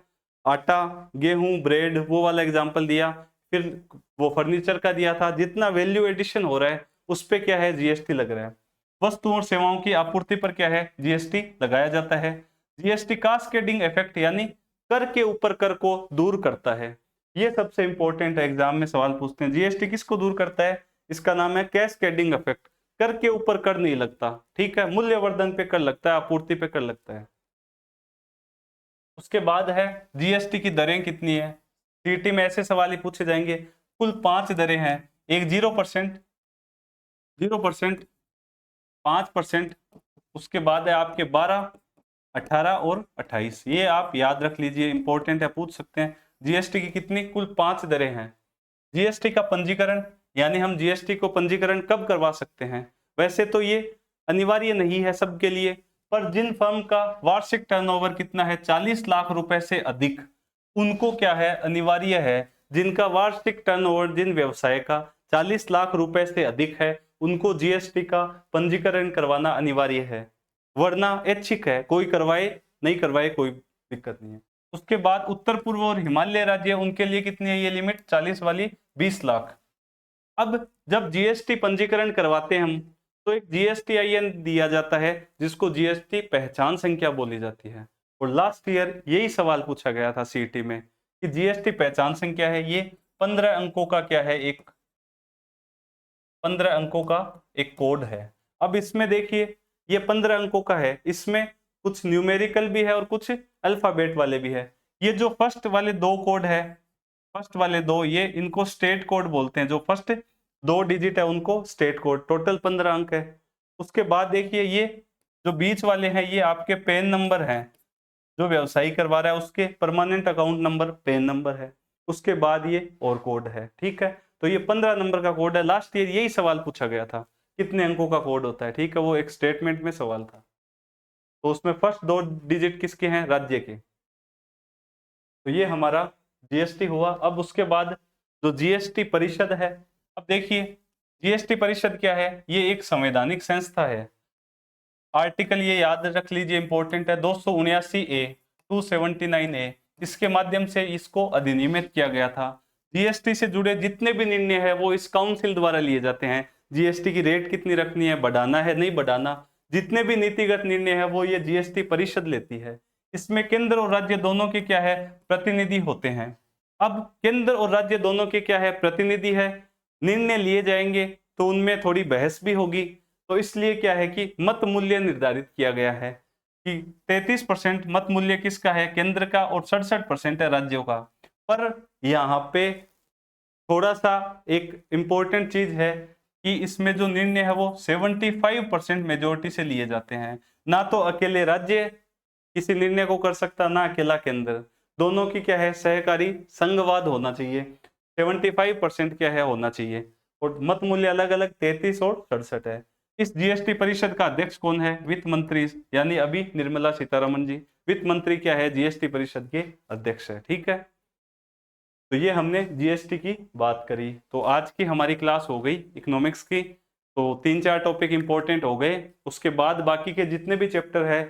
आटा, गेहूं, ब्रेड, वो वाला एग्जांपल दिया, फिर वो फर्नीचर का दिया था। जितना वैल्यू एडिशन हो रहा है उस पे क्या है, जीएसटी लग रहा है। वस्तुओं और सेवाओं की आपूर्ति पर क्या है, जीएसटी लगाया जाता है। जीएसटी कास्केडिंग इफेक्ट यानी कर के ऊपर कर को दूर करता है। ये सबसे इंपॉर्टेंट है, एग्जाम में सवाल पूछते हैं जीएसटी किसको दूर करता है, इसका नाम है कैस्केडिंग इफेक्ट। कर के ऊपर कर नहीं लगता, ठीक है, मूल्यवर्धन पे कर लगता है, आपूर्ति पे कर लगता है। उसके बाद है जीएसटी की दरें कितनी है। सीटी में ऐसे सवाल ही पूछे जाएंगे। कुल 5 दरें हैं, एक 0%, 0%, 5%, उसके बाद है आपके 12, 18 और 28। ये आप याद रख लीजिए, इंपॉर्टेंट है, पूछ सकते हैं। जीएसटी की कितनी? कुल 5 दरें हैं। जीएसटी का पंजीकरण, यानी हम जीएसटी को पंजीकरण कब करवा सकते हैं? वैसे तो ये अनिवार्य नहीं है सबके लिए, पर जिन फर्म का वार्षिक टर्नओवर कितना है 40 लाख रुपए से अधिक, उनको क्या है? अनिवार्य है। जिनका वार्षिक टर्नओवर, जिन व्यवसाय का 40 लाख रुपए से अधिक है, उनको जीएसटी का पंजीकरण करवाना अनिवार्य है, वरना ऐच्छिक है, कोई करवाए नहीं करवाए कोई दिक्कत नहीं है। उसके बाद उत्तर पूर्व और हिमालय राज्य, उनके लिए कितनी है ये लिमिट? 40 वाली 20 लाख। अब जब जीएसटी पंजीकरण करवाते हैं हम, तो एक जीएसटीआईएन दिया जाता है, जिसको जीएसटी पहचान संख्या बोली जाती है। और लास्ट ईयर यही सवाल पूछा गया था सीईटी में कि जीएसटी पहचान संख्या है, ये 15 अंकों का क्या है? 15 अंकों का एक कोड है। अब इसमें देखिए, ये 15 अंकों का है, इसमें कुछ न्यूमेरिकल भी है और कुछ अल्फाबेट वाले भी है। ये जो फर्स्ट वाले 2 कोड है, फर्स्ट वाले 2, ये इनको स्टेट कोड बोलते हैं। जो फर्स्ट 2 डिजिट है उनको स्टेट कोड, टोटल 15 अंक है। उसके बाद देखिए, ये जो बीच वाले हैं ये आपके पैन नंबर हैं, जो व्यवसायी करवा रहा है उसके permanent account number pan number है। उसके बाद ये और कोड है, ठीक है। तो ये 15 नंबर का कोड है। लास्ट ईयर यही सवाल पूछा गया था, कितने अंकों का कोड होता है, ठीक है, वो एक स्टेटमेंट में सवाल था। तो उसमें फर्स्ट 2 डिजिट किसके हैं? राज्य के। तो ये हमारा जीएसटी हुआ। अब उसके बाद जो जीएसटी परिषद है, अब देखिए जीएसटी परिषद क्या है? ये एक संवैधानिक संस्था है। आर्टिकल ये याद रख लीजिए, इंपॉर्टेंट है, 279A 279A, इसके माध्यम से इसको अधिनियमित किया गया था। जीएसटी से जुड़े जितने भी निर्णय है वो इस काउंसिल द्वारा लिए जाते हैं। जीएसटी की रेट कितनी रखनी है, बढ़ाना है नहीं बढ़ाना, जितने भी नीतिगत निर्णय है वो ये जीएसटी परिषद लेती है। इसमें केंद्र और राज्य दोनों के क्या है? प्रतिनिधि होते हैं। अब केंद्र और राज्य दोनों के क्या है? प्रतिनिधि है। निर्णय लिए जाएंगे तो उनमें थोड़ी बहस भी होगी, तो इसलिए क्या है कि मत मूल्य निर्धारित किया गया है कि 33% मत मूल्य किसका है? केंद्र का, और 67% है राज्यों का। पर यहाँ पे थोड़ा सा एक इंपॉर्टेंट चीज है कि इसमें जो निर्णय है वो 75% मेजोरिटी से लिए जाते हैं। ना तो अकेले राज्य किसी निर्णय को कर सकता, ना अकेला केंद्र, दोनों की क्या है? सहकारी संघवाद होना चाहिए। 75% क्या है? होना चाहिए। और मत मूल्य अलग अलग 33 और 67 है। इस जीएसटी परिषद का अध्यक्ष कौन है? वित्त मंत्री, यानी अभी निर्मला सीतारमण जी, वित्त मंत्री क्या है? जीएसटी परिषद के अध्यक्ष है, ठीक है। तो ये हमने जीएसटी की बात करी। तो आज की हमारी क्लास हो गई इकोनॉमिक्स की, तो 3-4 टॉपिक इंपॉर्टेंट हो गए। उसके बाद बाकी के जितने भी चैप्टर है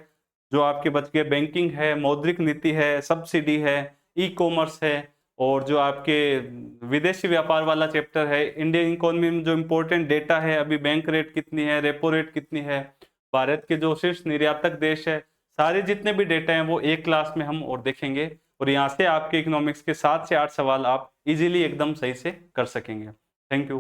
जो आपके बच गए, बैंकिंग है, मौद्रिक नीति है, सब्सिडी है, ई कॉमर्स है, और जो आपके विदेशी व्यापार वाला चैप्टर है, इंडियन इकोनॉमी में जो इंपॉर्टेंट डेटा है, अभी बैंक रेट कितनी है, रेपो रेट कितनी है, भारत के जो शीर्ष निर्यातक देश है, सारे जितने भी डेटा हैं वो एक क्लास में हम और देखेंगे। और यहाँ से आपके इकोनॉमिक्स के 7 से 8 सवाल आप इजीली एकदम सही से कर सकेंगे। Thank you.